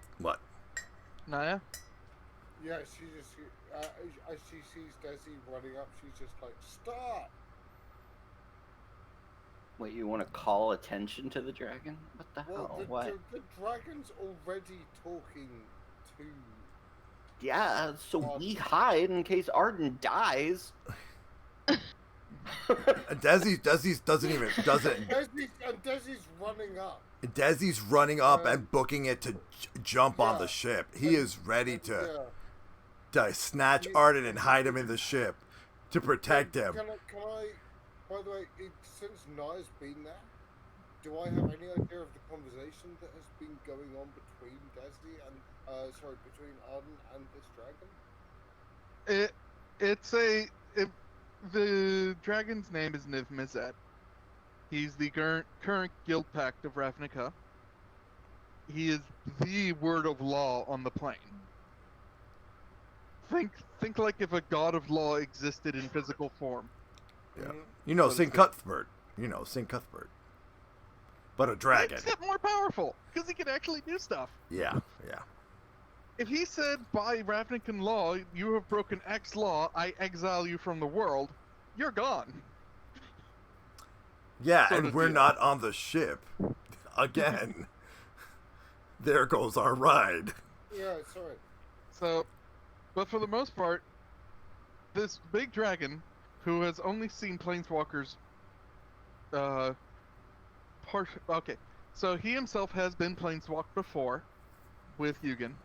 Naia?
Yeah, she just as she sees Desi running up, she's just like, stop!
Wait, you want to call attention to the dragon? What the
Well,
hell? What?
the dragon's already talking to.
Yeah, so we hide in case Arden dies.
Desi's doesn't.
Desi's running up.
Desi's running up and booking it to jump on
Yeah.
the ship. He is ready to
Yeah.
snatch Arden and hide him in the ship to protect him.
Can By the way, since Naia's been there, do I have any idea of the conversation that has been going on between Desi and between Arden and this dragon?
The dragon's name is Niv-Mizzet. He's the current guild pact of Ravnica. He is the word of law on the plane. Think like if a god of law existed in physical form.
Yeah.
So
St. Cuthbert. St. Cuthbert. But a dragon.
Except more powerful, because he can actually do stuff.
Yeah.
If he said, by Ravnican law, you have broken X law, I exile you from the world, you're gone.
Yeah,
Sort
and
of
we're
deal.
not on the ship. Again. There goes our ride.
Yeah, sorry.
So, but for the most part, this big dragon, who has only seen planeswalkers, okay, so he himself has been planeswalked before, with Hugin.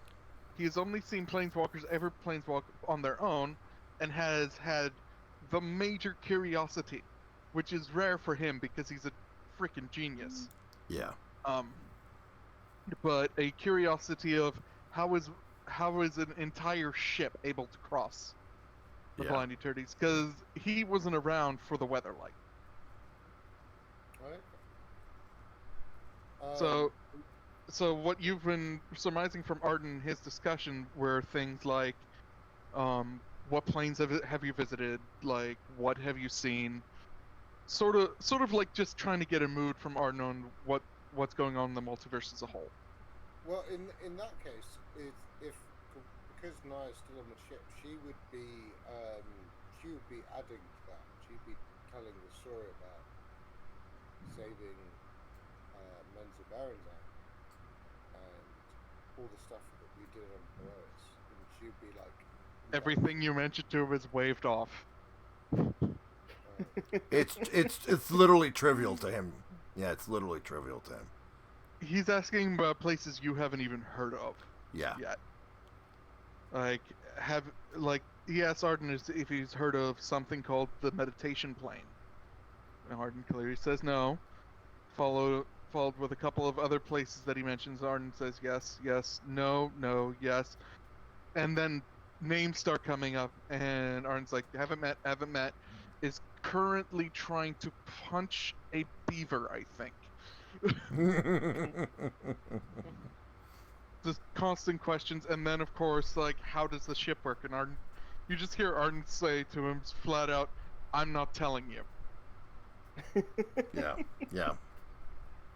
He's only seen planeswalkers ever planeswalk on their own, and has had the major curiosity, which is rare for him because he's a freaking genius.
Yeah.
But a curiosity of how is an entire ship able to cross the
Yeah.
Blind Eternities, because he wasn't around for the Weatherlight.
Right.
So what you've been surmising from Arden in his discussion were things like, what planes have you visited? Like, what have you seen? Sort of like just trying to get a mood from Arden on what's going on in the multiverse as a whole.
Well, in that case, because Naia's still on the ship, she would be adding to that. She'd be telling the story about saving Menza Baronzak and all the stuff that we did on Polaris, and she'd be like,
Everything you mentioned to him is waved off.
It's literally trivial to him. Yeah, it's literally trivial to him.
He's asking about places you haven't even heard of
Yeah.
yet. He asked Arden if he's heard of something called the meditation plane. And Arden clearly says no. Followed with a couple of other places that he mentions. Arden says yes, no, yes. And then names start coming up, and Arden's like, haven't met. Is currently trying to punch a beaver, I think. Just constant questions, and then of course, like, how does the ship work? And Arden, you just hear Arden say to him flat out, "I'm not telling you."
Yeah.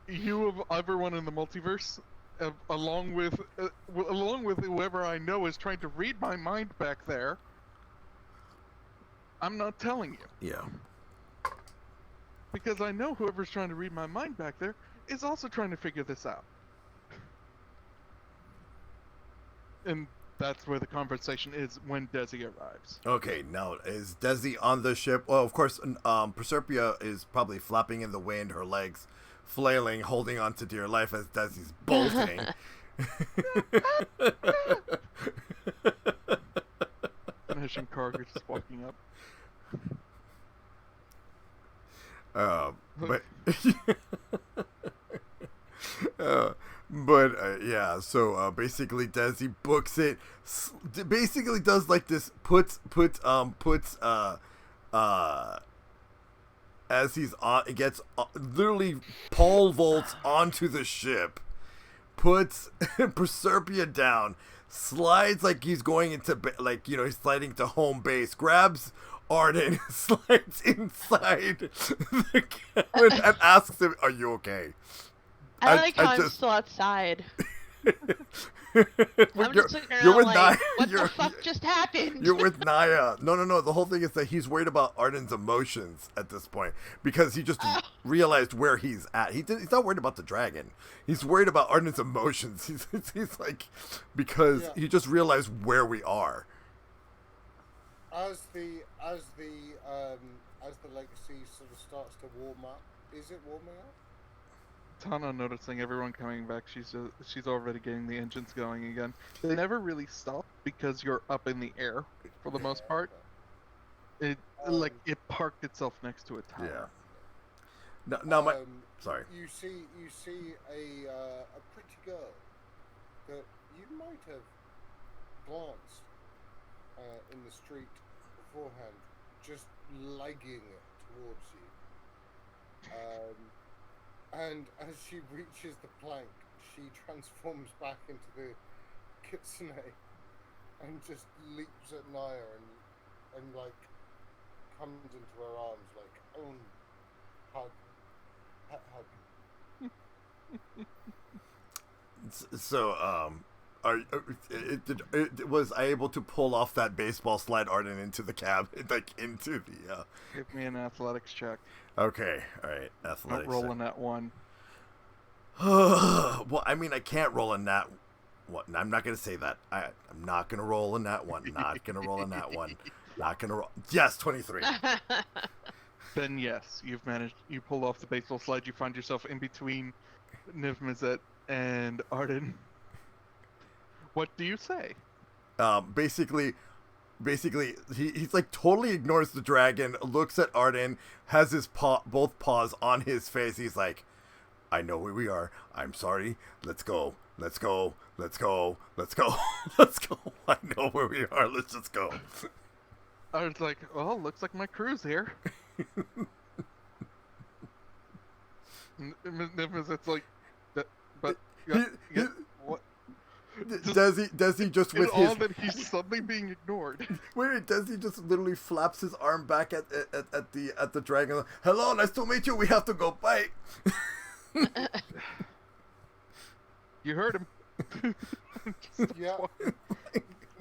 You of everyone in the multiverse, along with whoever I know is trying to read my mind back there. I'm not telling you.
Yeah.
Because I know whoever's trying to read my mind back there is also trying to figure this out. And that's where the conversation is when Desi arrives.
Okay, now is Desi on the ship? Well, of course, Proserpia is probably flapping in the wind, her legs flailing, holding on to dear life as Desi's bolting.
Ganesh and Karga just walking up.
Yeah, so basically Desi books it, basically does like this, puts as he's on, it gets literally pole vaults onto the ship, puts Proserpia down, slides like he's going into, he's sliding to home base, grabs Arden, slides inside the cabin and asks him, "Are you okay?"
I like how I'm still outside. I'm just looking
you're
around
with
like,
Naia.
what the fuck just happened?
You're with Naia. No. The whole thing is that he's worried about Arden's emotions at this point because he just realized where he's at. He's not worried about the dragon. He's worried about Arden's emotions. He's like, because he just realized where we are.
As the legacy sort of starts to warm up, is it warming up?
Tana noticing everyone coming back, she's already getting the engines going again. They never really stop because you're up in the air for the most part. like it parked itself next to a tower.
Yeah. Now my sorry.
You see a pretty girl that you might have glanced in the street beforehand, just legging it towards you. And as she reaches the plank, she transforms back into the kitsune and just leaps at Naia and like comes into her arms like, hug, pet hug.
So, was I able to pull off that baseball slide Arden into the cab, like into the?
Give me an athletics check.
Okay, all right, athletics.
Not rolling that one.
Well, I mean, I can't roll in that. What? I'm not gonna say that. I'm not gonna roll in that one. Not gonna roll in that one. Not gonna roll. Yes, 23.
Then yes, you've managed. You pull off the baseball slide. You find yourself in between Niv-Mizzet and Arden. What do you say?
Basically, he's like totally ignores the dragon, looks at Arden, has his both paws on his face. He's like, I know where we are. I'm sorry. Let's go. Let's go. Let's go. Let's go. Let's go. I know where we are. Let's just go.
I was like, well, looks like my crew's here. It's like, but what?
Desi just with
all
his
that he's suddenly being ignored.
wait, Desi just literally flaps his arm back at the dragon. Hello, nice to meet you. We have to go. Bye.
You heard him.
Yeah.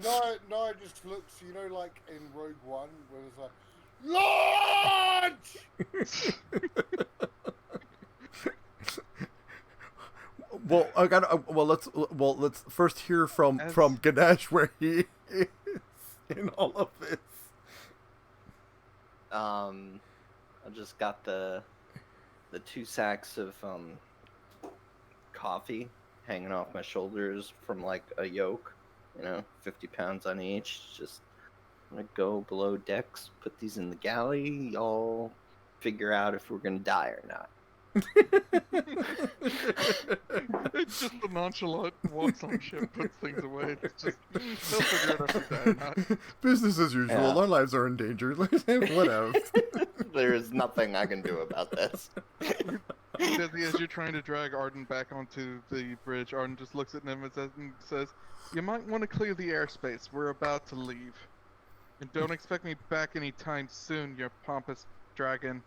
Naia just looks, like in Rogue One, where it's like, launch!
Let's first hear from Ganesh where he is in all of this.
I just got the 2 sacks of coffee hanging off my shoulders from like a yoke, 50 pounds on each. Just I'm gonna go below decks, put these in the galley. Y'all figure out if we're gonna die or not.
It's just the nonchalant walks on ship, puts things away. It's just they'll figure it out if we die or not.
Business as usual.
Yeah.
Our lives are in danger. Whatever.
There is nothing I can do about this.
Desi, as you're trying to drag Arden back onto the bridge, Arden just looks at him and says, "You might want to clear the airspace. We're about to leave. And don't expect me back anytime soon, you pompous dragon."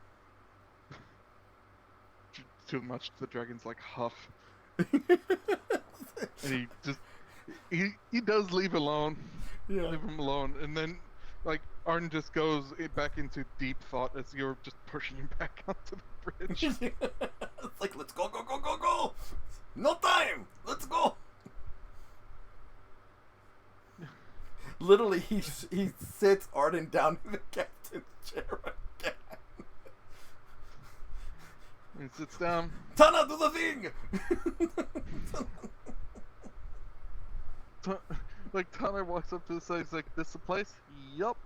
Too much. The dragon's like huff. And he does leave alone.
Yeah.
Leave him alone. And then like Arden just goes back into deep thought as you're just pushing him back onto the bridge.
It's like, let's go, go, go, go, go! No time! Let's go! Literally, he sits Arden down in the captain's chair again.
He sits down.
Tana, do the thing!
Like Tanner walks up to the side, he's like, "This the place?" Yup.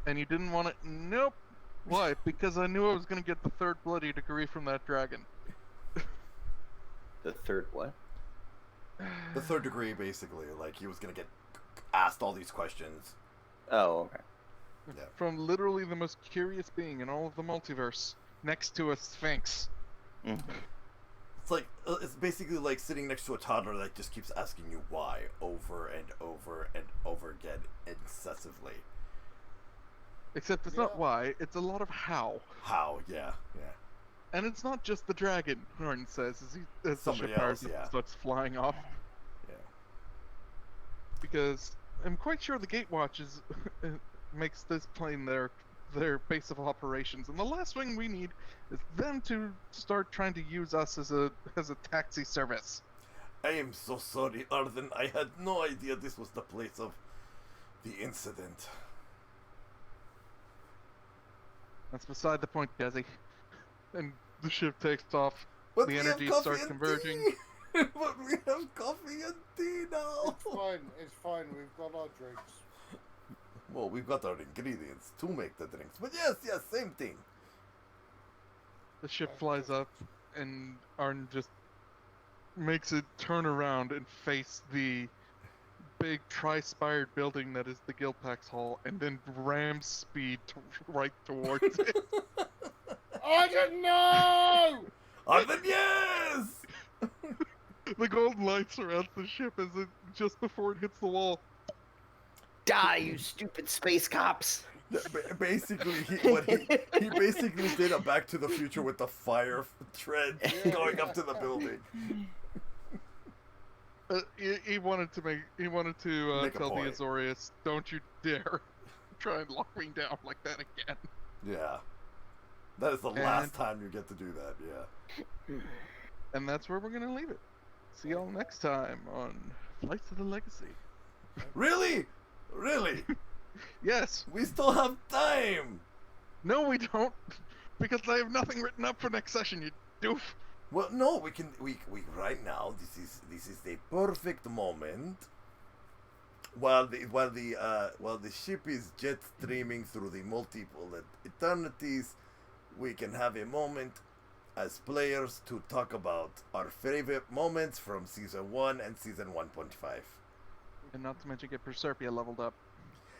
And you didn't want it? Nope. Why? Because I knew I was gonna get the 3rd bloody degree from that dragon.
The 3rd what?
The 3rd degree, basically. Like, he was gonna get asked all these questions.
Oh, okay.
Yeah.
From literally the most curious being in all of the multiverse, next to a sphinx.
Mm.
It's basically like sitting next to a toddler that just keeps asking you why over and over and over again incessantly.
Except it's not why, it's a lot of how.
How, yeah.
And it's not just the dragon, Arden says, as the
Somebody
ship
else, yeah.
starts flying off.
Yeah.
Because I'm quite sure the Gatewatch makes this plane their base of operations, and the last thing we need is them to start trying to use us as a taxi service.
I am so sorry, Arden. I had no idea this was the place of the incident.
That's beside the point, Desi. And the ship takes off.
But
the
we
energy
have
starts converging.
Tea. But we have coffee and tea now.
It's fine. We've got our drinks.
Well, we've got our ingredients to make the drinks. But yes, same thing.
The ship flies up, and Arden just makes it turn around and face the big tri-spired building that is the Guildpax Hall, and then rams speed right towards it.
I don't know!
Arden, yes!
The golden light surrounds the ship as it just before it hits the wall.
Die, you stupid space cops!
Basically, he basically did a Back to the Future with the fire tread going up to the building.
He wanted to
Make a
tell the
point.
Azorius, don't you dare try and lock me down like that again.
Yeah. That is the last time you get to do that, yeah.
And that's where we're going to leave it. See y'all next time on Flights of the Legacy.
Really? Really?
Yes.
We still have time!
No, we don't. Because I have nothing written up for next session, you doof.
Well, no, we right now, this is the perfect moment. While the ship is jet streaming through the multiple eternities, we can have a moment as players to talk about our favorite moments from Season 1 and Season 1.5.
And not to mention get Proserpia leveled up.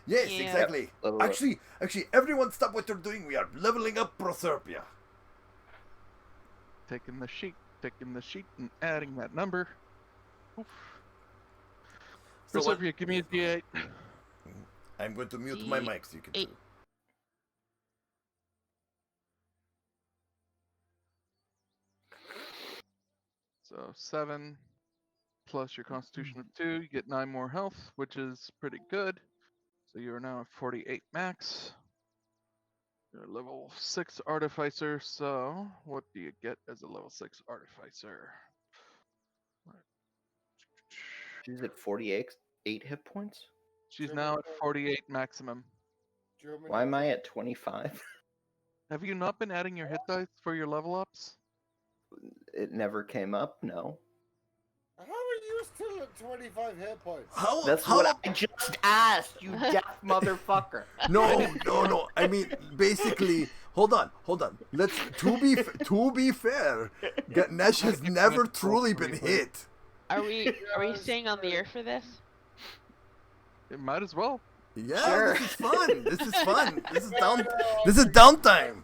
Yes,
Yeah.
exactly.
Level up.
Actually, everyone stop what you're doing. We are leveling up Proserpia.
Taking the sheet and adding that number. Oof.
So what-
Proserpia, give me a D8.
I'm going to mute my mic so you can
D8.
do.
So 7 plus your constitution of 2, you get 9 more health, which is pretty good. So you are now at 48 max. You're a level 6 artificer, so what do you get as a level 6 artificer?
She's at 48 hit points?
She's now at 48 maximum.
Do you want me
Why
to-
am I at 25?
Have you not been adding your hit dice for your level ups?
It never came up, no.
How are you still at 25 hit points?
That's what I just asked, you deaf motherfucker.
No. I mean, basically, hold on. Let's to be fair, Ganesh has never truly been hit.
Are we staying on the air for this?
It might as well.
Yeah,
Sure.
this is fun. This is fun. This is downtime.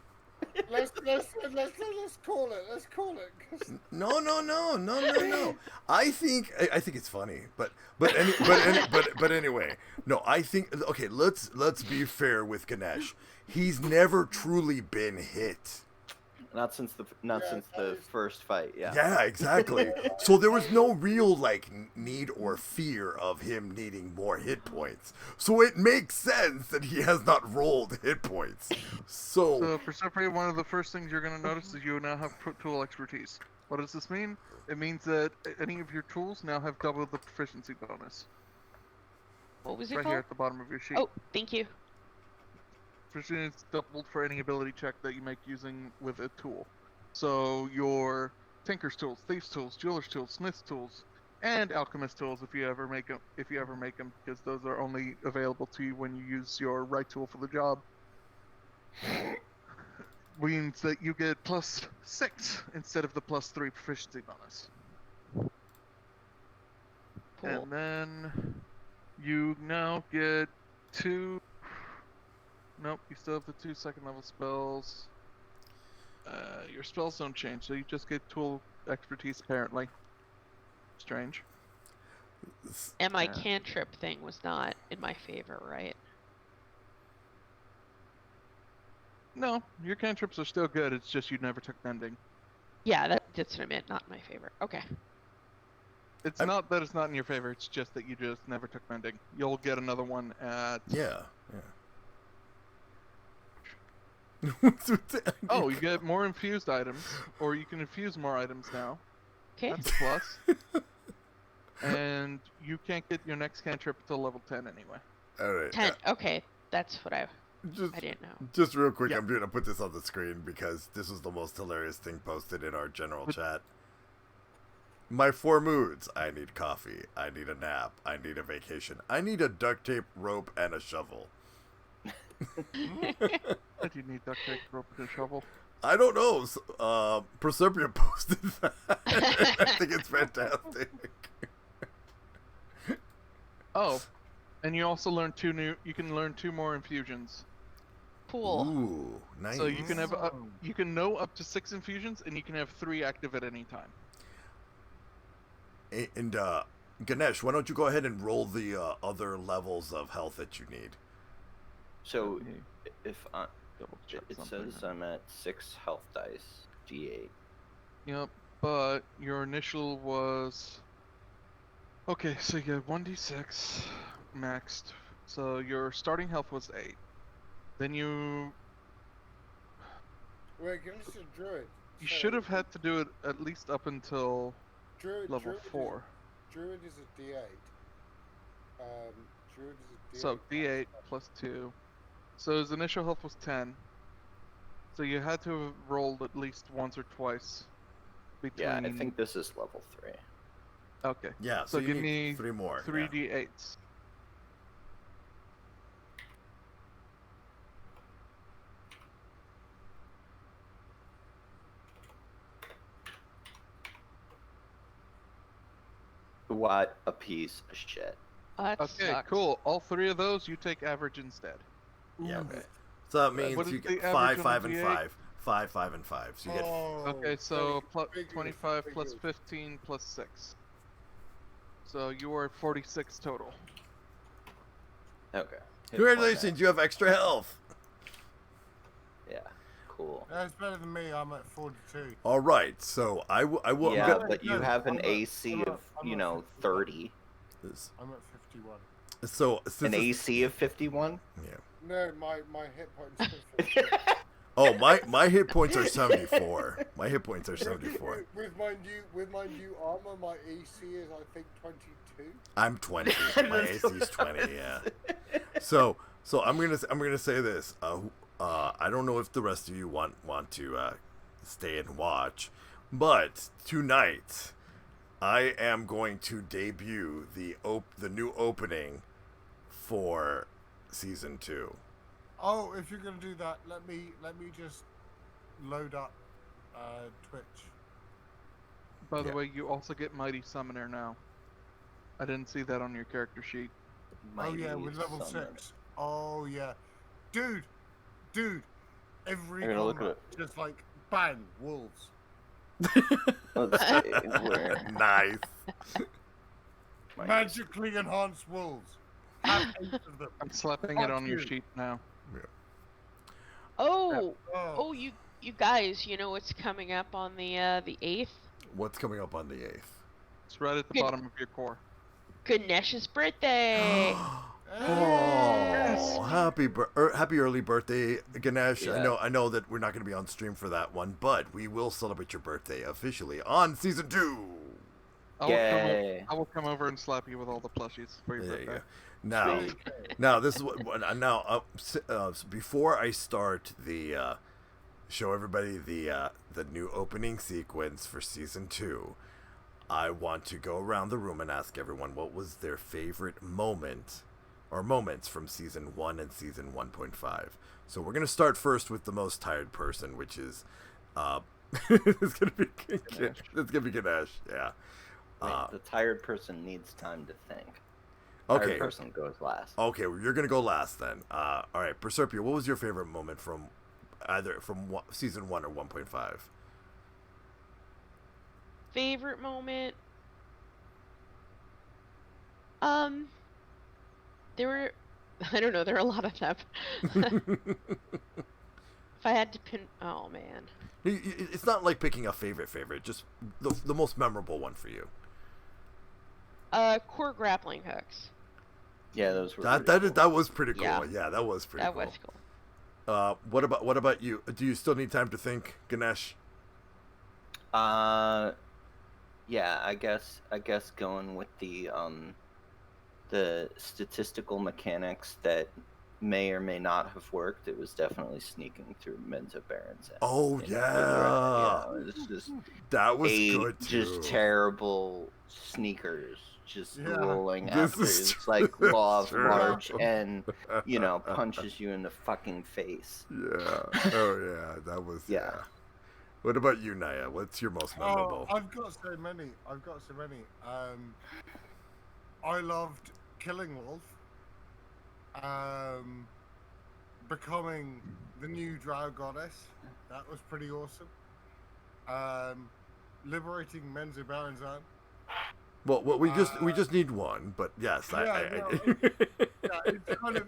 Let's call it. Let's call it. 'Cause
No. I think it's funny, but anyway. No, I think okay. Let's be fair with Ganesh. He's never truly been hit.
Not since the first fight, yeah.
Yeah, exactly. So there was no real need or fear of him needing more hit points. So it makes sense that he has not rolled hit points.
So for Proserpia, one of the first things you're going to notice is you now have tool expertise. What does this mean? It means that any of your tools now have double the proficiency bonus.
What was it
Right
called?
here at the bottom of your sheet.
Oh, thank you.
Proficiency is doubled for any ability check that you make using with a tool. So your Tinker's tools, Thief's tools, Jeweler's tools, Smith's tools, and Alchemist tools if you ever make them, because those are only available to you when you use your right tool for the job. Means that you get +6 instead of the +3 proficiency bonus.
Cool.
And then you now get 2. Nope, you still have the 2 second level spells. Your spells don't change, so you just get tool expertise apparently. Strange.
And my cantrip thing was not in my favor, right?
No, your cantrips are still good, it's just you never took mending.
Yeah, that's what I meant, not in my favor. Okay.
It's not that it's not in your favor, it's just that you just never took mending. You'll get another one at...
Yeah.
Oh, you get more infused items, or you can infuse more items now.
Okay.
That's a plus. And you can't get your next cantrip until level 10 anyway.
All right.
10. Okay, that's what I
Just,
didn't know.
just real quick,
Yeah.
I'm going to put this on the screen because this is the most hilarious thing posted in our general chat. My 4 moods. I need coffee. I need a nap. I need a vacation. I need a duct tape, rope, and a shovel.
Why do you need duct tape, rope, and a shovel?
I don't know. Proserpia posted that. I think it's fantastic.
Oh, and you also learn you can learn 2 more infusions.
Cool.
Ooh, nice.
So you can have you can know up to 6 infusions, and you can have 3 active at any time.
And Ganesh, why don't you go ahead and roll the other levels of health that you need?
So
Let me
if I,
double check
it
something.
says I'm at 6 health dice, D8.
Yep, but your initial was okay. So you get 1d6 maxed. So your starting health was 8. Then you
Wait, give us a druid.
you
So,
should have had to do it at least up until level
druid
4.
Druid is a D8. Druid is a D8.
So d8 plus 2. So his initial health was 10. So you had to have rolled at least once or twice. Between...
Yeah, I think this is level 3.
Okay.
Yeah,
So
you
give
need
me
3 more.
3
yeah.
d8s.
What a piece of shit.
That
Okay,
sucks.
cool. All 3 of those you take average instead.
Yeah.
Okay.
So that means
What is
you
the
get
average
5,
on
5,
the
and
D8?
5. 5, 5, and 5. So you get.
Okay, so
figures,
25 plus
figures.
15 plus 6. So you are 46 total.
Okay. Hit
Congratulations,
point
you have extra health.
out. Yeah. Cool.
That's better than me. I'm at 42.
All right, so I will.
Yeah,
I'm gonna-
but you
no,
have an
I'm not-
AC
I'm not-
of,
I'm
you
not
know,
51.
30.
I'm at 51.
So since
An
it's-
AC of 51?
Yeah.
No, my hit points are 50.
Oh, my hit points are 74. My hit points are 74.
With my new armor, my AC is I think 22.
I'm 20. My AC is 20. Yeah. So I'm gonna say this. I don't know if the rest of you want to stay and watch, but tonight I am going to debut the new opening for season 2.
Oh, if you're gonna do that, let me just load up Twitch.
By the
Yeah.
way, you also get Mighty Summoner now. I didn't see that on your character sheet.
Oh yeah, with
Mighty
level
Summon.
6. Oh yeah, dude, every
I'm gonna look
combat,
at
just like bang, wolves.
Let's see. Where?
Nice.
Mighty-
Magically enhanced wolves. Have 8 of them.
I'm slapping it on your
you.
sheet now.
Oh,
Oh,
oh, you guys, you know what's coming up on the 8th?
What's coming up on the 8th?
It's right at the
Good.
bottom of your core.
Ganesh's birthday.
Oh, happy early birthday, Ganesh.
Yeah.
I know that we're not going to be on stream for that one, but we will celebrate your birthday officially on season 2.
Yay.
I will come over and slap you with all the plushies for your
There you
birthday.
go. Now, now this is before I start the show everybody the new opening sequence for season 2, I want to go around the room and ask everyone what was their favorite moment or moments from season 1 and season 1.5. So we're gonna start first with the most tired person, which is it's gonna be Ganesh. Yeah.
Wait, the tired person needs time to think.
Okay.
Tired person goes last.
Okay, well, you're gonna go last then. All right, Proserpia, what was your favorite moment from either season 1 or 1.5?
Favorite moment? There were, I don't know, there are a lot of them. If I had to pin, oh man.
It's not like picking a favorite, just the most memorable one for you.
Core grappling hooks.
Yeah, those were
That was pretty cool.
Yeah.
Yeah, that was pretty
That
cool.
was cool.
What about you? Do you still need time to think, Ganesh?
Yeah, I guess going with the statistical mechanics that may or may not have worked. It was definitely sneaking through Menzo Baron's.
Oh yeah,
It's just
that was
8
good too.
just terrible sneakers just
Yeah.
rolling
This
after.
is
It's like law of
true.
large and, punches you in the fucking face.
Yeah. Oh yeah, that was
Yeah.
What about you, Naia? What's your most memorable?
I've got so many. I loved Killing Wolf. Becoming the new Drow goddess. That was pretty awesome. Liberating Menzo Baranzan.
Well, we just need one, but yes,
It's all kind of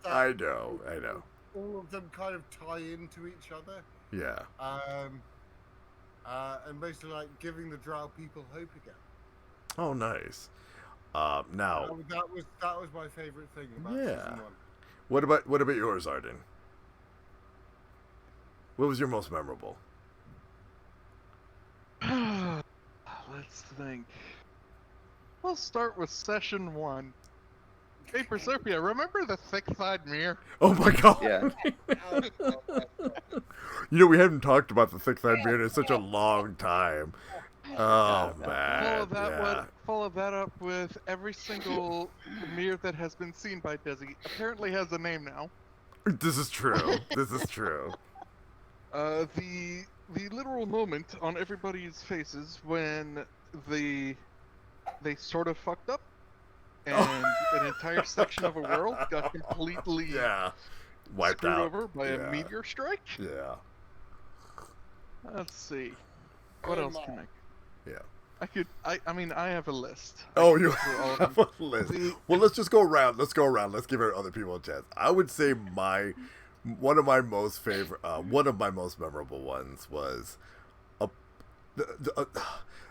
that.
I know.
All of them kind of tie into each other.
Yeah.
And basically like giving the Drow people hope again.
Oh, nice. Now,
that was my favorite thing about
Yeah.
season 1.
what about yours, Arden? What was your most memorable?
Let's think. We'll start with session 1. Hey, Proserpia, remember the thick-thighed mirror?
Oh my god!
Yeah.
We haven't talked about the thick-thighed beard in such a long time. Oh man!
Follow that up with every single mirror that has been seen by Desi. Apparently has a name now.
This is true.
The literal moment on everybody's faces when they sort of fucked up, and an entire section of a world got completely
wiped
screwed
out
over by a meteor strike.
Yeah.
Let's see. What else can I?
Yeah.
I have a list.
Oh, you
Through all of
have
them.
a list. Well, let's just go around. Let's let's give other people a chance. I would say one of my most memorable ones was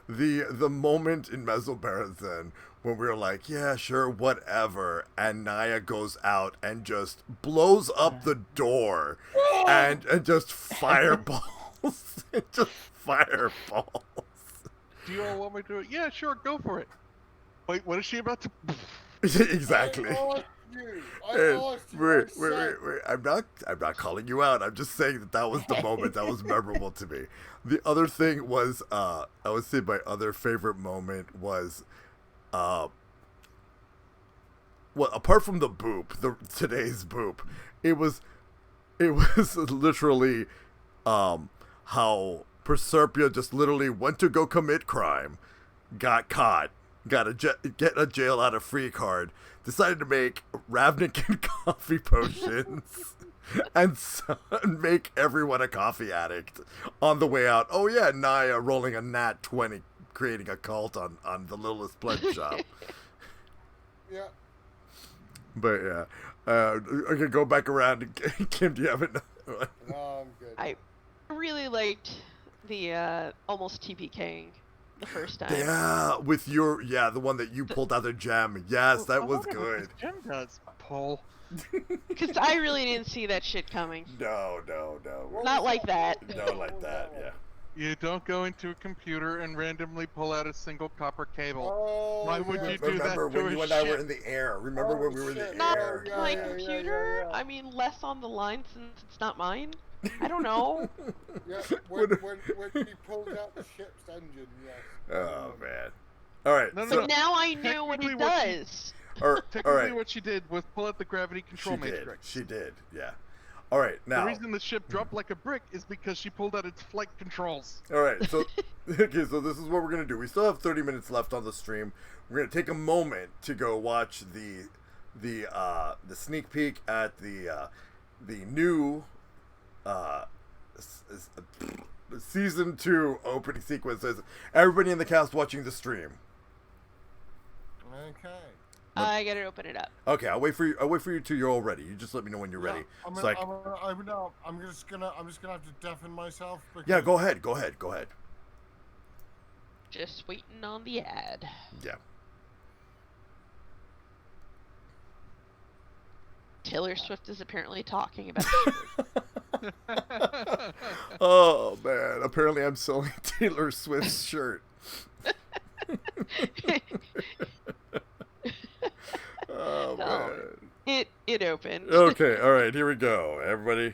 the moment in Mesobarazan when we were like, yeah, sure, whatever, and Naia goes out and just blows up the door and just fireballs. Just fireballs.
Do you all want me to do it? Yeah, sure, go for it. Wait, what is she about to?
Exactly.
I asked you.
Wait. I'm not calling you out. I'm just saying that was the moment that was memorable to me. The other thing was, I would say my other favorite moment was, apart from the boop, today's boop, it was literally, how Proserpia just literally went to go commit crime, got caught, get a jail out of free card, decided to make Ravnican coffee potions, and make everyone a coffee addict on the way out. Oh yeah, Naia rolling a nat 20, creating a cult on the Littlest Pledge shop.
Yeah.
But yeah, okay, go back around. Kim, do you have another one?
No, I'm good.
I really liked the almost TPKing the first time.
Yeah, with the one that you pulled out the gem. Yes, that was good.
Jim does, Paul.
Because I really didn't see that shit coming.
No.
Not like that.
No, like that, yeah.
You don't go into a computer and randomly pull out a single copper cable.
Oh,
Why would you do that
Remember
to
when
a
you and I were
ship?
in the air? Remember when we were in the
Not
air?
Yeah,
my
yeah,
computer.
yeah.
I mean, less on the line since it's not mine. I don't know.
Yeah, when he pulled out the ship's engine, yes.
Oh man! All right,
No, no,
so
no.
Now I know what
Technically
it
what she-
does.
all
Technically,
right,
what she did was pull out the gravity control matrix.
She did, yeah. All right,
The
now.
reason the ship dropped like a brick is because she pulled out its flight controls.
All right, so okay, so this is what we're gonna do. We still have 30 minutes left on the stream. We're gonna take a moment to go watch the sneak peek at the new season 2 opening sequences. Everybody in the cast watching the stream.
Okay.
I gotta open it up.
Okay, I'll wait for you till you're all ready. You just let me know when you're ready.
I'm
So
just gonna have to deafen myself. Because
yeah, go ahead.
Just waiting on the ad.
Yeah.
Taylor Swift is apparently talking about it.
Oh man! Apparently, I'm selling Taylor Swift's shirt. Oh man!
It opened.
Okay, all right, here we go, everybody.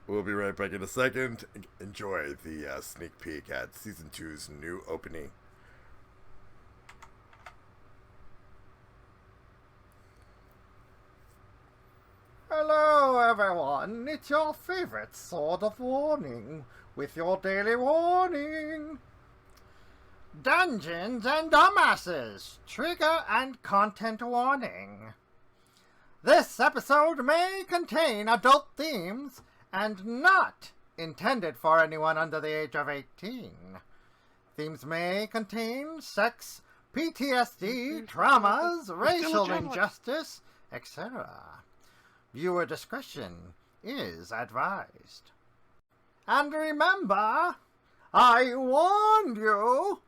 We'll be right back in a second. Enjoy the sneak peek at season 2's new opening.
everyone, it's your favorite Sword of Warning with your daily warning. Dungeons and Dumbasses, trigger and content warning. This episode may contain adult themes and not intended for anyone under the age of 18. Themes may contain sex, PTSD, traumas, racial injustice, etc. Viewer discretion is advised. And remember, I warned you!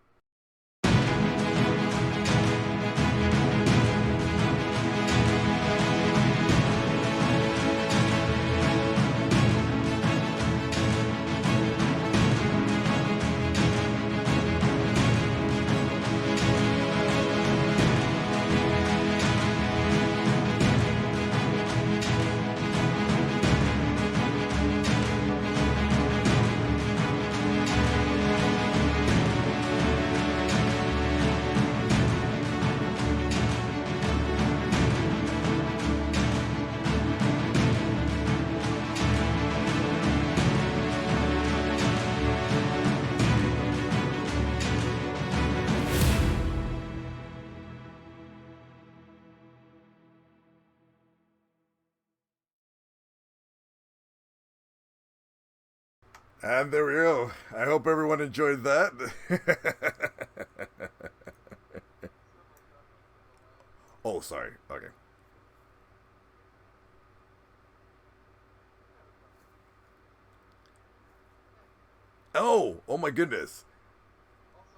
And there we go. I hope everyone enjoyed that. Oh, sorry. Okay. Oh my goodness.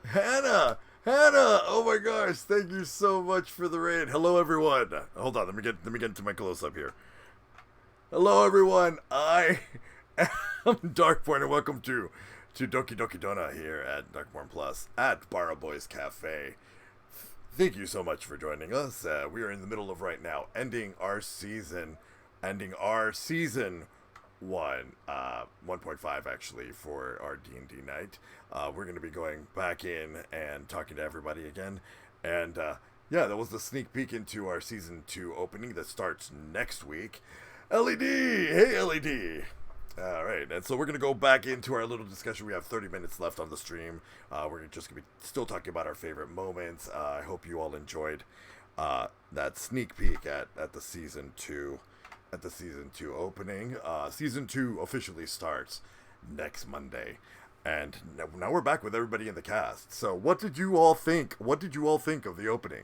Hannah! Oh my gosh, thank you so much for the raid. Hello everyone. Hold on, let me get into my close up here. Hello everyone. I am Darkborne and welcome to Doki Doki Dona here at Darkborne Plus at Barra Boys Cafe. Thank you so much for joining us. We are in the middle of right now ending our season 1.5 actually for our D&D night. We're going to be going back in and talking to everybody again. And yeah, that was the sneak peek into our season 2 opening that starts next week. LED! Hey LED! Alright, and so we're going to go back into our little discussion. We have 30 minutes left on the stream. We're just going to be still talking about our favorite moments. I hope you all enjoyed that sneak peek at the season 2 opening. Season 2 officially starts next Monday. And now we're back with everybody in the cast. So what did you all think? What did you all think of the opening?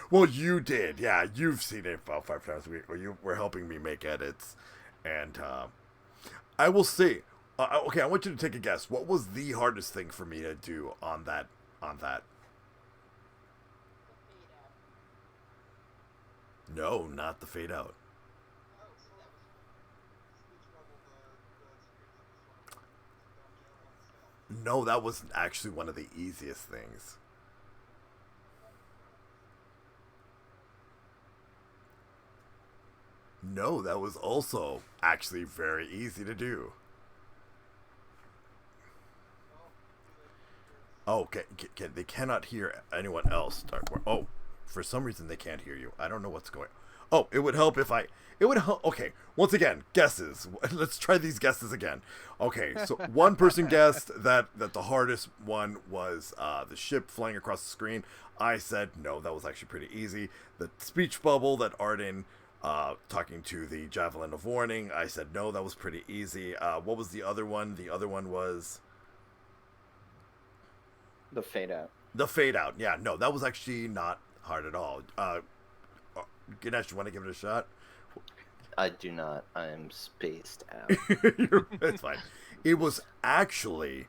Well, you did. Yeah, you've seen it about 5 times a week. You were helping me make edits. And I will say, okay, I want you to take a guess. What was the hardest thing for me to do on that? No, not the fade out. No, that was actually one of the easiest things. No, that was also actually very easy to do. Oh, they cannot hear anyone else. Oh, for some reason they can't hear you. I don't know what's going on. Oh, it would help if it would help. Okay, once again, guesses. Let's try these guesses again. Okay, so one person guessed that the hardest one was the ship flying across the screen. I said no, that was actually pretty easy. The speech bubble that Arden talking to the Javelin of Warning, I said no, that was pretty easy. What was the other one? The other one was
The fade out.
the fade out. Yeah, no, that was actually not hard at all. Ganesh, you want to give it a shot?
I do not. I am spaced out.
It's fine. It was actually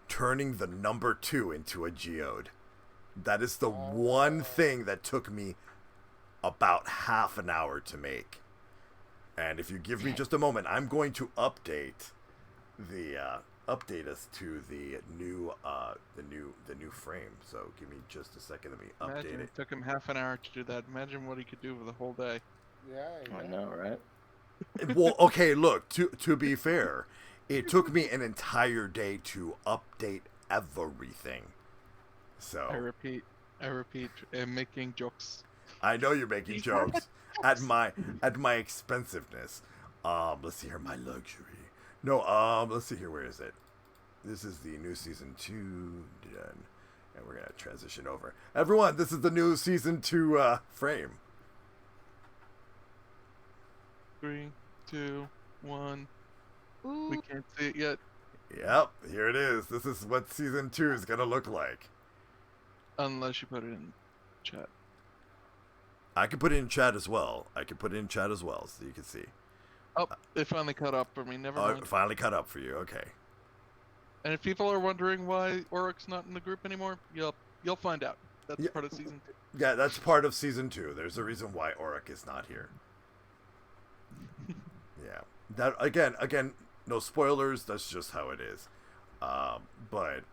turning the number 2 into a geode. That is the one thing that took me about half an hour to make. And if you give me just a moment, I'm going to update us to the new frame. So give me just a second. Let me update
Imagine
it.
it took him half an hour to do that. Imagine what he could do for the whole day.
Yeah,
I know, right?
Well, okay, look, to be fair, it took me an entire day to update everything. So
I repeat, making jokes.
I know you're making jokes at my expensiveness. Let's see here, my luxury. No, let's see here. Where is it? This is the new season 2 done, and we're gonna transition over. Everyone, this is the new season 2 frame.
3, 2, 1.
Ooh.
We can't see it yet.
Yep, here it is. This is what season 2 is gonna look like.
Unless you put it in chat.
I can put it in chat as well. So you can see.
Oh, it finally caught up for me. Never mind.
It finally caught up for you. Okay.
And if people are wondering why Oric's not in the group anymore, you'll find out. That's part of season 2.
Yeah, that's part of season 2. There's a reason why Auric is not here. Yeah. That again, no spoilers. That's just how it is. But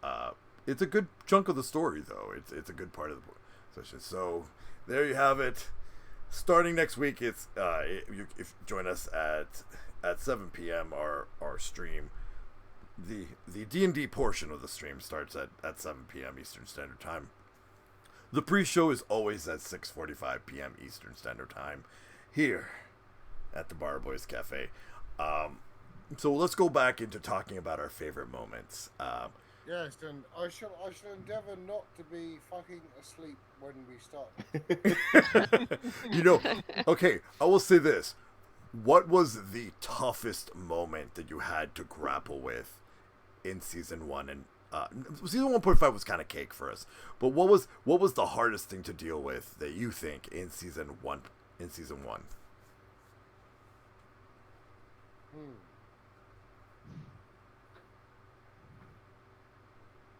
it's a good chunk of the story, though. It's a good part of the session. So there you have it. Starting next week, it's if you join us at 7 p.m. our stream. The D&D portion of the stream starts at 7 p.m. Eastern Standard Time. The pre-show is always at 6:45 p.m. Eastern Standard Time here at the Bar Boys Cafe. So let's go back into talking about our favorite moments.
Yes, and I shall endeavour not to be fucking asleep when we start.
Okay, I will say this. What was the toughest moment that you had to grapple with in season 1? And season 1.5 was kind of cake for us, but what was the hardest thing to deal with that you think in season 1?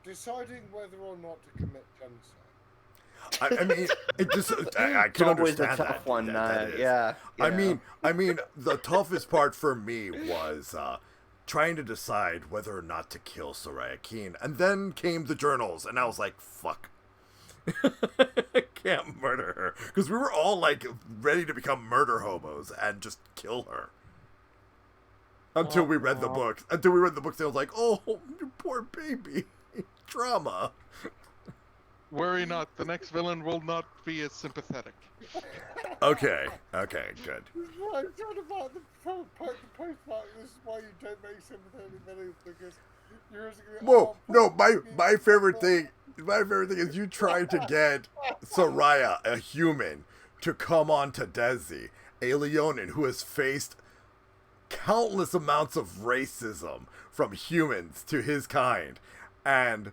Deciding whether or not to commit genocide.
I mean, it just I can
always
understand
a tough
that.
one.
That is.
Yeah.
I mean, the toughest part for me was trying to decide whether or not to kill Soraya Keen, and then came the journals, and I was like, "Fuck, I can't murder her," because we were all like ready to become murder hobos and just kill her. Until we read the books. And I was like, "Oh, you poor baby, trauma."
Worry not, the next villain will not be as sympathetic.
Okay, good.
Right, talking about the postmark, this is why you don't make sympathetic villains, because you're just gonna,
Whoa, no, my favorite thing is you trying to get Soraya, a human, to come on to Desi, a Leonin who has faced countless amounts of racism from humans to his kind, and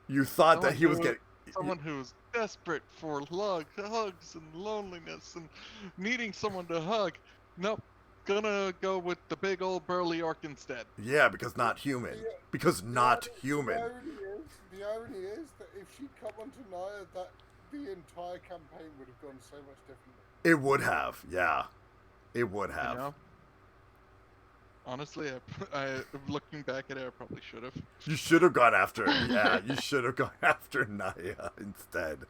you thought that he was getting...
Someone who's desperate for hugs and loneliness and needing someone to hug. Nope. Gonna go with the big old burly orc instead.
Yeah, because not human. Because not human.
The irony is that if she'd come onto Naia, that the entire campaign would have gone so much differently.
It would have, yeah. It would have.
You know? Honestly, I looking back at it, I probably should have.
You should have gone after, you should have gone after Naia instead.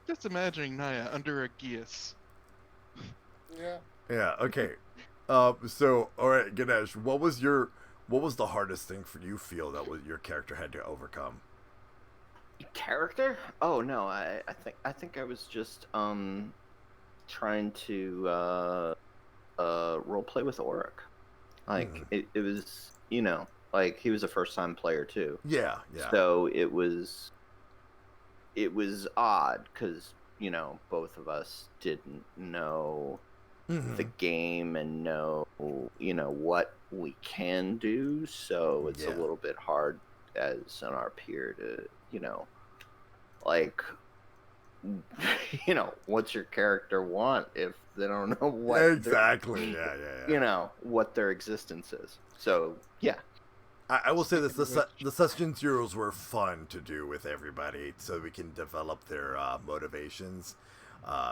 Just imagining Naia under a geas.
Yeah.
Yeah, okay. So, alright, Ganesh, what was the hardest thing for you feel that your character had to overcome?
Character? Oh no, I think I was just trying to roleplay with Auric. Like it was, like he was a first time player too.
Yeah.
So it was odd because both of us didn't know the game and know what we can do. So it's a little bit hard as an RPer to like what's your character want if they don't know what
exactly
what their existence is. So yeah,
I will say this: the session zeros were fun to do with everybody, so we can develop their motivations.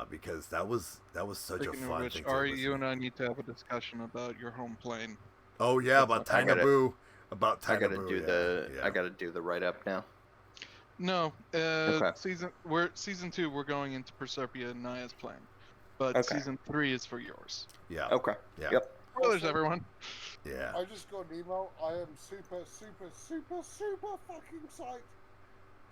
Because that was such a fun thing.
Ari, you and I need to have a discussion about your home plane.
Oh yeah, about Tainaboo.
I gotta do the write up now.
No,
Okay.
season 2. We're going into Proserpia and Naia's plan, but season 3 is for yours.
Yeah.
Okay.
Yeah.
Yep.
Spoilers, everyone.
Yeah.
I just got an email. I am super fucking psyched.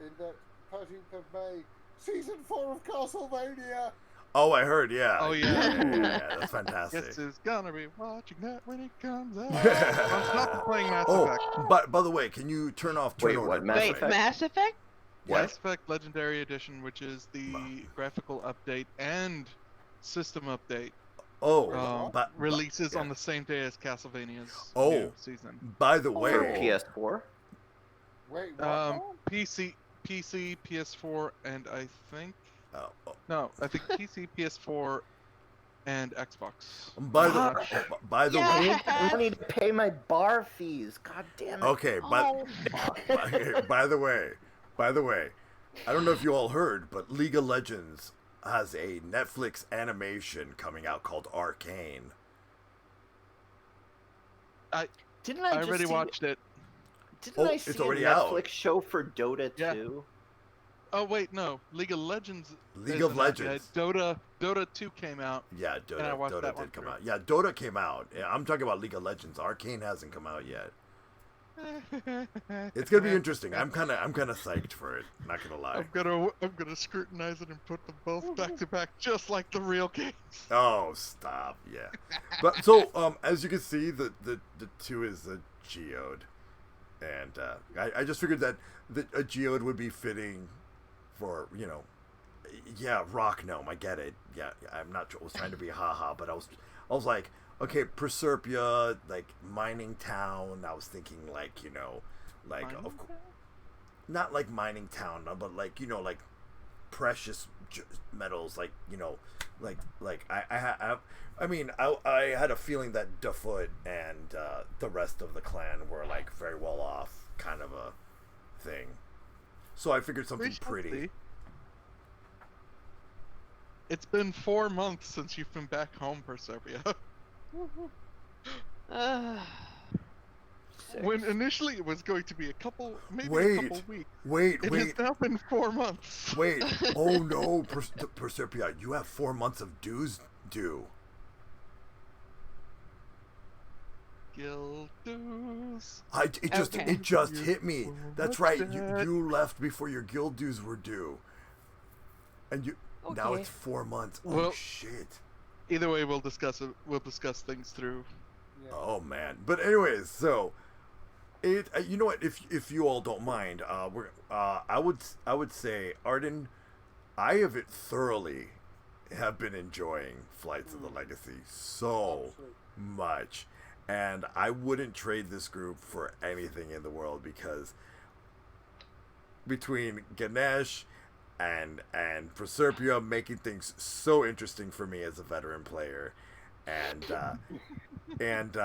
In that 13th of May, season 4 of Castlevania.
Oh, I heard. Yeah.
Oh,
Yeah. That's fantastic.
Guess who's gonna be watching that when it comes out? I'm not playing Mass Effect.
But by the way, can you turn off turn
Wait,
order?
what, Mass
Wait,
Effect?
Mass Effect?
Yeah.
Mass Effect Legendary Edition, which is the graphical update and system update,
Oh,
releases
yeah.
on the same day as Castlevania's
Oh.
new season.
By the
For
way,
PS4?
Wait, what?
PC, PS4, and I think
oh,
I think PC, PS4, and Xbox.
by the
I
way,
need the money to pay my bar fees. God damn it.
okay,
Oh,
by the way, I don't know if you all heard, but League of Legends has a Netflix animation coming out called Arcane.
Didn't I
I
just
already
see,
watched it.
Didn't I
it's
see
already
a
out.
Netflix show for Dota
Yeah.
2?
Oh wait, no, League of Legends.
League of
isn't out yet.
Legends.
Dota 2 came out.
Yeah,
And I watched
Dota
that one
did come
through.
out. Yeah, Dota came out. Yeah, I'm talking about League of Legends. Arcane hasn't come out yet. It's gonna be interesting. I'm kind of psyched for it. Not gonna lie.
I'm gonna scrutinize it and put them both back to back, just like the real games.
Oh, stop! Yeah, but so as you can see, the 2 is a geode, and I just figured that a geode would be fitting for yeah, rock gnome. I get it. Yeah, I'm not. I was trying to be haha, but I was like, okay, Proserpia, like mining town. I was thinking like like of course, not like mining town, but like like precious metals, like like I mean I had a feeling that Defoot and the rest of the clan were like very well off, kind of a thing. So I figured something
We shall
pretty.
see. It's been 4 months since you've been back home, Proserpia.
Six.
When initially it was going to be a couple weeks.
Wait,
It has now been 4 months.
wait. Oh no, Proserpia, you have 4 months of dues due.
Guild dues.
It just
Okay.
hit me. That's right. You left before your guild dues were due, and now
Okay.
it's 4 months. Oh
Well-
shit.
Either way, we'll discuss it. We'll discuss things through.
Yeah.
Oh man. But anyways, so you know what? If you all don't mind, I would say Arden, I thoroughly have been enjoying Flights of the Legacy so
Absolutely.
much, and I wouldn't trade this group for anything in the world, because between Ganesh and Proserpia making things so interesting for me as a veteran player, and and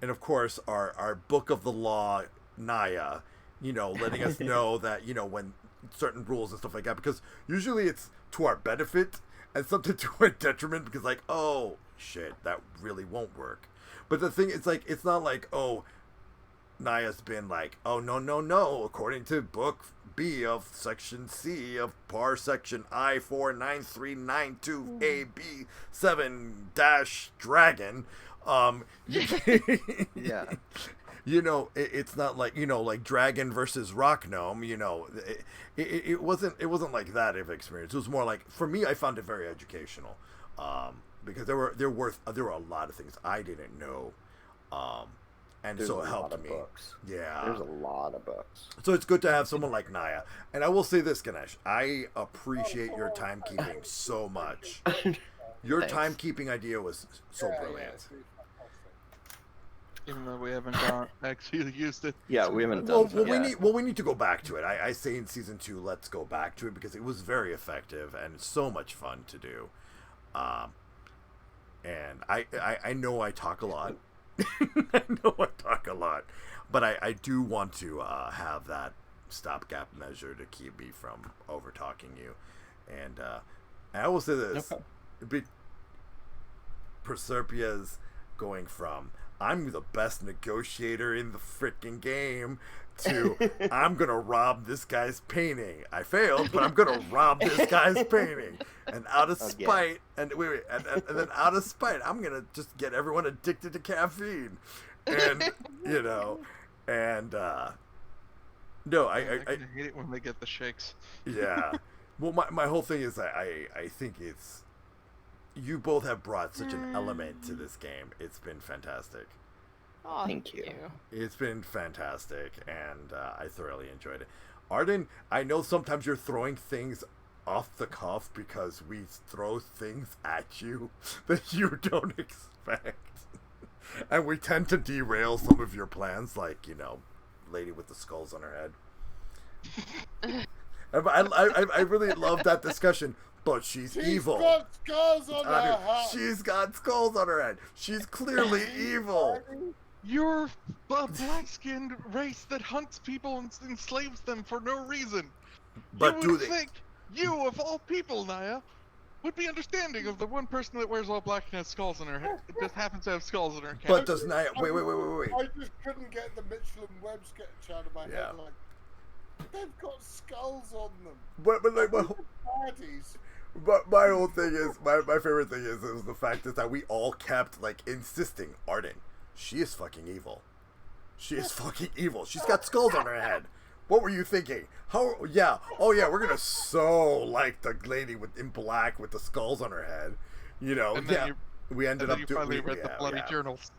of course our book of the law Naia, letting us know that when certain rules and stuff like that, because usually it's to our benefit and something to our detriment, because like, oh shit, that really won't work. But the thing is, like, it's not like, oh, Naia's been like, oh no, according to book B of section C of par section I49392 AB7 dragon,
Yeah.
it's not like, like dragon versus rock gnome, it wasn't like that of experience. It was more like, for me, I found it very educational, because there were a lot of things I didn't know, and
There's
so
a
it
lot
helped
of
me.
books.
Yeah.
There's a lot of books.
So it's good to have someone like Naia. And I will say this, Ganesh, I appreciate your timekeeping so much. Your
Thanks.
timekeeping idea was so
Yeah,
brilliant.
it's really fantastic.
Even though we haven't actually used it.
Yeah, we haven't
Well,
done
we need to go back to it. I say in season 2, let's go back to it, because it was very effective and so much fun to do. And I know I talk a lot. I know I talk a lot, but I do want to have that stopgap measure to keep me from over talking you. And I will say this: Proserpia's going from I'm the best negotiator in the freaking game to I'm gonna rob this guy's painting. I failed, but I'm gonna rob this guy's painting. And out of spite, and then out of spite, I'm gonna just get everyone addicted to caffeine. And no, I
hate it when they get the shakes.
yeah. Well, my whole thing is I think it's you both have brought such an element to this game. It's been fantastic.
Oh,
Thank you.
It's been fantastic, and I thoroughly enjoyed it. Arden, I know sometimes you're throwing things off the cuff because we throw things at you that you don't expect. And we tend to derail some of your plans, like, you know, lady with the skulls on her head. I really love that discussion, but she's evil.
Got skulls on her head.
She's got skulls on her head. She's clearly evil.
You're a black-skinned race that hunts people and enslaves them for no reason.
But
you
do
would
they?
think you, of all people, Naia, would be understanding of the one person that wears all black and has skulls on her head. It just happens to have skulls on her cap.
But does Naia... Wait.
I just couldn't get the Mitchell and Webb sketch out of my
Yeah.
head. Like, they've got skulls on them.
But like,
Parties.
but my whole thing is... My favorite thing is the fact is that we all kept, like, insisting, Arden, she is fucking evil. She is fucking evil. She's got skulls on her head. What were you thinking? How? Yeah. Oh yeah. We're gonna like the lady in black with the skulls on her head. You know.
And then
Yeah.
you-
We ended up
you
doing.
finally read the bloody journals.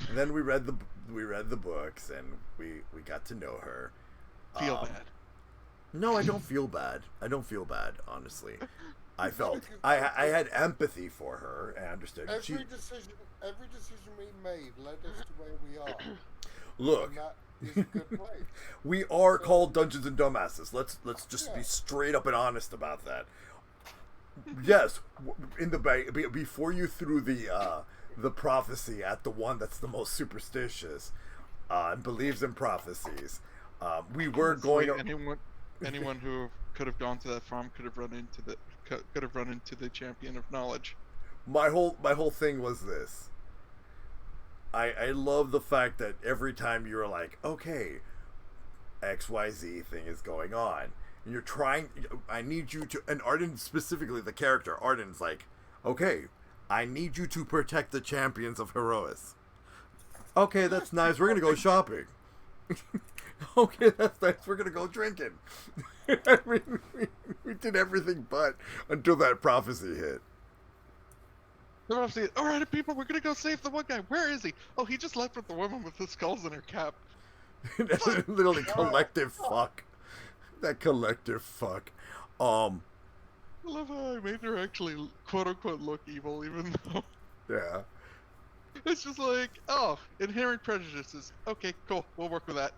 And then we read the books, and we got to know her.
Feel bad.
No, I don't feel bad. I don't feel bad, honestly. I had empathy for her. I understood.
Every decision we made led us to where we are.
Look,
And that is a good place.
we are called Dungeons and Dumbasses. Let's just be straight up and honest about that. Yes, before you threw the prophecy at the one that's the most superstitious and believes in prophecies, we were going.
Anyone who could have gone to that farm could have run into the champion of knowledge.
My whole thing was this. I love the fact that every time you're like, okay, XYZ thing is going on, and you're trying, I need you to, and Arden, specifically the character, Arden's like, okay, I need you to protect the champions of Herois. Okay, that's nice, we're gonna go shopping. Okay, that's nice, we're gonna go drinking. I mean, we did everything but until that prophecy hit.
All right, people, we're gonna go save the one guy. Where is he? Oh, he just left with the woman with the skulls in her cap.
Literally collective fuck. That collective fuck.
I love how I made her actually quote unquote look evil, even though
Yeah.
it's just like, oh, inherent prejudices. Okay, cool, we'll work with that.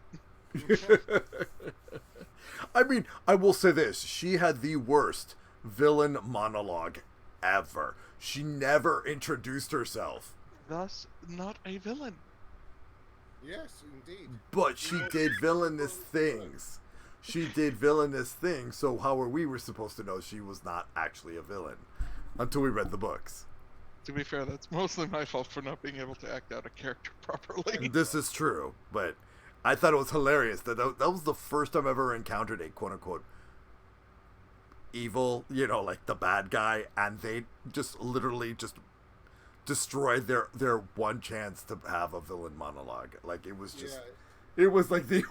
I mean, I will say this. She had the worst villain monologue ever. She never introduced herself.
Thus, not a villain.
Yes, indeed.
But she did villainous things. She did villainous things, so how were we supposed to know she was not actually a villain? Until we read the books.
To be fair, that's mostly my fault for not being able to act out a character properly.
This is true, but I thought it was hilarious that was the first time I ever encountered a quote-unquote evil, you know, like the bad guy, and they just literally just destroyed their one chance to have a villain monologue. Like, it was just, it was like it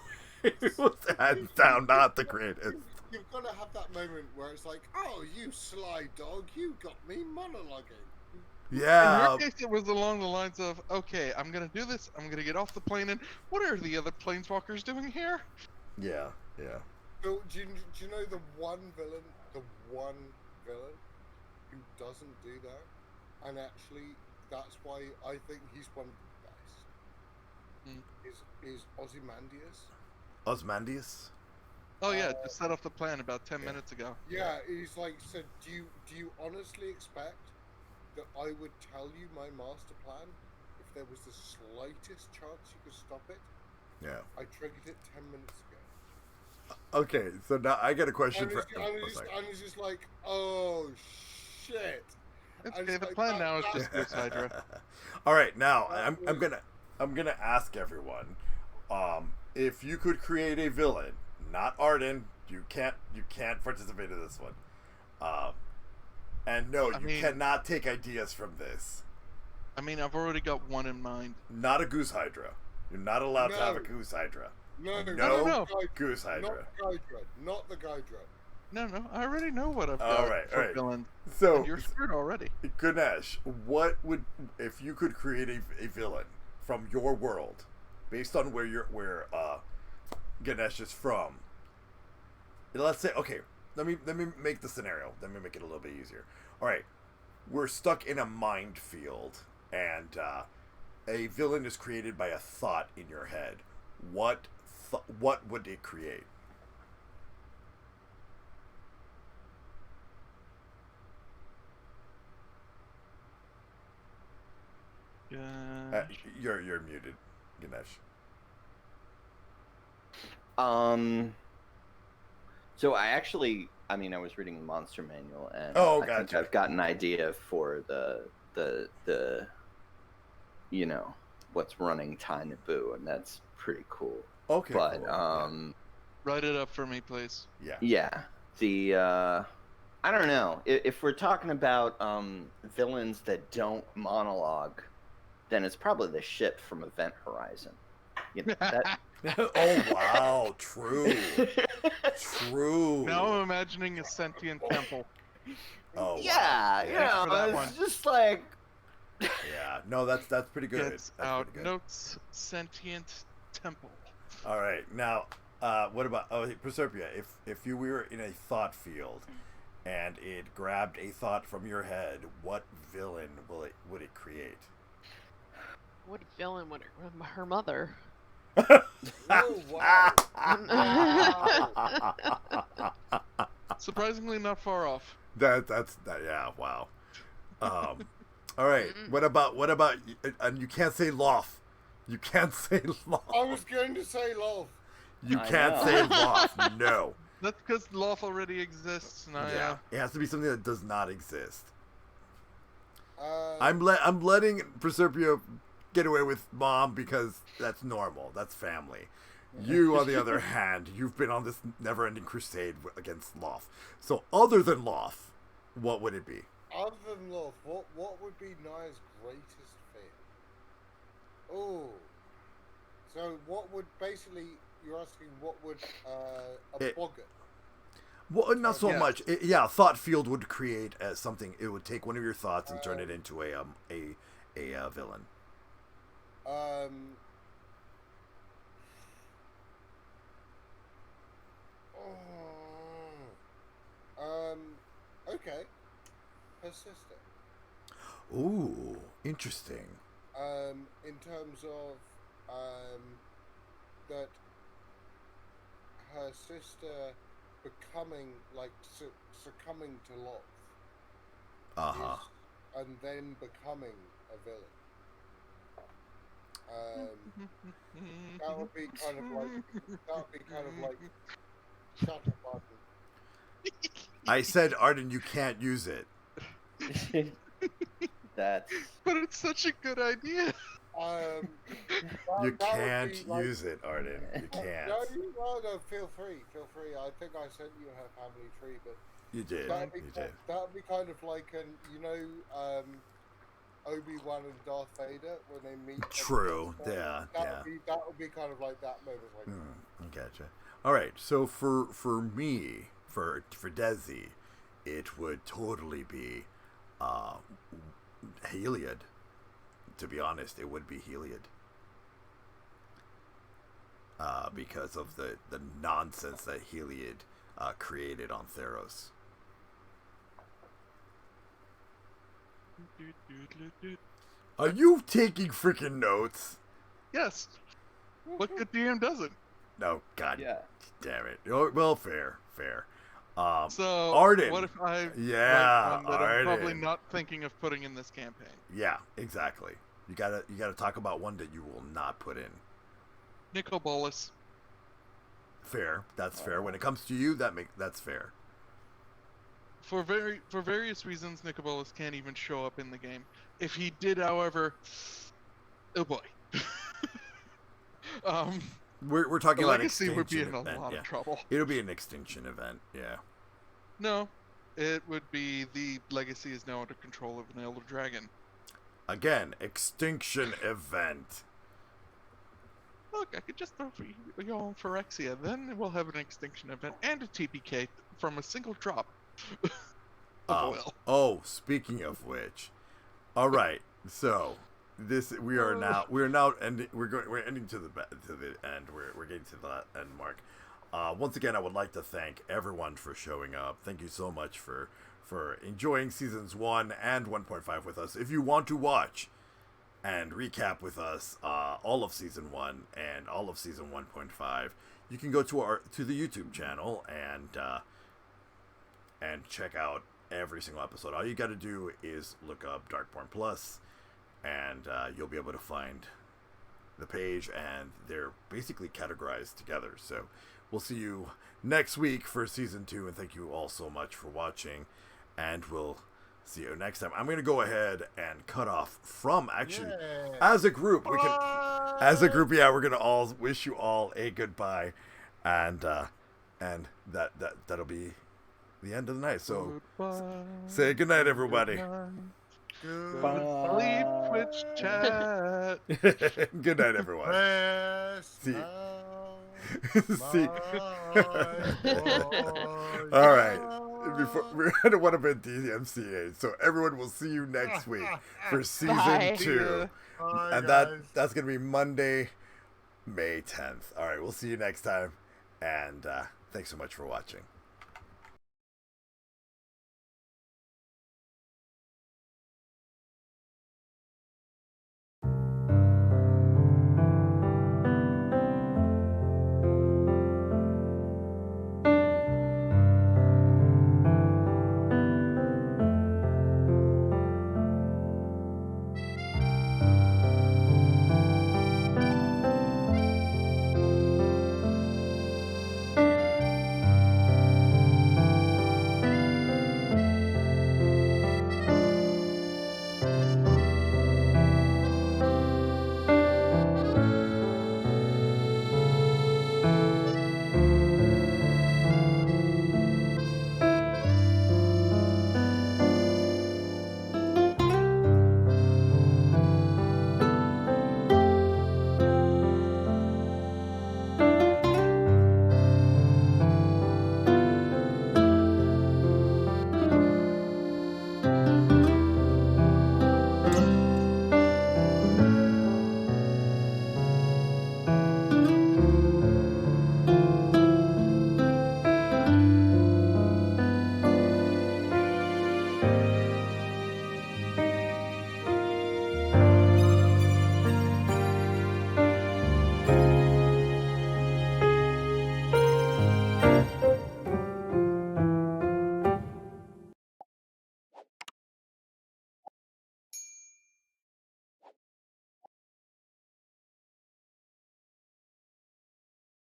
was hands down not the greatest.
You've got to have that moment where it's like, oh, you sly dog, you got me monologuing.
Yeah.
In her case, it was along the lines of, okay, I'm gonna do this, I'm gonna get off the plane, and what are the other planeswalkers doing here?
Yeah.
So, do you know the one villain who doesn't do that? And actually, that's why I think he's one of the best. Is Ozymandias.
Osmandius?
Oh yeah, just set off the plan about 10 minutes ago.
Yeah, he's like, said, do you honestly expect that I would tell you my master plan if there was the slightest chance you could stop it?
Yeah.
I triggered it 10 minutes ago.
Okay, so now I got a question for...
And he's just like, oh, shit.
It's
And
okay,
it's
the
like,
plan
that-
now is
that-
just Goose Hydra.
All right, now I'm gonna ask everyone, if you could create a villain, not Arden, you can't participate in this one. And no, you cannot take ideas from this.
I mean, I've already got one in mind.
Not a Goose Hydra. You're not allowed to have a
No.
Goose Hydra.
No,
No.
not
Goose Hydra.
Not the Gydra.
No, I already know what I've
All
got
right,
for
all right.
villain.
So,
And you're screwed already.
Ganesh, what would if you could create a villain from your world, based on where Ganesh is from? Let's say, okay, let me make the scenario. Let me make it a little bit easier. All right, we're stuck in a minefield, and a villain is created by a thought in your head. What would it create? You're muted, Ganesh.
So I mean, I was reading the monster manual, and
Oh,
I think
gotcha.
I've got an idea for the what's running Tiny Boo, and that's pretty cool.
Okay,
But
cool.
Write it up for me, please.
Yeah.
The I don't know if we're talking about villains that don't monologue, then it's probably the ship from Event Horizon. You know, that...
Oh wow, true.
Now I'm imagining a sentient temple.
Oh
yeah,
wow.
it's just like
Yeah, no, that's pretty good.
Gets
That's
out
pretty good.
notes sentient temple.
All right, now, what about Proserpia? If you were in a thought field, and it grabbed a thought from your head, what villain would it create?
What villain would her mother?
Oh, wow.
Surprisingly not far off.
That's yeah, wow. All right, what about? And you can't say Loth. You can't say Loth.
I was going to say love.
You
I
can't
know.
say Loth. No.
That's because Loth already exists, Naia.
Yeah, it has to be something that does not exist.
Uh,
I'm letting Proserpia get away with mom because that's normal. That's family. You, on the other hand, you've been on this never-ending crusade against Loth. So, other than Loth, what would it be?
Other than love, what would be Naia's greatest fear? Oh. So what would basically, you're asking what would a boggart?
Well, not so
Yeah.
much. Yeah, thought field would create something. It would take one of your thoughts and turn it into a villain.
Okay. Her sister.
Ooh, interesting.
In terms of that her sister becoming succumbing to Loth, and then becoming a villain. That would be kind of like shut up, Arden.
I said, Arden, you can't use it.
that's
But it's such a good idea.
You can't use it, Arden. You can't.
No, feel free. I think I sent you her family tree, but
You did.
that would be kind of like Obi-Wan and Darth Vader when they meet.
True. Yeah.
That would be kind of like that moment. Like,
I gotcha. All right. So for me, for Desi, it would totally be Heliod. To be honest, it would be Heliod. Because of the nonsense that Heliod created on Theros. Are you taking freaking notes?
Yes. What good DM doesn't?
No, God
yeah.
damn it. Oh, well, fair.
So,
Arden.
what if I
Yeah,
write one that I'm probably
Arden.
not thinking of putting in this campaign?
Yeah, exactly. You gotta talk about one that you will not put in.
Nicobolus.
Fair. That's fair. When it comes to you, that's fair.
For various reasons, Nicobolus can't even show up in the game. If he did, however, oh boy.
We're talking
The
about
Legacy
extinction
would be in a
event.
lot
Yeah.
of trouble.
It'll be an extinction event. Yeah.
No, it would be the Legacy is now under control of an Elder Dragon.
Again, extinction event.
look, I could just throw for you all in Phyrexia. Then we'll have an extinction event and a TPK from a single drop of oil.
Oh, speaking of which, all right. So we're ending to the end. We're getting to the end mark. Once again, I would like to thank everyone for showing up. Thank you so much for enjoying seasons 1 and 1.5 with us. If you want to watch and recap with us all of season 1 and all of season 1.5, you can go to the YouTube channel and check out every single episode. All you got to do is look up Darkborne Plus, and you'll be able to find the page, and they're basically categorized together. So we'll see you next week for season 2, and thank you all so much for watching, and we'll see you next time. I'm going to go ahead and cut off from as a group. We're going to all wish you all a goodbye, and that'll be the end of the night. So say goodnight, everybody.
Leave Twitch chat.
Good night, everyone. See. See. All right. I don't want to be DMCA, so everyone will see you next week for season 2, and that's gonna be Monday, May 10th. All right, we'll see you next time, and thanks so much for watching.